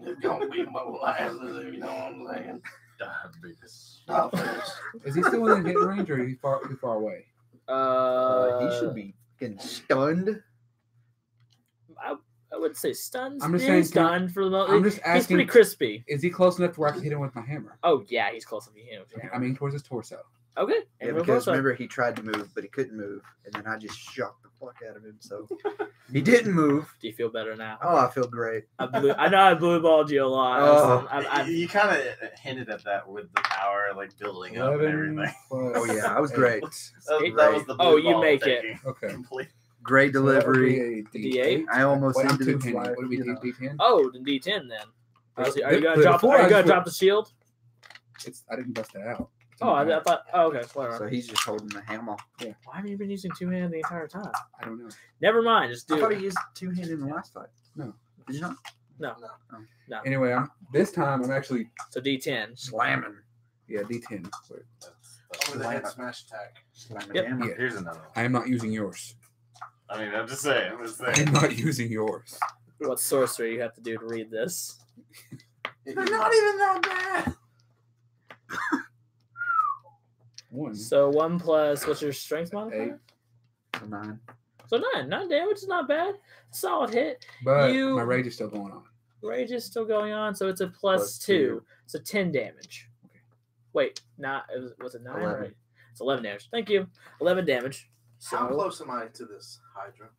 It's gonna be my glasses, if you know what I'm saying. Diabetes. Stop this. Is he still within hitting range, or is he too far away? He should be getting stunned. I would say stunned. I'm just Yeah, saying, he's stunned for the most. I'm just He's asking. pretty crispy. Is he close enough to where I can hit him with my hammer? Oh yeah, he's close to him. I mean, towards his torso. Okay. Yeah, and because reverse up. remember he tried to move, but he couldn't move, and then I just shocked the fuck out of him. So he didn't move. Do you feel better now? Oh, I feel great. I know I blue balled you a lot. Oh. You kind of hinted at that with the power, like building up and 11 everything. plus Oh yeah, I was 8. great. That was the blue Oh, you ball make it. taking Okay. complete. Great So that would delivery. be a D8? D8. I almost Wait, I'm ended the two-handed. flight. Would it be you know. D10? Oh, the D10 then. Are you But gonna drop? before Are I you gonna just drop the shield? I didn't bust that out. Oh, I thought. Oh, okay. So Whatever. he's just holding the hammer. Why haven't you been using 2-hand the entire time? I don't know. Never mind. Just I do thought it. he used two-handed in the last fight. No. Did you not? No. Anyway, this time I'm actually So D10. Slamming. D10. Wait, Over the head smash attack. Slamming Yep. hammer. Yeah. Here's another one. I am not using yours. I mean, I'm just saying. I am not using yours. What sorcery you have to do to read this? They're not even that bad. 1. So 1 plus what's your strength modifier? 8. So 9. So 9. 9 damage is not bad. Solid hit. But You- my rage is still going on. Rage is still going on, so it's a plus 2. So 10 damage. Okay. Wait, not was it 9? 11. Right. It's 11 damage. Thank you. 11 damage. How So close am I to this Hydra?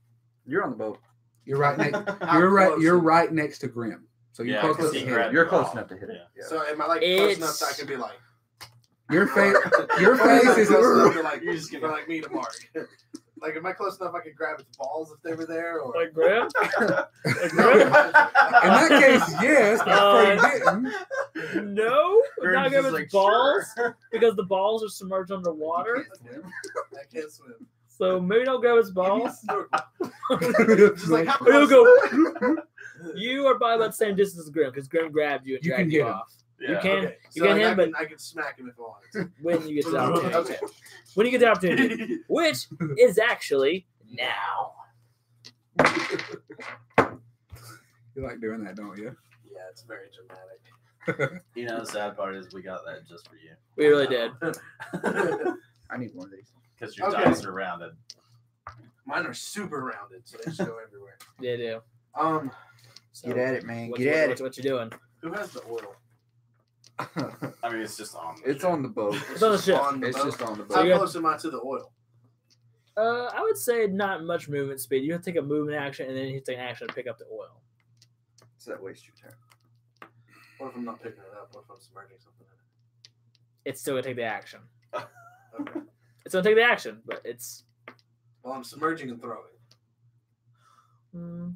You're on the boat. You're right next. How You're right. close You're am I? right next to Grim. So you're Yeah, close 'cause enough to he hit grabbed him. You're the close ball. enough to hit it. Yeah. Yeah. So am I like close It's- enough that I can be like? Your face. Or- Your or am I face is. close enough to, like, You're just for gonna- like me to mark? Like, am I close enough I could grab its balls if they were there? Or like Graham? Like In Graham? that case, yes. But I probably didn't. No, we're not Grim's giving just it like, balls sure. because the balls are submerged underwater. I can't swim. So maybe don't grab his balls. Just like how He'll close? go. You are probably about the same distance as Grim because Grim grabbed you and You dragged can you hit him. off. Yeah. You can Okay, you so can like, hit him, but I can smack him if I wanted. when you get the opportunity. Okay. When you get the opportunity, which is actually now. You like doing that, don't you? Yeah, it's very dramatic. You know, the sad part is we got that just for you We really did. I need one of these. because your Okay. dice are rounded. Mine are super rounded, so they just go everywhere. They do. So, Get at it, man. what, Get at what, it. what you doing? Who has the oil? I mean, it's just on. It's on the boat. It's on the ship. On the It's boat? just on the How boat. you got- close am I to the oil? I would say not much movement speed. You have to take a movement action and then you take an action to pick up the oil. So that wastes your turn. What if I'm not picking it up? What if I'm submerging something It's still gonna take the action. in it? Okay. It's gonna take the action, but it's. Well, I'm submerging and throwing. Mm,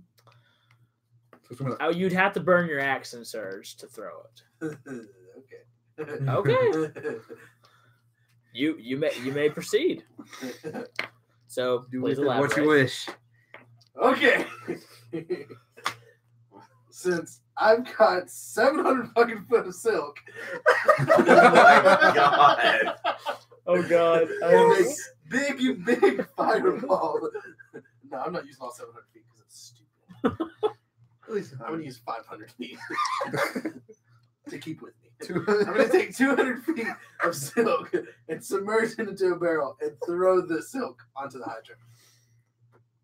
So it's one of you'd have to burn your action surge to throw it. Okay. Okay. You may proceed. So Do please with it what elaborate. you wish. Okay. Since I've got 700 fucking foot of silk. Oh my god. Oh god. And this big fireball. No, I'm not using all 700 feet because it's stupid. At least I'm going to use 500 feet to keep with me. two. I'm going to take 200 feet of silk and submerge it into a barrel and throw the silk onto the hydrant.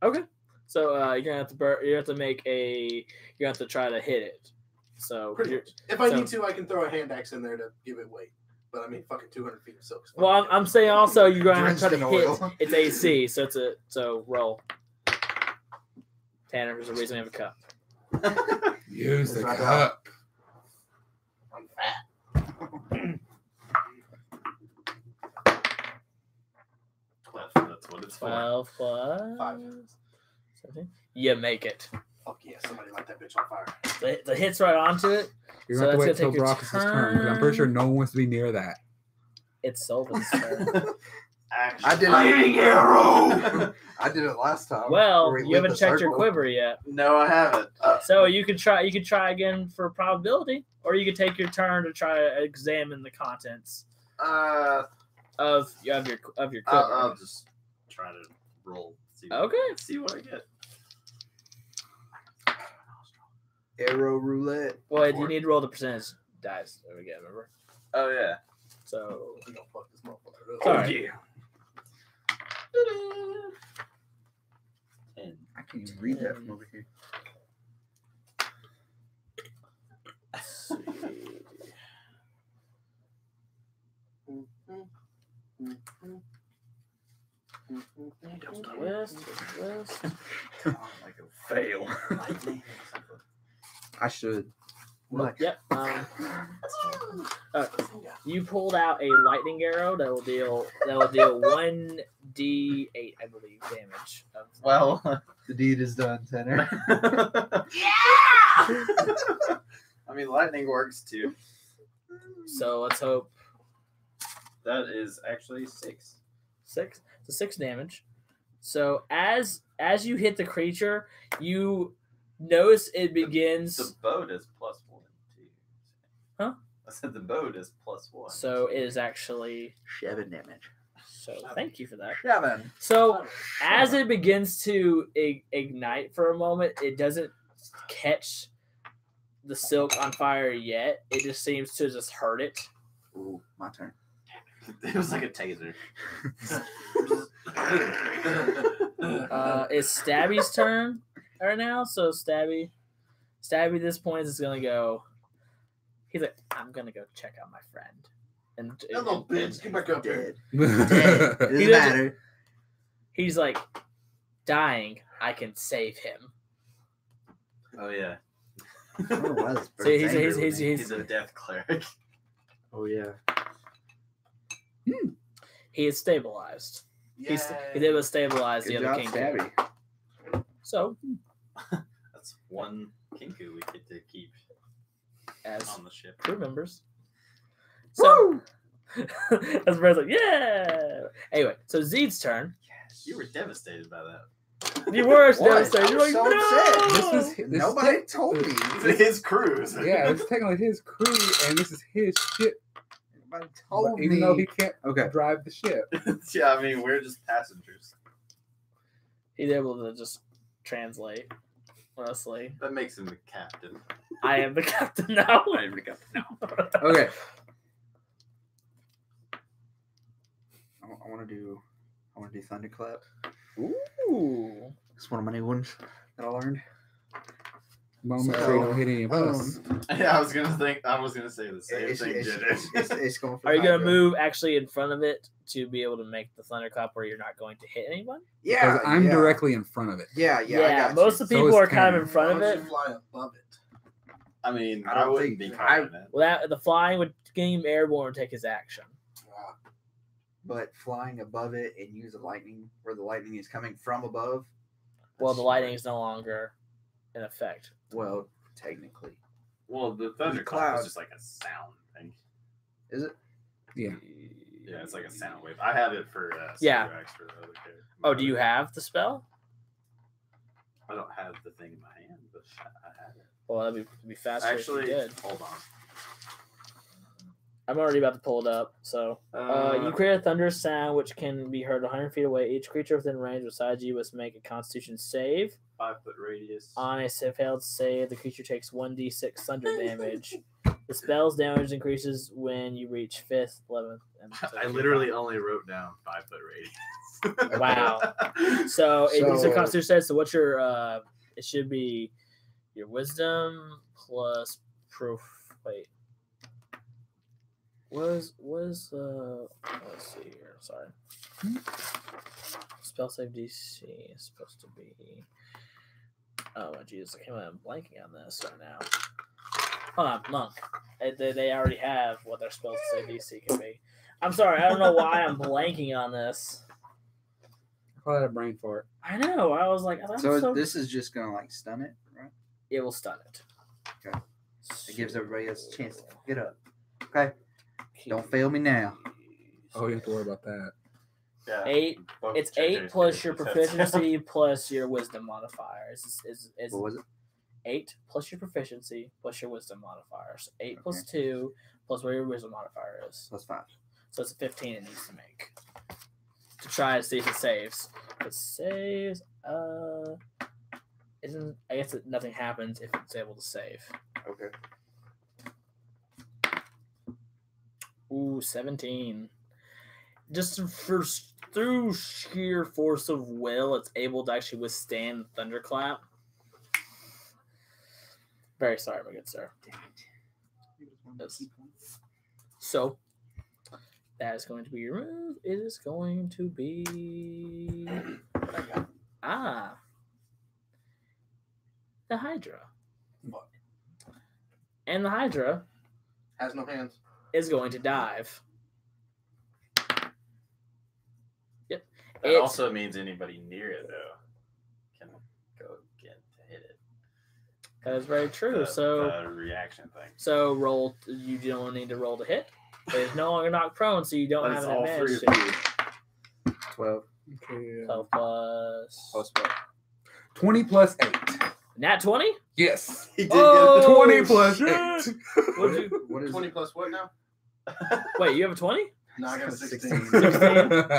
Okay. So you're gonna have to you have to make a. You have to try to hit it. So Pretty you're- much. If I so- need to, I can throw a hand axe in there to give it weight. But I mean, fucking 200 feet of silk. is well, fucking I'm saying also you're gonna have to try to Drenched in hit. oil. It's AC, so so roll. Tanner, there's a reason we have a cup. use the That's right. cup. I'm fat. That's what it It's 4. 12 plus 5. 17. You make it. Fuck yeah, somebody light that bitch on fire. The hit's right onto it. You're So going to have that's to wait gonna till take your Brock's turn. 'Cause I'm pretty sure no one wants to be near that. It's Sullivan's turn. Actually, I did Lightning arrow! I did it last time. Well, where we you haven't lit the checked your circle. quiver yet. no, I haven't. So you could try. You could try again for probability, or you could take your turn to try to examine the contents of your quiver. I'll just try to roll. Okay. See what I get. Arrow roulette. Well, you need to roll the percentage dice that we get. Remember? Oh yeah. So We gonna fuck this motherfucker up. Sorry. yeah. 10. I can't even read that from over here. let's see. West. Like a fail. I should. Like, Yep. You pulled out a lightning arrow that will deal 1d8, I believe, damage. Well, the deed is done, Tanner. I mean, lightning works too. So let's hope That is actually 6. 6. So 6 damage. So as you hit the creature, you notice it begins. The bow does +1 too. Huh? I said the bow does +1. So it is actually. 7 damage. So thank you for that. 7. So as it begins to ignite for a moment, it doesn't catch the silk on fire yet. It just seems to just hurt it. Ooh, my turn. It was like a taser. It's Stabby's turn right now. So Stabby at this point is gonna go. He's like, I'm gonna go check out my friend. And That little bitch, get back up here. Dead. Dead. Doesn't He doesn't- matter. he's like, dying. I can save him. Oh yeah. I don't know why this So bird's he's angry with me. He's a death cleric. Oh yeah. He is stabilized. He's Yay. able to stabilize Good the other job, king. Stabby. So That's one kinku we get to keep as on the ship. crew members. So as Brad's like, yeah. Anyway, so Zeed's turn. You were devastated by that. You were What? devastated. You're I like, was so no. upset. Nobody told me. His cruise. Yeah, it's technically his crew, and this is his ship. Nobody But told me. even though he can't Okay. drive the ship. Yeah, I mean, we're just passengers. He's able to just translate. Honestly, That makes him the captain. I am the captain now. I am the captain now. Okay. I want to do thunderclap. Ooh. It's one of my new ones that I learned. Moment So, they don't hit any of us. Yeah, I was gonna say the same It's, thing. it's, Did it's going for Are you gonna Hydra. move actually in front of it to be able to make the thunderclap where you're not going to hit anyone? Yeah, Because I'm yeah. directly in front of it. Yeah, I got most you. of the So people is are kind of Ken. in front of Why it. don't you fly above it? I mean, I I, don't wouldn't think- be confident. that. Well, the flying would gain him airborne and take his action. But flying above it and use the lightning where the lightning is coming from above. Well, that's the lightning is no longer in effect. Well, technically, Well, the cloud. thundercloud is just like a sound thing. is it? Yeah. Yeah, it's like a sound wave. I have it for Yeah. Cyrax for the other character. Oh, do you have the spell? I don't have the thing in my hand, but I have it. Well, that'd be faster Actually, if you did. hold on. I'm already about to pull it up. So, you create a thunderous sound which can be heard 100 feet away. Each creature within range besides you must make a Constitution save. 5-foot radius. On a failed save, the creature takes 1d6 thunder damage. The spell's damage increases when you reach 5th, 11th, and I literally only wrote down 5-foot radius. Wow. So it's a So- Constitution save. So what's your? It should be your Wisdom plus proof. Wait. Let's see here. Sorry. Spell save DC is supposed to be. Oh my Jesus! I can't believe I'm blanking on this right now. Hold on, monk. They already have what their spell save DC can be. I'm sorry, I don't know why I'm blanking on this. call that a brain fart. I know. I was like, I'm So so this is just gonna like stun it, right? it will stun it. Okay. It gives everybody else a chance to get up. Okay. Don't fail me now. Oh, you have to worry about that. Yeah. Eight. Both It's checkers 8 plus get your success. proficiency plus your wisdom modifier. Is What was it? 8 plus your proficiency plus your wisdom modifier. So 8 plus 2 plus where your wisdom modifier is. Plus 5. So it's a 15 it needs to make. To try to see if it saves. If it saves, isn't I guess nothing happens if it's able to save. Okay. Ooh, 17. Just through sheer force of will, it's able to actually withstand thunderclap. Very sorry, my good sir. Yes. So, that is going to be your move. It is going to be the Hydra. Fuck. And the Hydra Has no hands. is going to dive. Yep. That It's- also means anybody near it though can go get to hit it. That is very true. The So reaction thing. So roll. You don't need to roll to hit. But it's no longer knocked prone, so you don't That's have an all advantage. three of you. 12. Okay. 12 plus. Plus what? 20 plus 8. Nat 20? Yes. He did Oh, 20 plus shit. 8. What'd you? What get is 20 plus what now? Wait, you have a 20? No, I got a 16.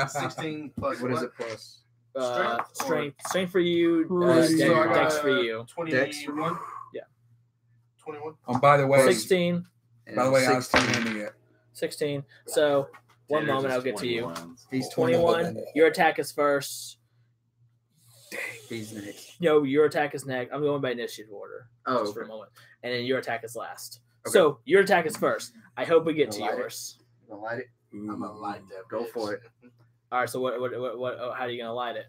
16 plus What is it plus? Strength or- Strength for you. Crazy. So I got, Dex for you. 21. Yeah. 21. By the way, 16. And by the way, I was 16. handing it. 16. So one Tanner's moment, is I'll get to you. 21. He's 21. Your attack is first. He's next. No, your attack is next. I'm going by initiative order. Oh, Just for a okay. moment. And then your attack is last. Okay. So your attack is first. I hope we get to Gonna light it. yours. You gonna light it? I'm gonna light that. Go bitch. for it. All right. So what how are you gonna light it?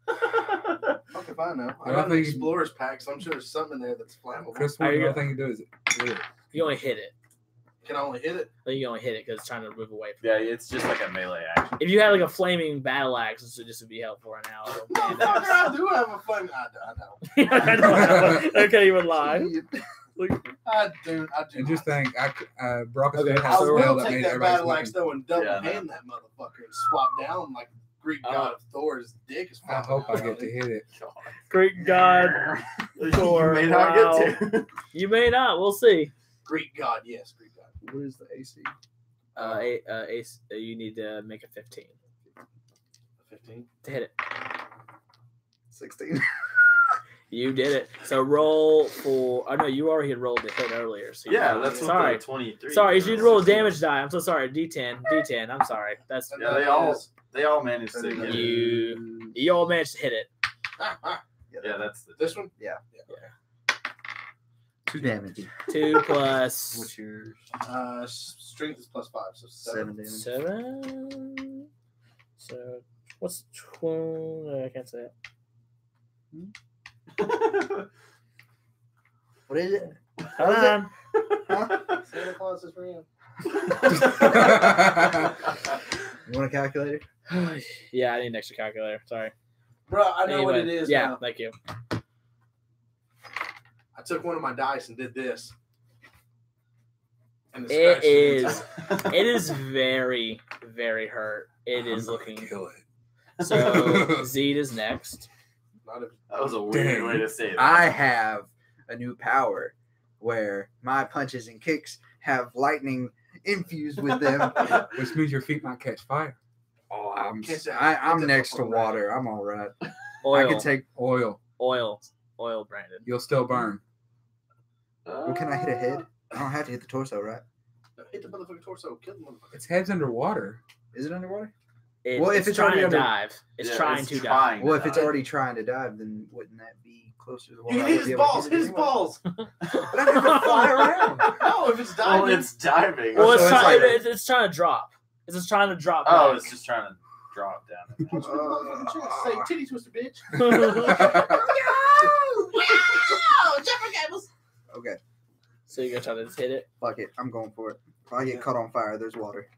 Fuck if I know. I I got an think- explorer's pack, so I'm sure there's something in there that's flammable. Chris, Are one you the only thing you do is live. You only hit it. Can I only hit it? Like you only hit it because it's trying to move away from. Yeah, it's just like a melee action. If you had like a flaming battle axe, this would be helpful right now. Motherfucker, I do have a flame. I know. I can't even lie. I do. And just think, Brock is Okay, going to I have a spell will that take made that everybody's battle axe weapon. though and double Yeah, I know. hand that motherfucker and swap down like Greek god of Thor's dick is. I hope I get to hit it. Great God, Thor, You may not wow. get to. you may not. We'll see. Greek god, yes, Greek god. What is the AC? Ace, you need to make a 15 15. to hit it. 16. You did it. So roll for. Oh no, you already had rolled the hit earlier. So you Yeah, rolled that's it. what sorry. the 23. Sorry, you should was. roll a damage die. I'm so sorry. D10. D10. I'm sorry. That's Yeah, they all managed to get it. you all managed to hit it. Yeah, that's the This one? 2 damage. 2 plus What's your Strength is plus 5, so 7. 7 damage? 7. So what's 20? I can't say it. What is it? Hold on. Santa Claus is real. You want a calculator? Yeah, I need an extra calculator. Sorry. Bro, I know what it Anyway, is. Yeah, now. thank you. I took one of my dice and did this. And It scratched it. is. It is very, very hurt. It I'm is gonna looking. kill it. So Zed is next. Not a, That was a weird Dang. way to say that. I have a new power where my punches and kicks have lightning infused with them. Which means your feet might catch fire. Oh, Can't say- I'm get that next to fucking water. I'm all right. Oil. I can take. Oil. Oil, Brandon. You'll still burn. Well, can I hit a head? I don't have to hit the torso, right? hit the motherfucking torso. Kill the motherfucker. Its head's underwater. Is it underwater? Well, if it's it's trying already to under- dive. It's Yeah, trying it's to dive. trying Well, to if it's die. already trying to dive, then wouldn't that be closer to the water? You I hit would his be able to balls. it Hit his anyway. balls. But I have to fly around. No, if it's Oh, diving. it's diving. Well, it's, So it's trying, like- it's trying to drop. It's just trying to drop. Oh, back. it's just trying to drop down. Say titty twister, bitch. Okay, So you're gonna try to just hit it. fuck it. I'm going for it. If I get caught on fire, there's water.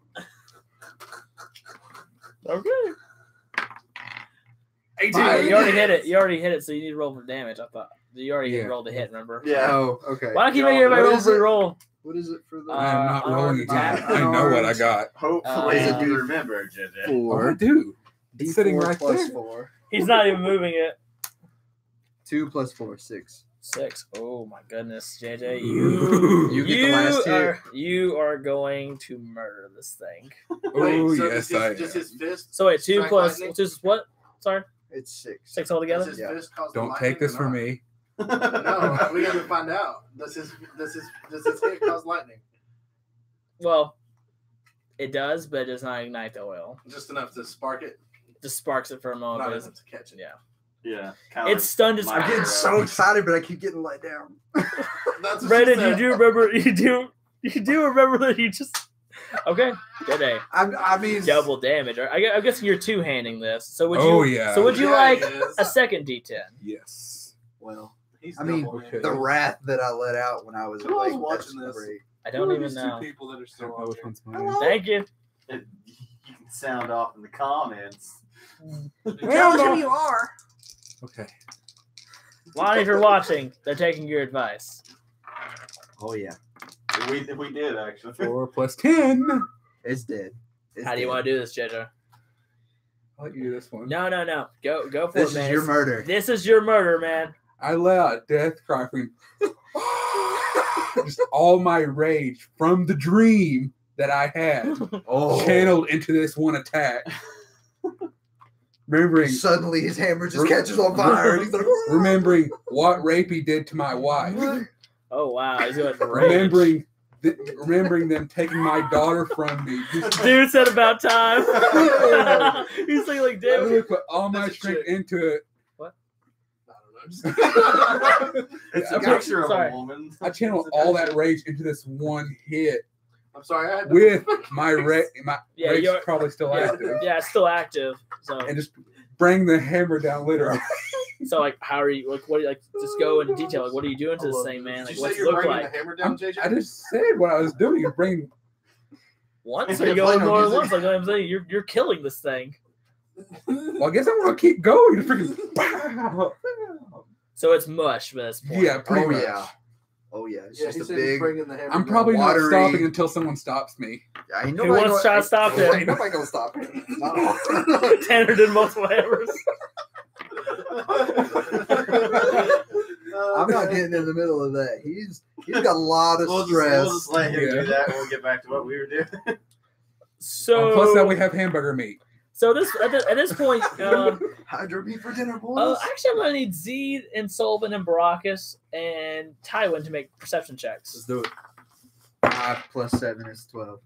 Okay. 18. You already hit it. You already hit it, so you need to roll for damage. I thought you already Yeah. rolled the hit. Remember? Yeah. Oh, okay. Why don't you make everybody What roll is for it? roll? What is it for the I am not rolling attack. again. I know what I got. Hopefully Uh, you remember, JJ. Oh, I 4? do. It's sitting D4 right plus there. 4. He's not even moving it. 2 plus 4, 6. 6. Oh my goodness, JJ, You get the last hit. you are going to murder this thing. Oh, so yes, I just am. his fist. So wait, 2 Strike plus lightning? just what? Sorry, It's 6. 6 Does altogether. his Yeah. fist cause the Don't lightning take this or from not? me. No, we gotta find out. Does his hit cause lightning? Well, it does, but it does not ignite the oil. Just enough to spark it, Just sparks it for a moment. not But enough it's, to catch it. yeah, Yeah. it's stunned. It's my- I'm getting so excited, but I keep getting let down. That's what she Brandon, you said. do remember? You do remember that you just okay? Good day. I mean, Double damage. I'm guessing you're two handing this. So would you? Oh, yeah. So would you Yeah, like he is. a second D10? Yes. well, He's I mean, double okay. the wrath that I let out when I was Who else awake, watching that's this? great. I don't even know. people that are I still don't know on which there. one's mine. Thank you. You can sound off in the comments. Well, no. you are. Okay. Lonnie, if you're watching, they're taking your advice. Oh yeah, We did actually. 4 plus 10. it's dead. It's How do you dead. want to do this, JoJo? I'll let you do this one. No. Go for This it, man. is your murder. This is your murder, man. I let out a death cry from just all my rage from the dream that I had Oh, channeled into this one attack. Remembering suddenly his hammer just catches on fire, and he's like, remembering what Rapey did to my wife. Oh wow, he's going rage. Remembering them taking my daughter from me. Dude said about time. He's like, I damn really it. put all my That's a strength chick. into it. I don't know. It's I a picture of sorry. a woman. I channeled all that rage into this one hit I'm sorry. I had to- with my rage. My Yeah, rage is you're- probably still Yeah, active, yeah, it's still active. So, and just bring the hammer down literally. so like, how are you? Like, what? Like, just go into detail. Like, what are you doing to this thing, man? Did Like, you what's say it you're look bringing like? the hammer down, JJ? I just said what I was doing. You're bringing. Once Yeah, or you play go no more than music. once? Like I'm saying, you're killing this thing. Well, I guess I'm gonna keep going. Freaking. Pow. So it's mush by this point. Yeah, pretty oh much. yeah, oh yeah, it's Yeah, just he a said he's big. bringing the hammer I'm down. probably Watery- not stopping until someone stops me. Ain't Who nobody wants to try to stop him? Ain't nobody gonna stop him. Not all. Tanner did multiple hammers. I'm not getting in the middle of that. He's got a lot of We'll stress. just let him Yeah. do that. We'll get back to what we were doing. So Plus that we have hamburger meat. So this at this point, Hydro meat for dinner, boys. actually, I'm gonna need Zed and Sullivan and Baracus and Tywin to make perception Let's checks. do it. 5 plus 7 is 12.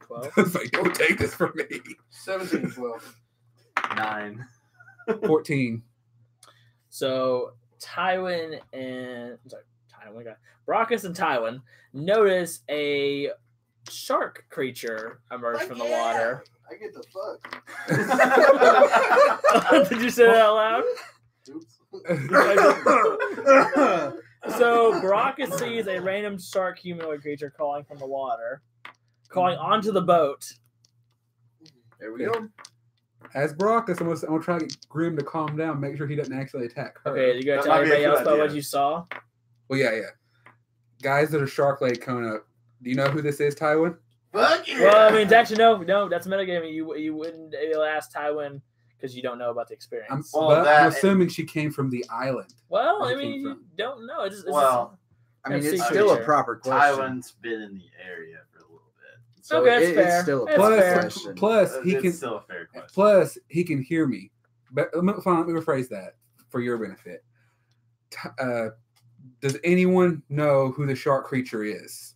12. It's like, don't take this from me. 17, 12. 9. 14. So Tywin and Baracus and Tywin notice a shark creature emerge from the water. I get the fuck. Did you say that out loud? Oops. So Baracus sees a random shark humanoid creature crawling from the water, crawling onto the boat. There we go. As Baracus, I'm gonna try to get Grim to calm down, make sure he doesn't actually attack her. Okay, you gotta That tell might be a everybody good else about idea. what you saw. Well, yeah. Guys that are Shark Lake Kona, do you know who this is, Tywin? Fuck yeah. Well, I mean, actually, no, that's metagaming. You wouldn't be able to ask Tywin because you don't know about the experience. Well, But I'm that- assuming she came from the island. Well, I Where it mean, came you from. don't know. It's Well, I mean, Sea it's still a creature. proper question. Tywin's been in the area for a little bit. So Okay, that's it's fair. still a That's proper fair. question. Plus, he it's can. still a fair question. Plus, he can hear me. But let me rephrase that for your benefit. Does anyone know who the shark creature is?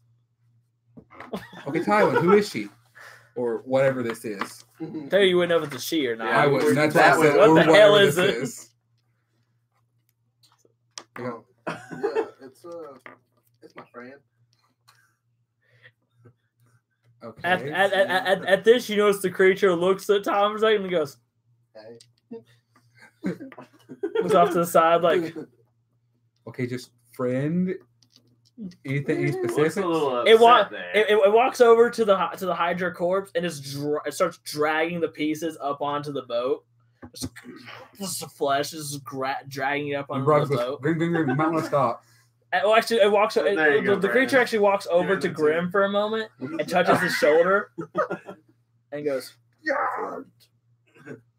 Okay, Tywin, who is she? Or whatever this is. tell you wouldn't know if it's a she or not. Yeah, I would- wouldn't. That's that why I said, would- or what the hell whatever is this it? is. Yeah, it's my friend. Okay. At this, you notice the creature looks at Tom for a second and goes, Hey. looks off to the side like, Okay, just friend. Anything? Any Looks specifics? a little It wa- upset there. it walks over to the Hydra corpse and just it starts dragging the pieces up onto the boat. Just the flesh is dragging it up on And the Brock goes, boat. Grim, you might want to stop. Well, actually, it walks. There you go, The creature Brandon. actually walks over You're to in the Grim for a moment and touches his shoulder, and goes, "Yeah."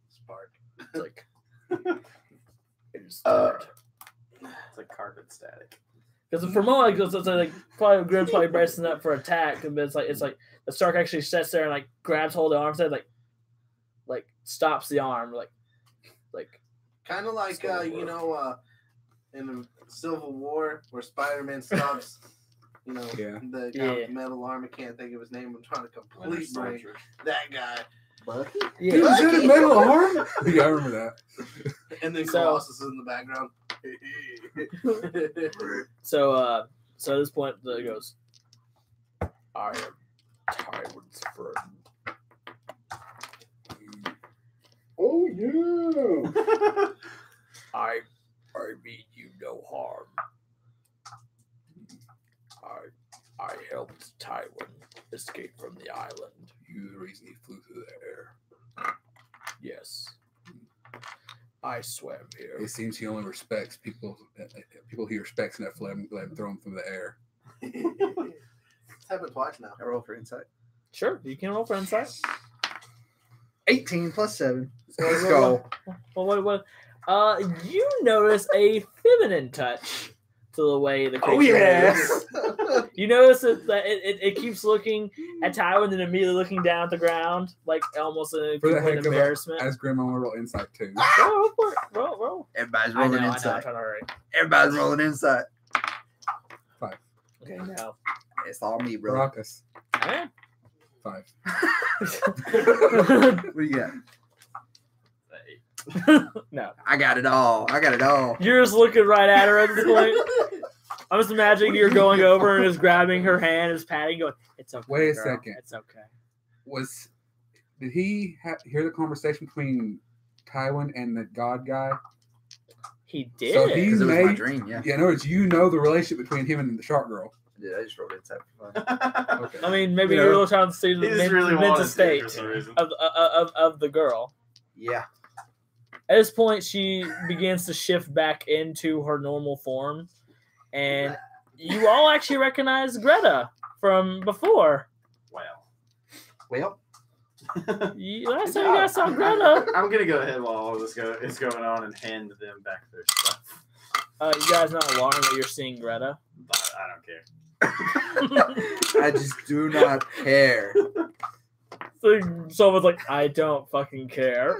Spark. It's like, it's It's like carpet static. because for a moment, it's like probably Grim's probably bracing up for attack, but it's like the Stark actually sits there and like grabs hold of the arm, and like stops the arm, like Kind of like in the Civil War where Spider-Man stops. Yeah. The guy with the metal arm. I can't think of his name. I'm trying to Winter complete break Soldier. that guy. Bucky? Dude, yeah. is that a metal arm? Yeah, I remember that. And then So- Colossus is in the background. So at this point, it goes, "I am Tywin's friend. Oh, yeah. I mean you no harm. I helped Tywin escape from the island. You the reason he flew through the air. Yes. I swam here. It seems he only respects people he respects enough to let him throw him through the air. It's happened twice now. I roll for insight. Sure, you can roll for insight. 18 plus 7. So Let's roll- go. Well, what? You notice a feminine touch to the way the creature moves. You notice that it keeps looking at Tywin and immediately looking down at the ground, like almost in For the an heck of it, embarrassment. as Grim, I want to roll insight too. Roll for it. Roll. Everybody's I rolling know, I'm insight. trying to hurry. Everybody's rolling insight. Okay, now. It's all me, bro. Baracus. Eh? 5. What do you got? No. I got it all. You're just looking right at her at this point. I'm just imagining you're going over and just grabbing her hand and just patting, going, "It's okay. Wait a girl. second. It's okay." Did he hear the conversation between Tywin and the god guy? He did. So he- Because it was my made- dream, yeah. Yeah, in other words, you know the relationship between him and the shark girl. I just rolled insight for fun. Okay. I mean, maybe You you're know, really trying to see the He just really mental wanted to state for some reason. of the girl. Yeah. At this point, she begins to shift back into her normal form, and you all actually recognize Greta from before. Wow. Well, Last time you guys saw Greta, I'm gonna go ahead while all of this is going on and hand them back their stuff. you guys not alarmed that you're seeing Greta. But I don't care. I just do not care So someone's like, "I don't fucking care."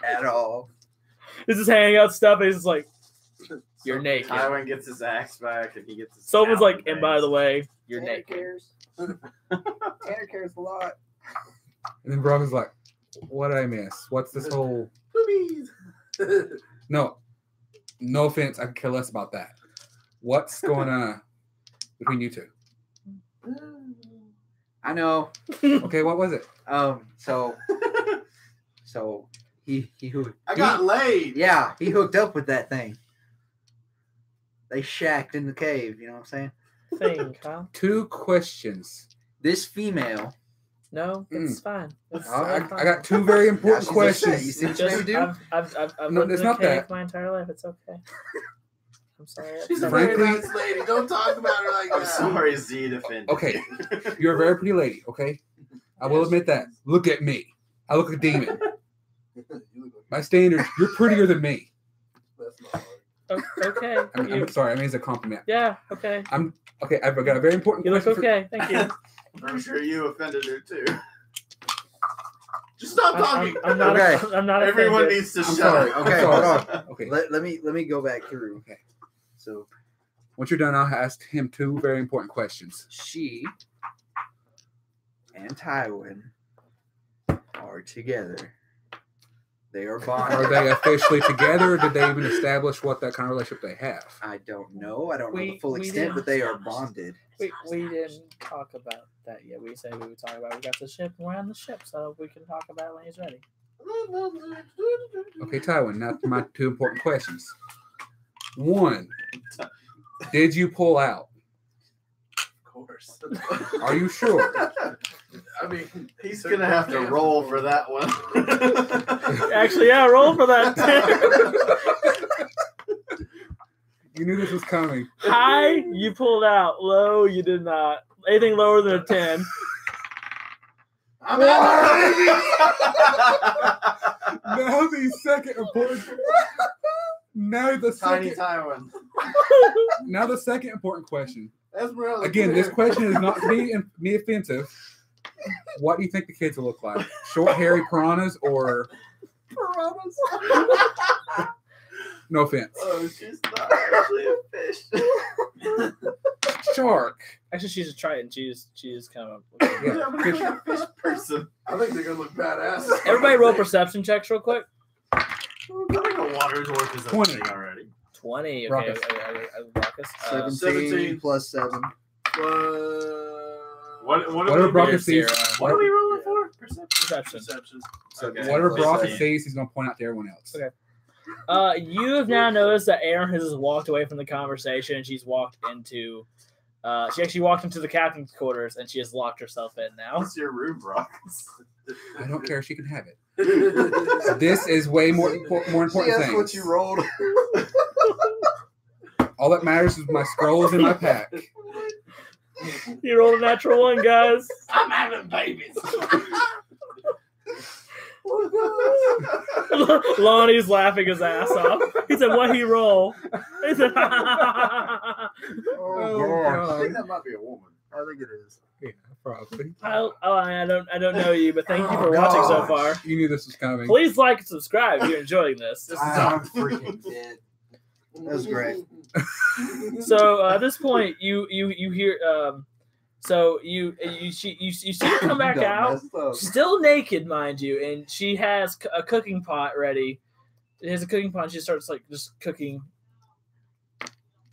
at all. He's just handing out stuff, and he's just like, "You're naked." Tywin gets his axe back and he gets his Someone's talon like, "And by the way, you're Tanner naked." cares. Tanner cares a lot. And then Brock is like, "What did I miss? What's this whole?" Boobies. No offense. I could care less about that. What's going on between you two? I know. Okay, what was it? So he hooked. I got laid. Yeah, he hooked up with that thing. They shacked in the cave. You know what I'm saying? Thing, huh? 2 questions. This female. No, it's fine. It's I fine. got 2 very important she's upset. questions. You see what Just, you do? I've No, lived it's in a not cave that. my entire life. It's okay. I'm sorry. She's a I'm very Frankly- nice lady. Don't talk about her like I'm that. sorry, Z defended. Okay, you're a very pretty lady. Okay, I will admit that. Look at me. I look like a demon. You look like My standards, you're prettier than me. that's not hard. Okay. I'm sorry. I mean, it's a compliment. Yeah. Okay. Okay, I've got a very important You look question. okay. Thank you. I'm sure you offended her too. Just stop talking. I'm not. Okay. I'm not. Everyone offended. needs to I'm shut sorry. up. Okay, I'm hold sorry. on. Okay, Let me go back through. Okay. So once you're done, I'll ask him 2 very important questions. she and Tywin are together. They are bonded. Are they officially together, or did they even establish what that kind of relationship they have? I don't know. I don't know We- the full we extent, didn't but they are establish bonded. We didn't talk about that yet. We said we would talk about. We got the ship and we're on the ship, so we can talk about it when he's ready. Okay, Tywin, now to my 2 important questions. 1, did you pull out? Of course. Are you sure? I mean, He's gonna have to roll for that one. Actually, yeah, roll for that. You knew this was coming. High, you pulled out. Low, you did not. Anything lower than a 10. I'm out. Now the second important. Now the Tiny second. Tywin. Now the second important question. Esmeralda, Again, come this here. question is not to be offensive. What do you think the kids will look like? Short, hairy piranhas or no offense? Oh, she's not actually a fish. Shark. Actually, she's a Triton. She's kind of. Yeah, I'm not a fish person. I think they're gonna look badass. Everybody roll perception checks real quick. I think a water dwarf is a 20. thing already. 20. Okay, Ruckus. Ruckus. 17 plus 7. Whatever Brockett sees. What are we rolling for? Perception. Perception. Okay. Whatever Plus Brockett 10. sees, he's gonna point out to everyone else. Okay. You have now noticed that Erin has walked away from the conversation and she's walked into. She actually walked into the captain's quarters and she has locked herself in now. What's your room, Brock? I don't care. She can have it. This is way more important See, that's things. what you rolled. All that matters is my scrolls in my pack. You rolled a natural one, guys. I'm having babies. Lonnie's laughing his ass off. He said, "What he roll?" He said, Oh, I God. think that might be a woman. I think it is. Yeah, probably. I don't know you, but thank you for Oh, watching so gosh. far. You knew this was coming. Please like and subscribe if you're enjoying this. I'm freaking dead. That was great. So at this point, you hear so you see her come back out, still naked, mind you, and she has a cooking pot ready. It has a cooking pot. And she starts like just cooking.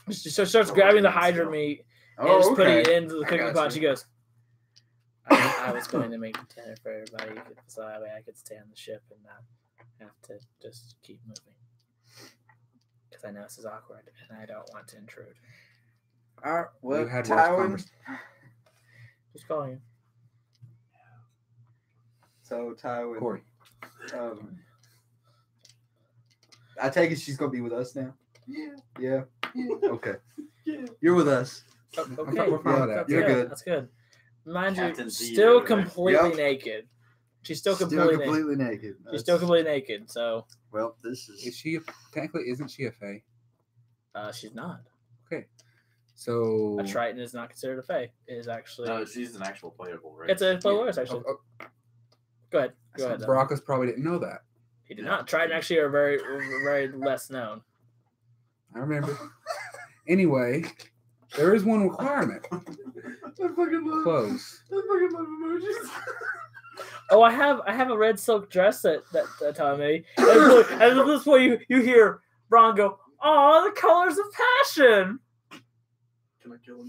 She starts grabbing the hydra meat and just putting it into the cooking pot. She goes, I was going to make dinner for everybody, so that way I could stay on the ship and not have to just keep moving. Because I know this is awkward and I don't want to intrude. All right, well, You had worse Tywin. conversation. Just calling you. So Tywin. Corey. I take it she's gonna be with us now. Yeah. Yeah. Okay. Yeah. You're with us. Oh, I okay, thought we're fine with that. that's You're good. good. That's good. Mind Captain you, Z still over there. completely Yep. naked. She's still Still completely naked. completely naked. She's still completely naked. So Well, this Is is. she technically isn't she a fae? she's not. So A Triton is not considered a fae. It is actually. No, she's an actual playable race. It's a playable race, actually. Go ahead. Go ahead. Don. Brockus probably didn't know that. He did not. Triton actually are very, very less known. I remember. Anyway, there is one requirement. I fucking love. Clothes. I fucking love emojis. Oh, I have a red silk dress that Tom made. And at this point, you hear Bron go, "Oh, the colors of passion." Can I kill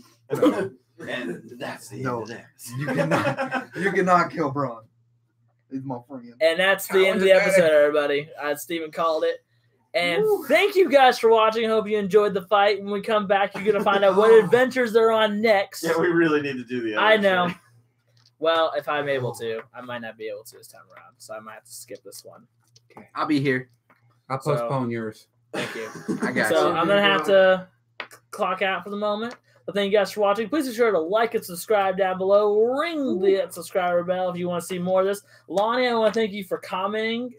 him? And that's the No. end of that. You cannot kill Braun. He's my friend. And that's the end of the episode, everybody. Steven called it. And thank you guys for watching. I hope you enjoyed the fight. When we come back, you're going to find out what adventures they're on next. Yeah, we really need to do the other I know. thing. Well, if I'm able to. I might not be able to this time around. So I might have to skip this one. I'll be here. I'll postpone yours. Thank you. I got So you. I'm going to have to clock out for the moment. But thank you guys for watching. Please be sure to like and subscribe down below. Ring the subscriber bell if you want to see more of this. Lonnie, I want to thank you for commenting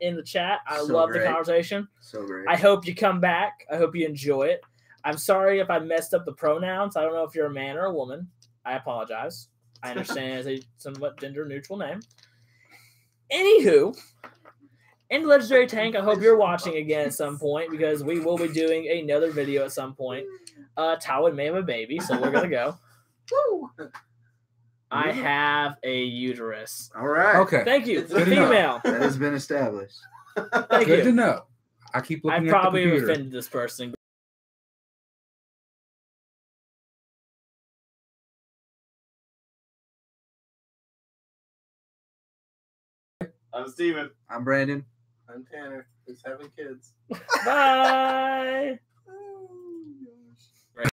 in the chat. I So love great. the conversation. So great. I hope you come back. I hope you enjoy it. I'm sorry if I messed up the pronouns. I don't know if you're a man or a woman. I apologize. I understand it's a somewhat gender neutral name. Anywho, in Legendary Tank, I hope you're watching again at some point because we will be doing another video at some point. Tywin may have a baby, so we're gonna go. I have a uterus. All right. Okay. Thank you. It's good enough. Female. That has been established. Thank Good to you. know. I keep I looking probably at the computer. offended this person. I'm Steven. I'm Brandon. I'm Tanner. Who's having kids. Bye.